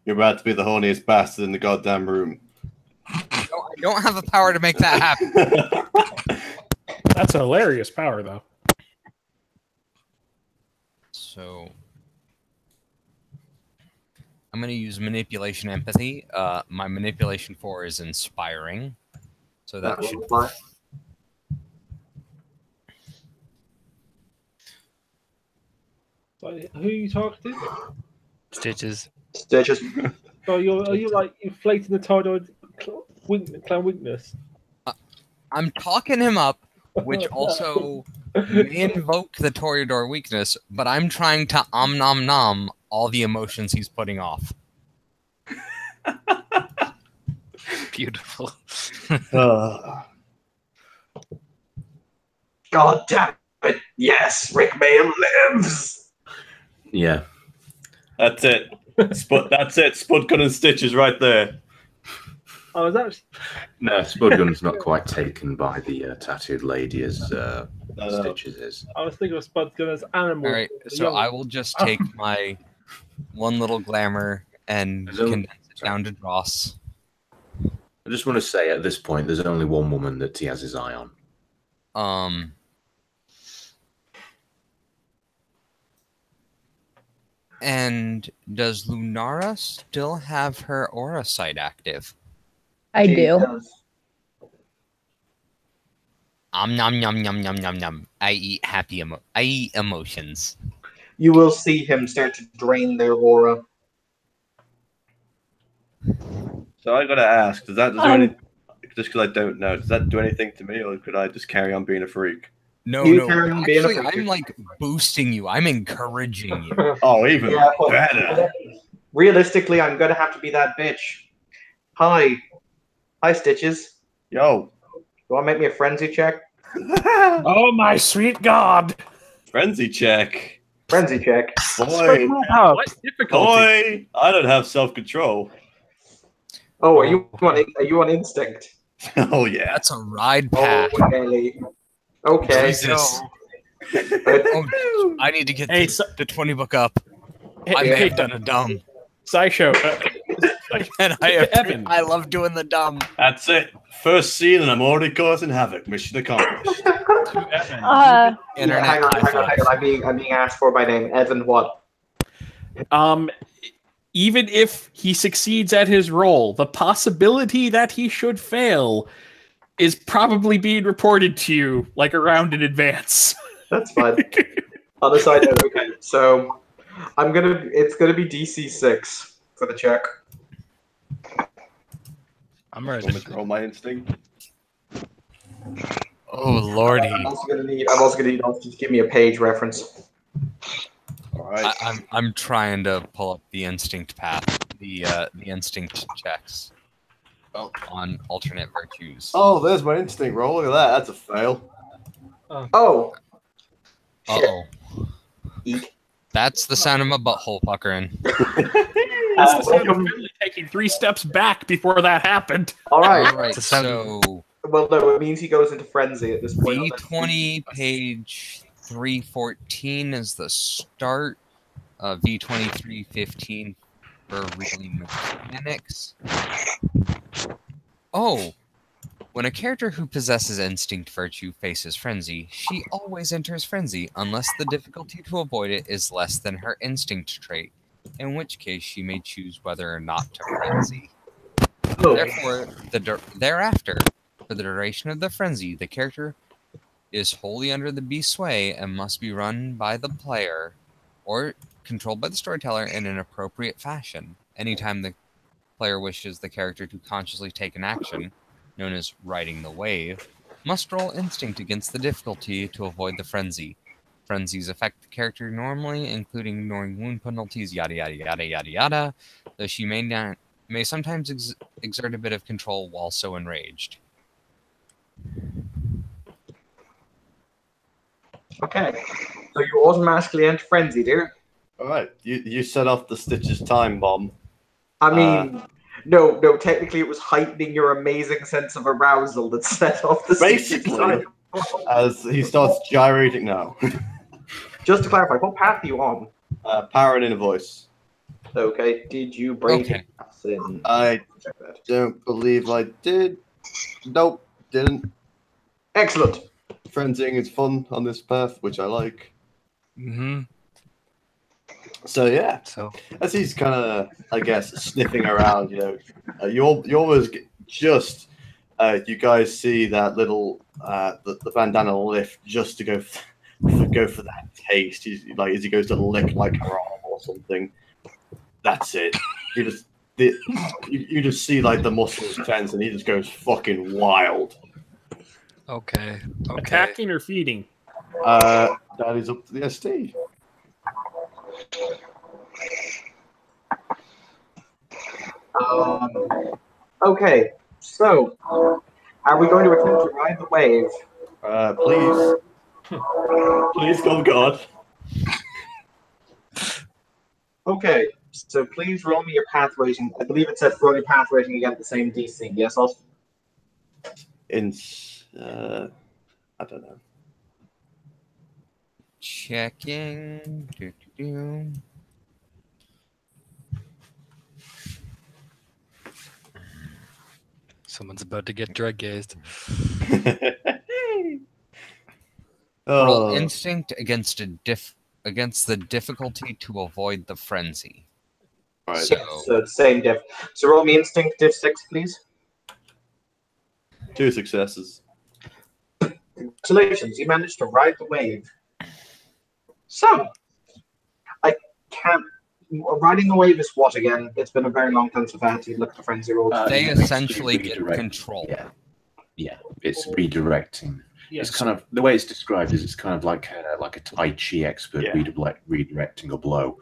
You're about to be the horniest bastard in the goddamn room. I don't have the power to make that happen. That's a hilarious power, though. So I'm going to use manipulation empathy. My manipulation 4 is inspiring. So that should apply. Who are you targeting? Stitches. Stitches. So are you like inflating the Tydoid clan weakness? I'm talking him up, which also may invoke the Toreador weakness, but I'm trying to nom nom all the emotions he's putting off. Beautiful. God damn it! Yes, Rick Mail lives. Yeah. That's it. That's it. Spudgun and Stitches right there. I was actually. No, Spudgun's not quite taken by the tattooed lady as Stitches is. I was thinking of Spudgun as animal. All right, so I will just take my one little glamour and condense it down to dross. I just want to say at this point, there's only one woman that he has his eye on. And does Lunara still have her aura sight active? I do. Nom nom nom nom nom nom nom. I eat emotions. You will see him start to drain their aura. So I gotta ask, does that do any, just because I don't know, does that do anything to me, or could I just carry on being a freak? No. Actually, I'm like boosting you. I'm encouraging you. Oh, even better. Realistically, I'm gonna have to be that bitch. Hi, Stitches. Yo. You want to make me a frenzy check? Oh my sweet God! Frenzy check. Frenzy check. Boy. What difficulty? Boy, I don't have self-control. Oh, are you on instinct? Oh yeah. That's a ride pack. Okay. Jesus. Oh, I need to get the 20 book up. I've done a dumb. Sideshow. And I love doing the dumb. That's it. First scene, and I'm already causing havoc. Mission accomplished. Internet. Hang on. I'm being asked for by name. Evan, what? Even if he succeeds at his role, the possibility that he should fail is probably being reported to you like a round in advance. That's fine. On the side note, okay, so it's gonna be DC 6 for the check. I'm ready. Roll my instinct. Oh lordy! I'm also gonna need to give me a page reference. All right. I'm trying to pull up the instinct path, the instinct checks on alternate virtues. Oh, there's my instinct roll. Look at that. That's a fail. Oh. Uh-oh. That's the sound of my butthole puckering. That's the sound of Finley taking 3 steps back before that happened. All right. All right. So. Well, no, it means he goes into frenzy at this point. V20 page 314 is the start. V20 315 for really mechanics. Oh. When a character who possesses instinct virtue faces frenzy, she always enters frenzy unless the difficulty to avoid it is less than her instinct trait, in which case she may choose whether or not to frenzy. Therefore, thereafter, for the duration of the frenzy, the character is wholly under the beast's sway and must be run by the player or controlled by the storyteller in an appropriate fashion. Anytime the player wishes the character to consciously take an action, known as riding the wave, must roll instinct against the difficulty to avoid the frenzy. Frenzies affect the character normally, including ignoring wound penalties, yada yada yada yada yada, though she may sometimes exert a bit of control while so enraged. Okay, so you automatically enter frenzy, dear. All right, you set off the Stitches time bomb. I mean, no, technically it was heightening your amazing sense of arousal that set off the basically time. As he starts gyrating now. Just to clarify, what path are you on? Power and inner voice. Okay, did you break it? I don't believe I did. Nope, didn't. Excellent. Frenzying is fun on this path, which I like. Mm-hmm. So yeah, as he's kind of, I guess, sniffing around, you almost just, you guys see that little the bandana lift just to go for that taste. He's like, as he goes to lick like her arm or something. That's it. You just see like the muscles tense, and he just goes fucking wild. Okay. Attacking or feeding? That is up to the ST. Okay, So, are we going to attempt to ride the wave? Please. Please, oh God. Okay, so please roll me your path rating. I believe it said roll your path rating against the same DC. Yes, I'll... I don't know. Checking. Someone's about to get drug gazed. Roll instinct against the difficulty to avoid the frenzy. Right. So same diff. So roll me instinct diff 6, please. 2 successes. Congratulations, you managed to ride the wave. So, I can't... Riding the wave is what again? It's been a very long time since I've had to look at the frenzy rules. They essentially get control. Yeah, it's redirecting. It's kind of the way it's described is it's kind of like a Tai Chi expert redirecting a blow,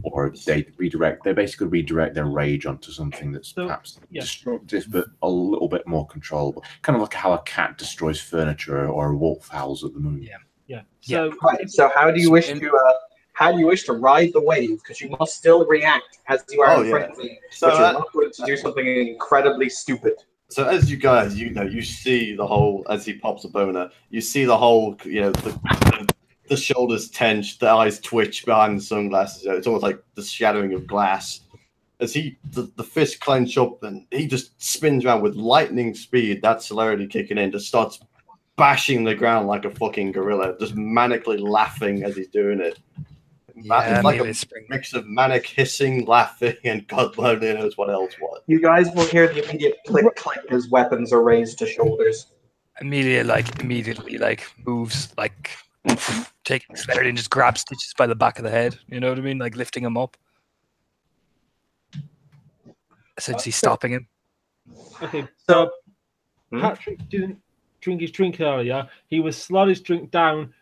or they basically redirect their rage onto something that's perhaps destructive but a little bit more controllable. Kind of like how a cat destroys furniture or a wolf howls at the moon. Yeah. So how do you wish to ride the wave? Because you must still react as you are in frenzy, So, but you're not going to do something incredibly stupid. So as you guys, you see the whole, as he pops a boner, you see the whole, the shoulders tense, the eyes twitch behind the sunglasses. It's almost like the shadowing of glass. As the fist clench up and he just spins around with lightning speed, that celerity kicking in, just starts bashing the ground like a fucking gorilla, just manically laughing as he's doing it. Yeah, it's like a mix of manic hissing, laughing, and God only knows what else was. You guys will hear the immediate click click as weapons are raised to shoulders. Immediately moves taking Celerity and just grabs Stitches by the back of the head. You know what I mean? Like lifting him up, essentially stopping him. Okay, so Patrick didn't drink his drink earlier. He was slide his drink down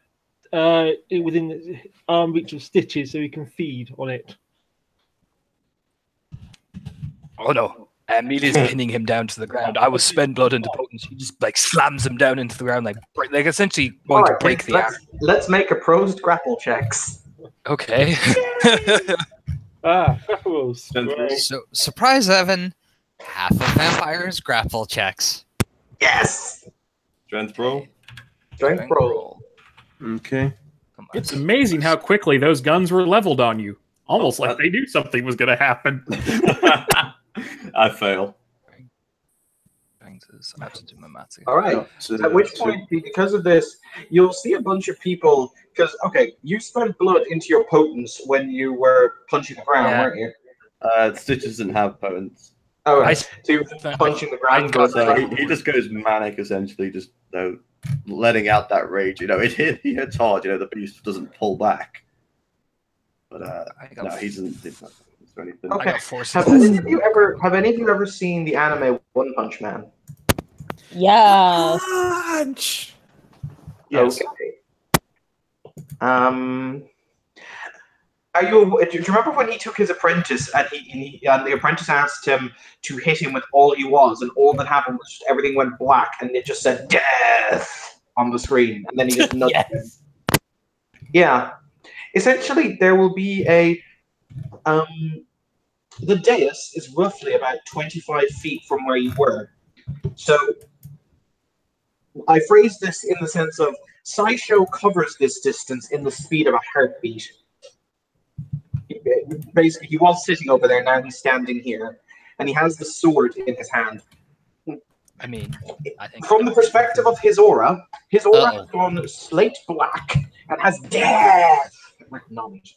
within arm reach of Stitches so he can feed on it. Oh no. Amelia's pinning him down to the ground. I was spend blood into potency. She just slams him down into the ground, like essentially going to break the arm. Let's make opposed grapple checks. Okay. Grapples. So surprise, Evan. Half of vampires grapple checks. Yes. Strength roll. Strength roll. Okay. It's amazing how quickly those guns were leveled on you. Almost like they knew something was going to happen. I fail. I have to do my maths again. All right. At which point, because of this, you'll see a bunch of people. Because you spent blood into your potence when you were punching the ground, weren't you? Stitches didn't have potence. Oh, right. So you were punching the ground. So he just goes manic, essentially, just letting out that rage. He hits hard. The beast doesn't pull back. But no, he doesn't. Anything. Okay. Have any of you ever seen the anime One Punch Man? Yes. Yes. Okay. Do you remember when he took his apprentice and the apprentice asked him to hit him with all he was, and all that happened was just everything went black and it just said death on the screen, and then he just nudged him. Yeah. Essentially, there will be the dais is roughly about 25 feet from where you were. So I phrase this in the sense of Sideshow covers this distance in the speed of a heartbeat. Basically, he was sitting over there, now he's standing here, and he has the sword in his hand. I think from the perspective of his aura has gone slate black and has death written on it.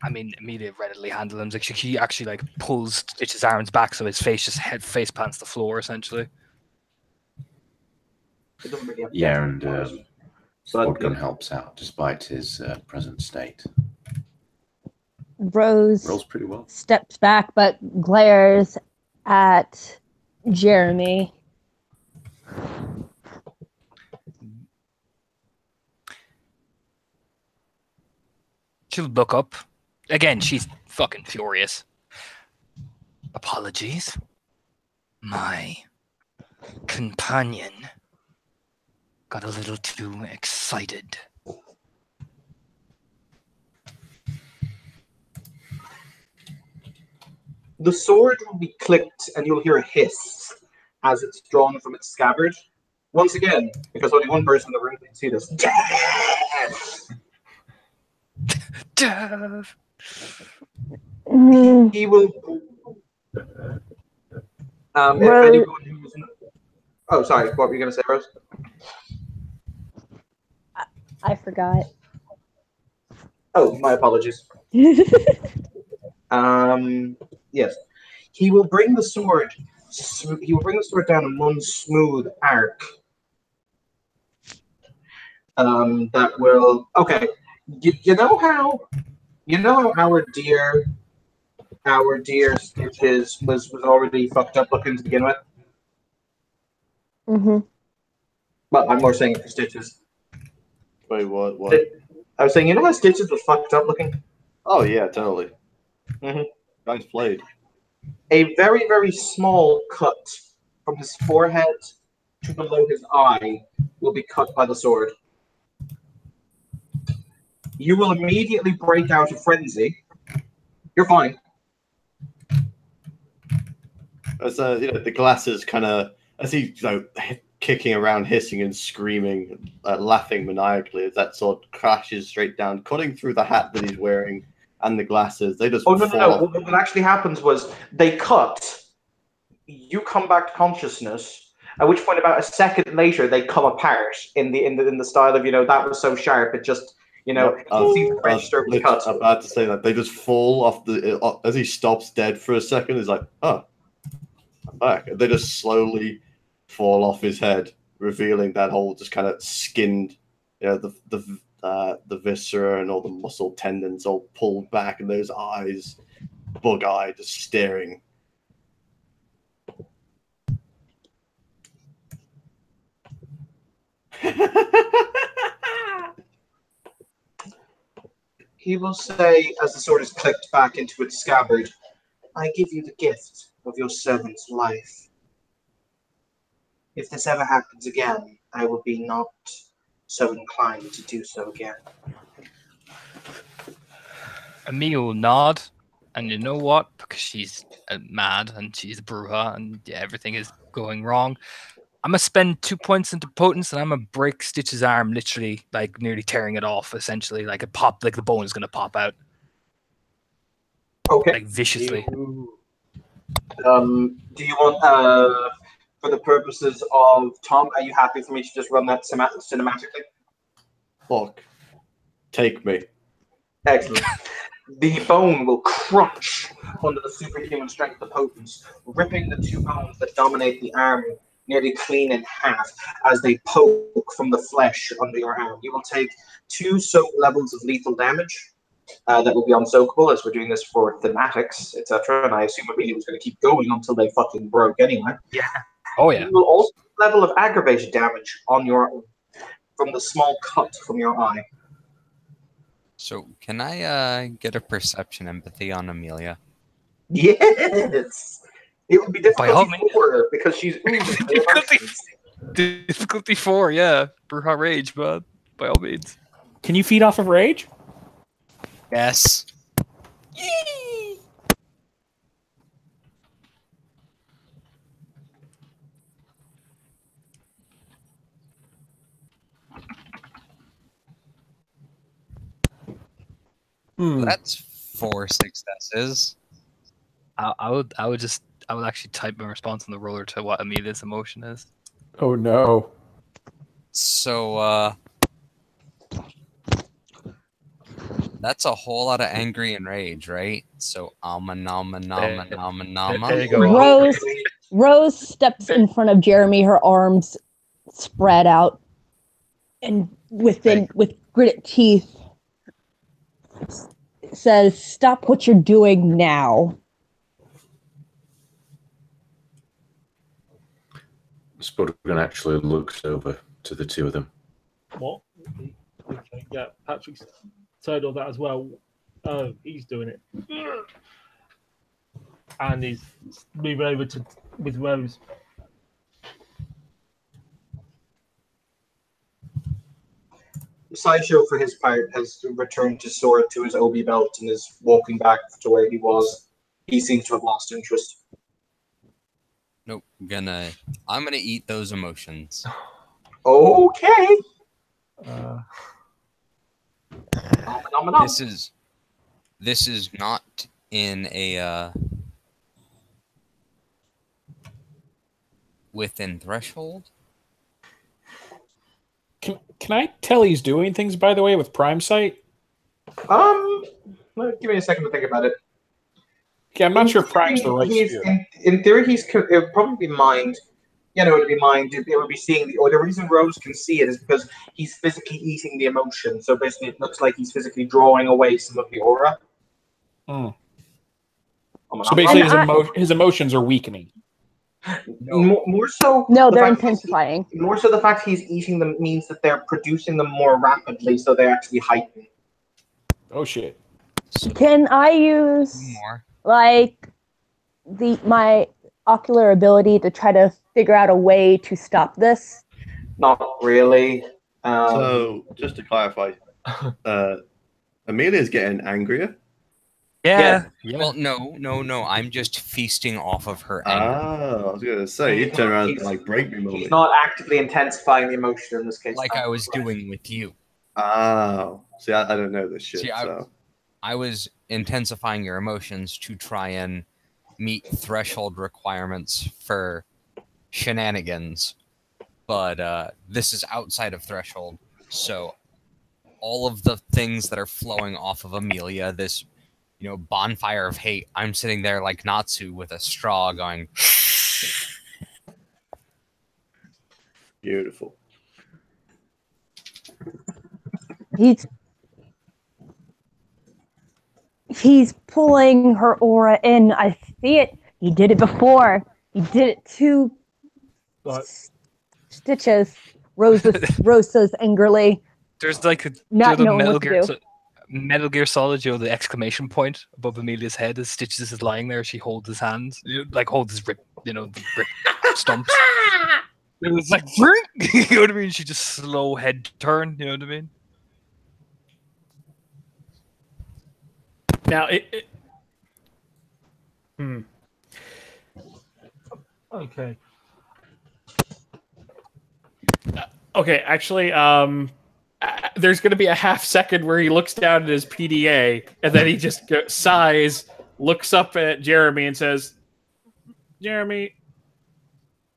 Amelia readily handles him. She actually pulls Stitch's arms back so his face just face plants the floor, essentially. Yeah, and Swordgun helps out despite his present state. Rose rolls pretty well. Steps back but glares at Jeremy. She'll look up. Again, she's fucking furious. Apologies. My companion got a little too excited. The sword will be clicked and you'll hear a hiss as it's drawn from its scabbard. Once again, because only one person in the room can see this. Death! Death! He will. If Rose- anyone who's. Oh, sorry. What were you going to say, Rose? I forgot. Oh, my apologies. Yes. He will bring the sword. He will bring the sword down in one smooth arc. That will. Okay. You know how our dear Stitches was already fucked up looking to begin with. Mm-hmm. But I'm more saying it for Stitches. Wait, what? I was saying, you know how Stitches was fucked up looking? Oh yeah, totally. Mm-hmm. Nice played. A very, very small cut from his forehead to below his eye will be cut by the sword. You will immediately break out of frenzy. You're fine. As the glasses kind of, as he's kicking around, hissing and screaming, laughing maniacally, as that sword crashes straight down, cutting through the hat that he's wearing and the glasses. They just no. fall off. What actually happens was they cut. You come back to consciousness. At which point, about a second later, they come apart in the style of that was so sharp it just register was cut. I'm about to say that they just fall off as he stops dead for a second. He's like, "Oh, I'm back." And they just slowly fall off his head, revealing that whole just kind of skinned, the viscera and all the muscle tendons all pulled back, and those eyes, bug-eyed, just staring. He will say, as the sword is clicked back into its scabbard, "I give you the gift of your servant's life. If this ever happens again, I will be not so inclined to do so again." Amiya will nod, and you know what? Because she's mad and she's a Bruja and everything is going wrong. I'm gonna spend 2 points into potence, and I'm gonna break Stitch's arm, literally, like nearly tearing it off. Essentially, like the bone is gonna pop out. Okay. Like viciously. Do you want, for the purposes of Tom, are you happy for me to just run that cinematically? Fuck. Take me. Excellent. The bone will crunch under the superhuman strength of potence, ripping the two bones that dominate the arm nearly clean in half as they poke from the flesh under your arm. You will take 2 soak levels of lethal damage. That will be unsoakable, as we're doing this for thematics, etc. And I assume Amelia was going to keep going until they fucking broke anyway. Yeah. Oh yeah. You will also level of aggravated damage on from the small cut from your eye. So, can I get a perception empathy on Amelia? Yes! It would be By all difficult for her because she's difficulty 4, yeah. Bruja Rage, but by all means. Can you feed off of rage? Yes. That's 4 successes. I would actually type my response on the roller to what Amelia's emotion is. Oh no. So that's a whole lot of angry and rage, right? So There you go. Rose steps in front of Jeremy, her arms spread out, and with gritted teeth says, "Stop what you're doing now." Spudgun actually looks over to the two of them. What? Okay, yeah, Patrick's heard all that as well. Oh, he's doing it. And he's moving over with Rose. Sideshow, for his part, has returned to Sora to his Obi belt and is walking back to where he was. He seems to have lost interest. Nope. I'm gonna eat those emotions. Okay. This is not in a within threshold. Can I tell he's doing things, by the way, with Prime Sight? Give me a second to think about it. Yeah, I'm not sure if Prime's the right sphere. In theory, it would probably be mind. Yeah, no, it would be mind. It would be seeing the reason Rose can see it is because he's physically eating the emotion. So basically, it looks like he's physically drawing away some of the aura. So basically, his emotions are weakening. More so. No, they're intensifying. More so, the fact he's eating them means that they're producing them more rapidly, so they actually heighten. Oh shit! Can I use like my ocular ability to try to figure out a way to stop this? Not really. So, just to clarify, Amelia's getting angrier. Yeah. Well, no. I'm just feasting off of her anger. I was gonna say you turn around and like break me moment. He's not actively intensifying the emotion in this case. Like I was doing with you. Oh, see, I don't know this shit. I was intensifying your emotions to try and meet threshold requirements for shenanigans, but this is outside of threshold. So all of the things that are flowing off of Amelia, this bonfire of hate, I'm sitting there like Natsu with a straw going. Beautiful. He's pulling her aura in. I see it. He did it before. He did it to Stitches. Rose says angrily. There's like a Metal Gear Solid, the exclamation point above Amelia's head as Stitches is lying there. She holds his hands, holds his rip, the rip stumps. It was like, you know what I mean? She just slow head turn, you know what I mean? Now, Okay. Okay, actually, there's going to be a half second where he looks down at his PDA, and then he just sighs, looks up at Jeremy, and says, "Jeremy."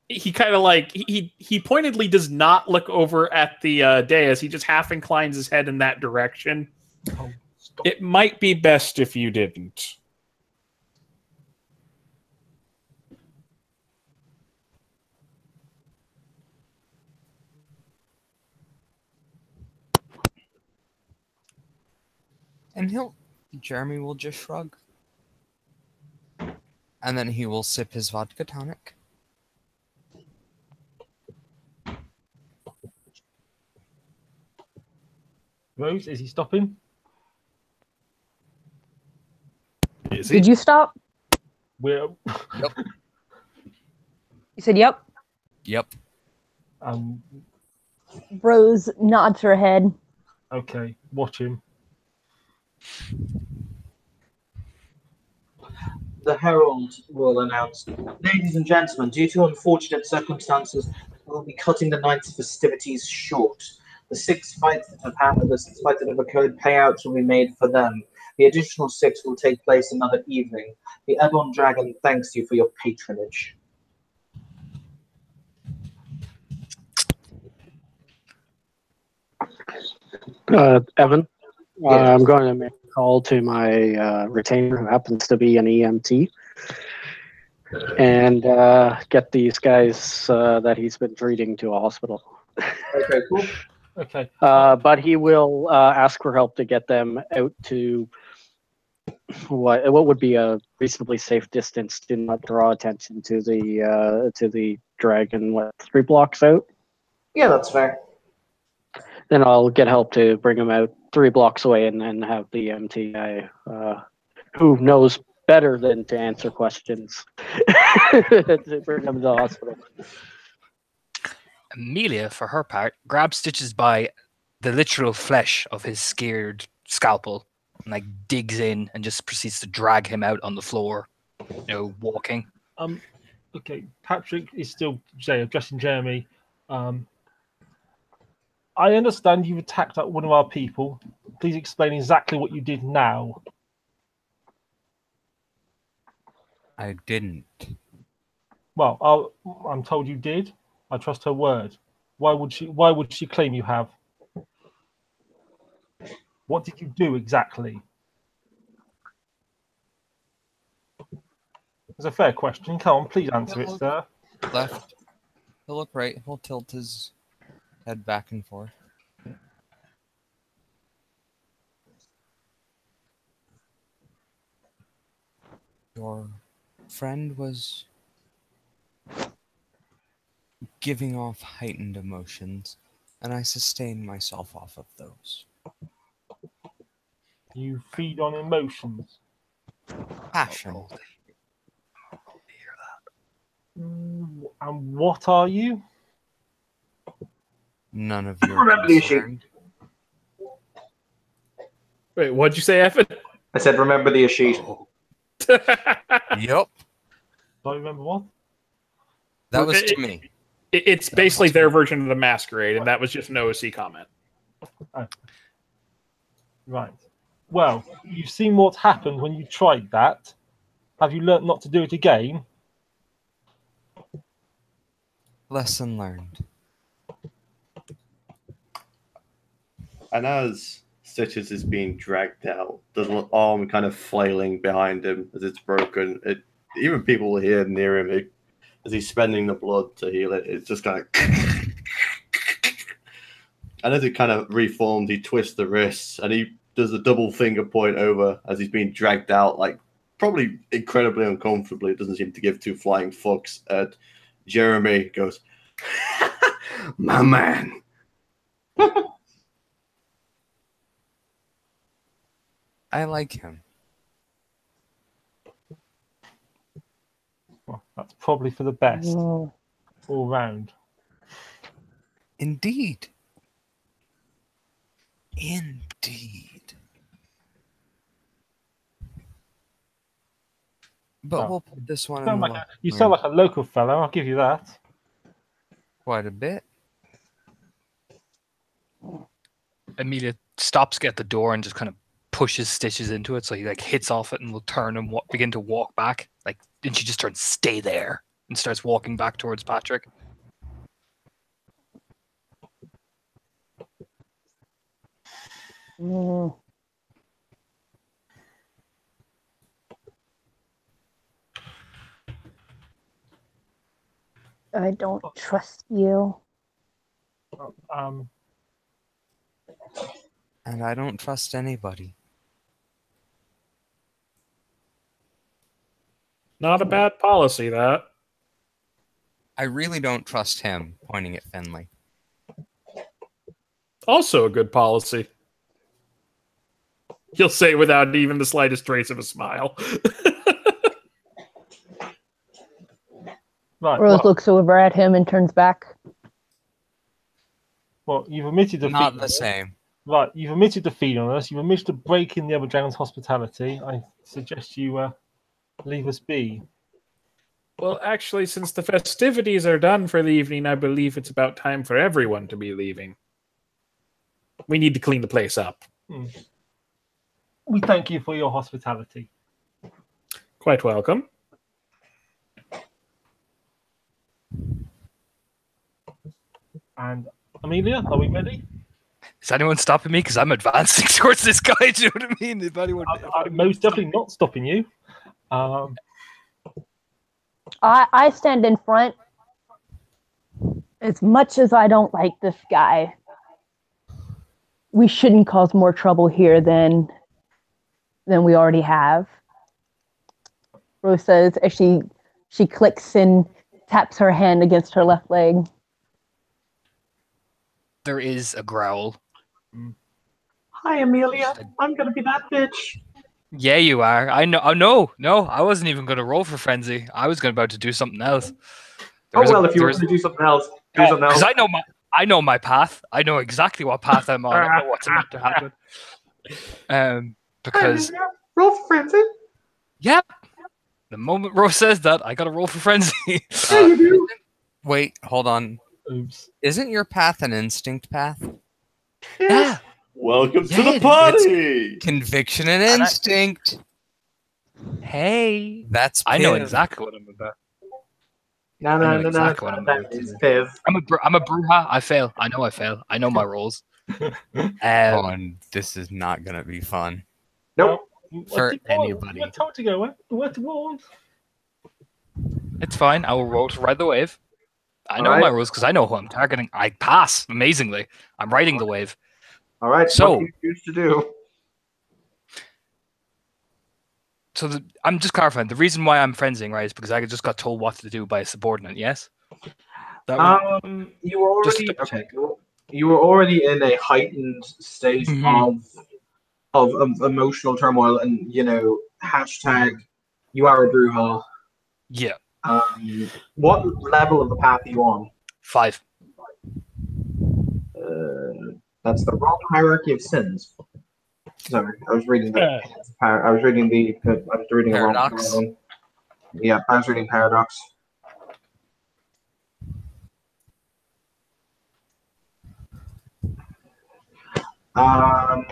He kind of he pointedly does not look over at the dais. He just half inclines his head in that direction. Oh, it might be best if you didn't. And Jeremy will just shrug. And then he will sip his vodka tonic. Rose, is he stopping? Did you stop? Well, yep. You said yep? Yep. Rose nods her head. Okay, watch him. The Herald will announce, ladies and gentlemen, due to unfortunate circumstances, we will be cutting the night's festivities short. The six fights that have occurred, payouts will be made for them. The additional 6 will take place another evening. The Ebon Dragon thanks you for your patronage. Evan, Yes. I'm going to make a call to my retainer, who happens to be an EMT, and get these guys that he's been treating to a hospital. Okay, cool. Okay. But he will ask for help to get them out to what would be a reasonably safe distance to not draw attention to the dragon. 3 blocks out? Yeah, that's fair. Then I'll get help to bring him out 3 blocks away, and then have the EMT guy, who knows better than to answer questions, to bring him to the hospital. Amelia, for her part, grabs Stitches by the literal flesh of his scared scalpel and like digs in and just proceeds to drag him out on the floor, walking. Okay, Patrick is still addressing Jeremy. I understand you've attacked one of our people. Please explain exactly what you did now. I didn't. Well, I'm told you did. I trust her word. Why would she claim you have? What did you do exactly? It's a fair question. Come on, please answer it, sir. Left. He'll look right. He'll tilt his head back and forth. Your friend was giving off heightened emotions, and I sustained myself off of those. You feed on emotions. Passion. And what are you? None of your Remember the issue. concern. Wait, what'd you say, Evan? I said, remember the sheet. Yep. Do I remember what? That was to me. It's basically their version of the masquerade, and that was just an OC comment. Oh. Right. Well, you've seen what happened when you tried that. Have you learnt not to do it again? Lesson learned. And as Stitches is being dragged out, the arm kind of flailing behind him as it's broken. Even people here near him, as he's spending the blood to heal it, it's just kind of... And as it kind of reforms, he twists the wrists, and he does a double finger point over as he's being dragged out, like, probably incredibly uncomfortably. It doesn't seem to give two flying fucks. And Jeremy goes, My man. I like him. Well, that's probably for the best. All round. Indeed. Indeed. But we'll put this one in the you sound like a local fellow, I'll give you that. Quite a bit. Amelia stops at the door and just kind of pushes Stitches into it, so he like hits off it and will turn and begin to walk back. Like, then she just turns, stay there, and starts walking back towards Patrick. I don't trust you. And I don't trust anybody. Not a bad policy, that. I really don't trust him, pointing at Finley. Also a good policy. He'll say without even the slightest trace of a smile. Right. Rose looks over at him and turns back. Well, you've admitted defeat. Not the same. Right, you've admitted defeat on us. You've admitted to break in the other dragon's hospitality. I suggest you leave us be. Well, actually, since the festivities are done for the evening, I believe it's about time for everyone to be leaving. We need to clean the place up. We thank you for your hospitality. Quite welcome. And Amelia, are we ready? Is anyone stopping me? Because I'm advancing towards this guy. Do you know what I mean? If anyone, I'm most definitely not stopping you. I stand in front. As much as I don't like this guy, we shouldn't cause more trouble here than we already have. Rose says as she clicks and taps her hand against her left leg. there is a growl. Hi, Amelia. I'm gonna be that bitch. Yeah, you are. I know. Oh, no. I wasn't even going to roll for frenzy. I was about to do something else. If you were going to do something else, do something else. Because I know my path. I know exactly what path I'm on. I know what's about to happen. Because roll for frenzy. Yep. The moment Rose says that, I gotta roll for frenzy. Wait, hold on. Oops. Isn't your path an instinct path? Yeah. Welcome to the party. Conviction and instinct. Hey. That's I know Piv. exactly what I'm about. No. Exactly what I'm about. It's Piv. I'm a Bruja. I fail. I know I fail. I know my rolls. And this is not gonna be fun. Nope. For anybody. We're told to go. We're to war. It's fine. I will roll to ride the wave. I know Alright. my rules because I know who I'm targeting. I pass amazingly. I'm riding the wave. All right. So- what do you choose to do? So I'm just clarifying. The reason why I'm frenzying, right, is because I just got told what to do by a subordinate. Yes. That would- You were already Just- okay. You were already in a heightened state of emotional turmoil, and hashtag you are a Bruja. Yeah. What level of the path are you on? 5. That's the wrong hierarchy of sins. Sorry, I was reading the. I was reading the Paradox? wrong one. Yeah, I was reading Paradox. What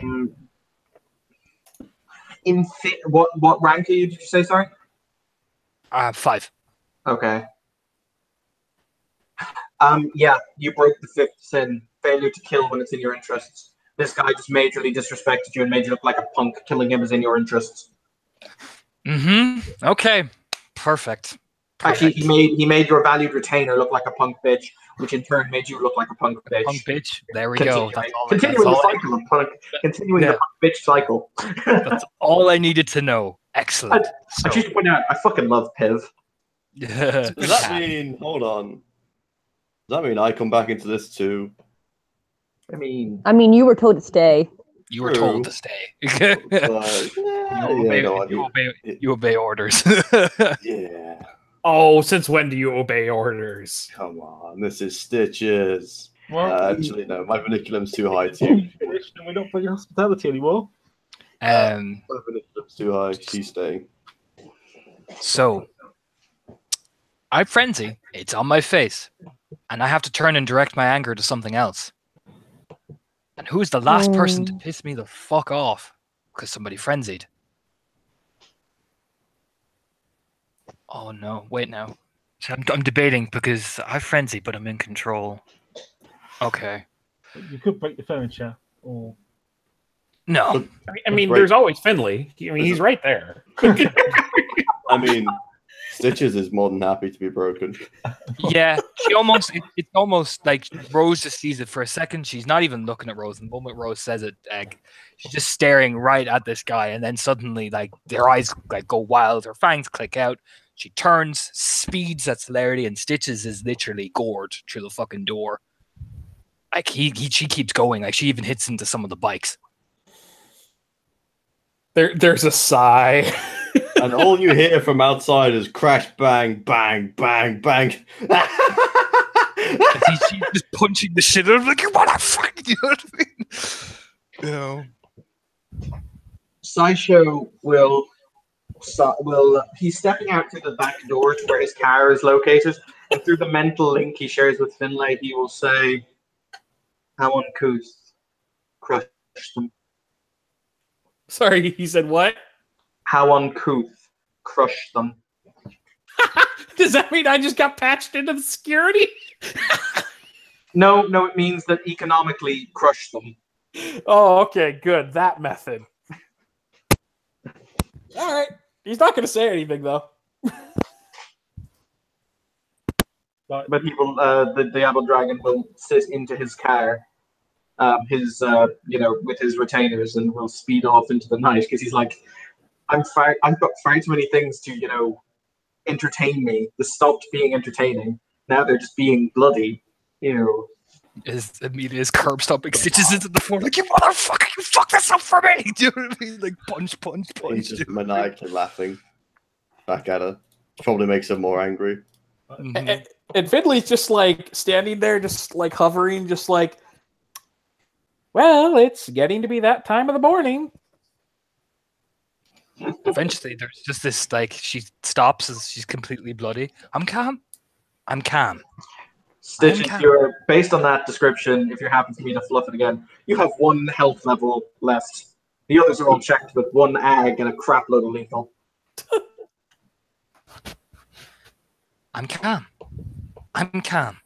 rank are you? Did you say sorry? 5. Okay. Yeah, you broke the 5th sin. Failure to kill when it's in your interests. This guy just majorly disrespected you and made you look like a punk. Killing him is in your interests. Okay. Perfect. Actually, he made your valued retainer look like a punk bitch, which in turn made you look like a punk bitch. Punk bitch. There we go. Continuing the cycle of punk. Continuing the punk bitch cycle. That's all I needed to know. Excellent. I choose to point out, I fucking love Piv. Does that mean? Hold on. Does that mean I come back into this too? I mean, you were told to stay. You were told to stay. You obey orders. Yeah. Oh, since when do you obey orders? Come on, this is Stitches. Well, Actually, no, my vernacular's too high too. We don't play hospitality anymore. My vernacular's too high. She's staying. So, I frenzy. It's on my face. And I have to turn and direct my anger to something else. And who's the last person to piss me the fuck off? Because somebody frenzied. Oh no, wait now. So I'm debating because I frenzy, but I'm in control. Okay. You could break the furniture, or no. I mean, there's always Finley. I mean, he's right there. I mean, Stitches is more than happy to be broken. Yeah, it's almost like Rose just sees it for a second. She's not even looking at Rose. And the moment Rose says it, she's just staring right at this guy, and then suddenly, like, her eyes go wild, her fangs click out. She turns, speeds at celerity, and Stitches is literally gored through the fucking door. Like she keeps going. Like she even hits into some of the bikes. There's a sigh. And all you hear from outside is crash, bang, bang, bang, bang. She's just punching the shit out of him, like, you motherfucker, you know what I mean? No. Sideshow will he's stepping out through the back door to where his car is located, and through the mental link he shares with Finlay, he will say, "How uncouth, crush them." Sorry, he said what? How uncouth, crush them. Does that mean I just got patched into the security? No, it means that economically crush them. Oh, okay, good. That method. All right. He's not going to say anything, though. But he will, the Diablo Dragon will sit into his car, with his retainers, and will speed off into the night because he's like, I've got far too many things to, entertain me. They stopped being entertaining. Now they're just being bloody, Is Amelia's curb stomping Stitches into the floor like, you motherfucker, you fucked this up for me. Do you know what I mean? Like punch. He's just maniacally laughing back at her. Probably makes her more angry. And Finley's just like standing there, just like hovering, just like, well, it's getting to be that time of the morning. Eventually, there's just this, like, she stops as she's completely bloody. I'm calm. I'm calm. Stitches, you're based on that description. If you're happy for me to fluff it again, you have 1 health level left. The others are all checked with 1 ag and a crap load of lethal. I'm calm. I'm calm.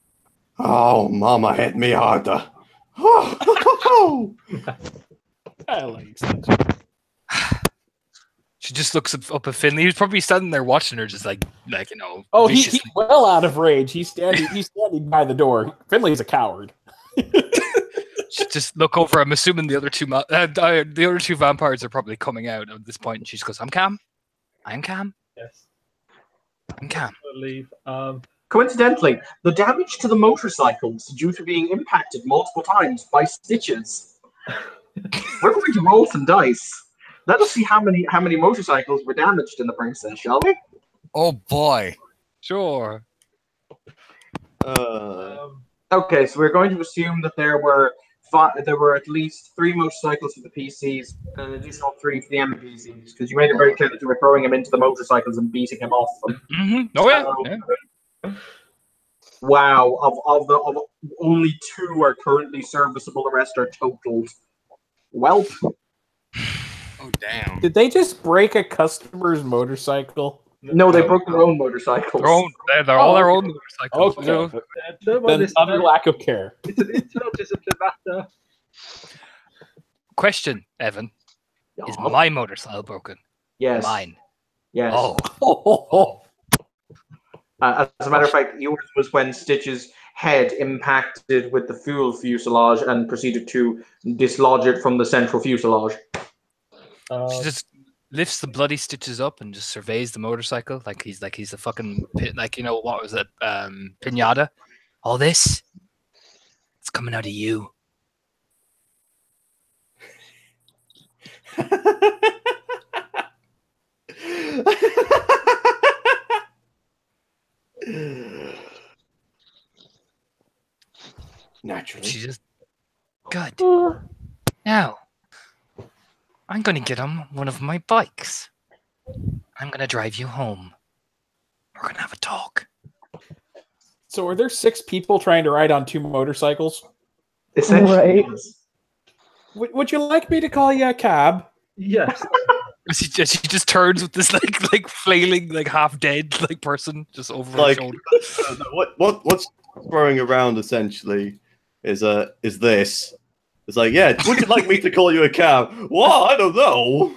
Oh, Mama hit me harder. I like She just looks up at Finley. He's probably standing there watching her, just like you know. Oh, he's well out of rage. He's standing by the door. Finley's a coward. She just look over. I'm assuming the other two vampires are probably coming out at this point, and she just goes, "I'm calm. I'm calm. Yes, I'm calm." Leave. Coincidentally, the damage to the motorcycles due to being impacted multiple times by Stitches. We're going to roll some dice. Let us see how many motorcycles were damaged in the princess, shall we? Oh boy. Sure. Okay, so we're going to assume that there were at least 3 motorcycles for the PCs and an additional 3 for the NPCs, because you made it very clear that you were throwing him into the motorcycles and beating him off them. Mm-hmm. Oh yeah. Wow, of only 2 are currently serviceable. The rest are totaled. Well. Oh damn! Did they just break a customer's motorcycle? No, they broke their own motorcycles. They're all their own motorcycles. Okay. You know? Then utter lack of care. It's an internal discipline matter. Question, Evan: is my motorcycle broken? Yes. Mine. Yes. Oh. As a matter of fact, yours was when Stitch's head impacted with the fuel fuselage and proceeded to dislodge it from the central fuselage. She just lifts the bloody Stitches up and just surveys the motorcycle like he's a fucking like, you know, what was it, pinata. All this, it's coming out of you. Naturally. She just good. Now I'm going to get on one of my bikes. I'm going to drive you home. We're going to have a talk. So are there 6 people trying to ride on 2 motorcycles? Essentially. Right. Would you like me to call you a cab? Yes. She just turns with this like flailing, like half dead like person just over her shoulder. What's throwing around essentially is this. It's like, yeah, would you like me to call you a cab? Well, I don't know.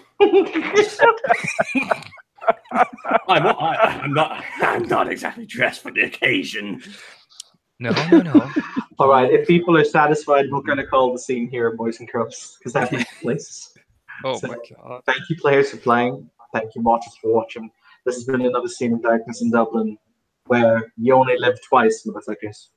I'm not exactly dressed for the occasion. No. All right, if people are satisfied, we're going to call the scene here, boys and girls, because that takes place. Oh my god. Thank you, players, for playing. Thank you, watchers, for watching. This has been another Scene of Darkness in Dublin, where you only live twice, motherfuckers.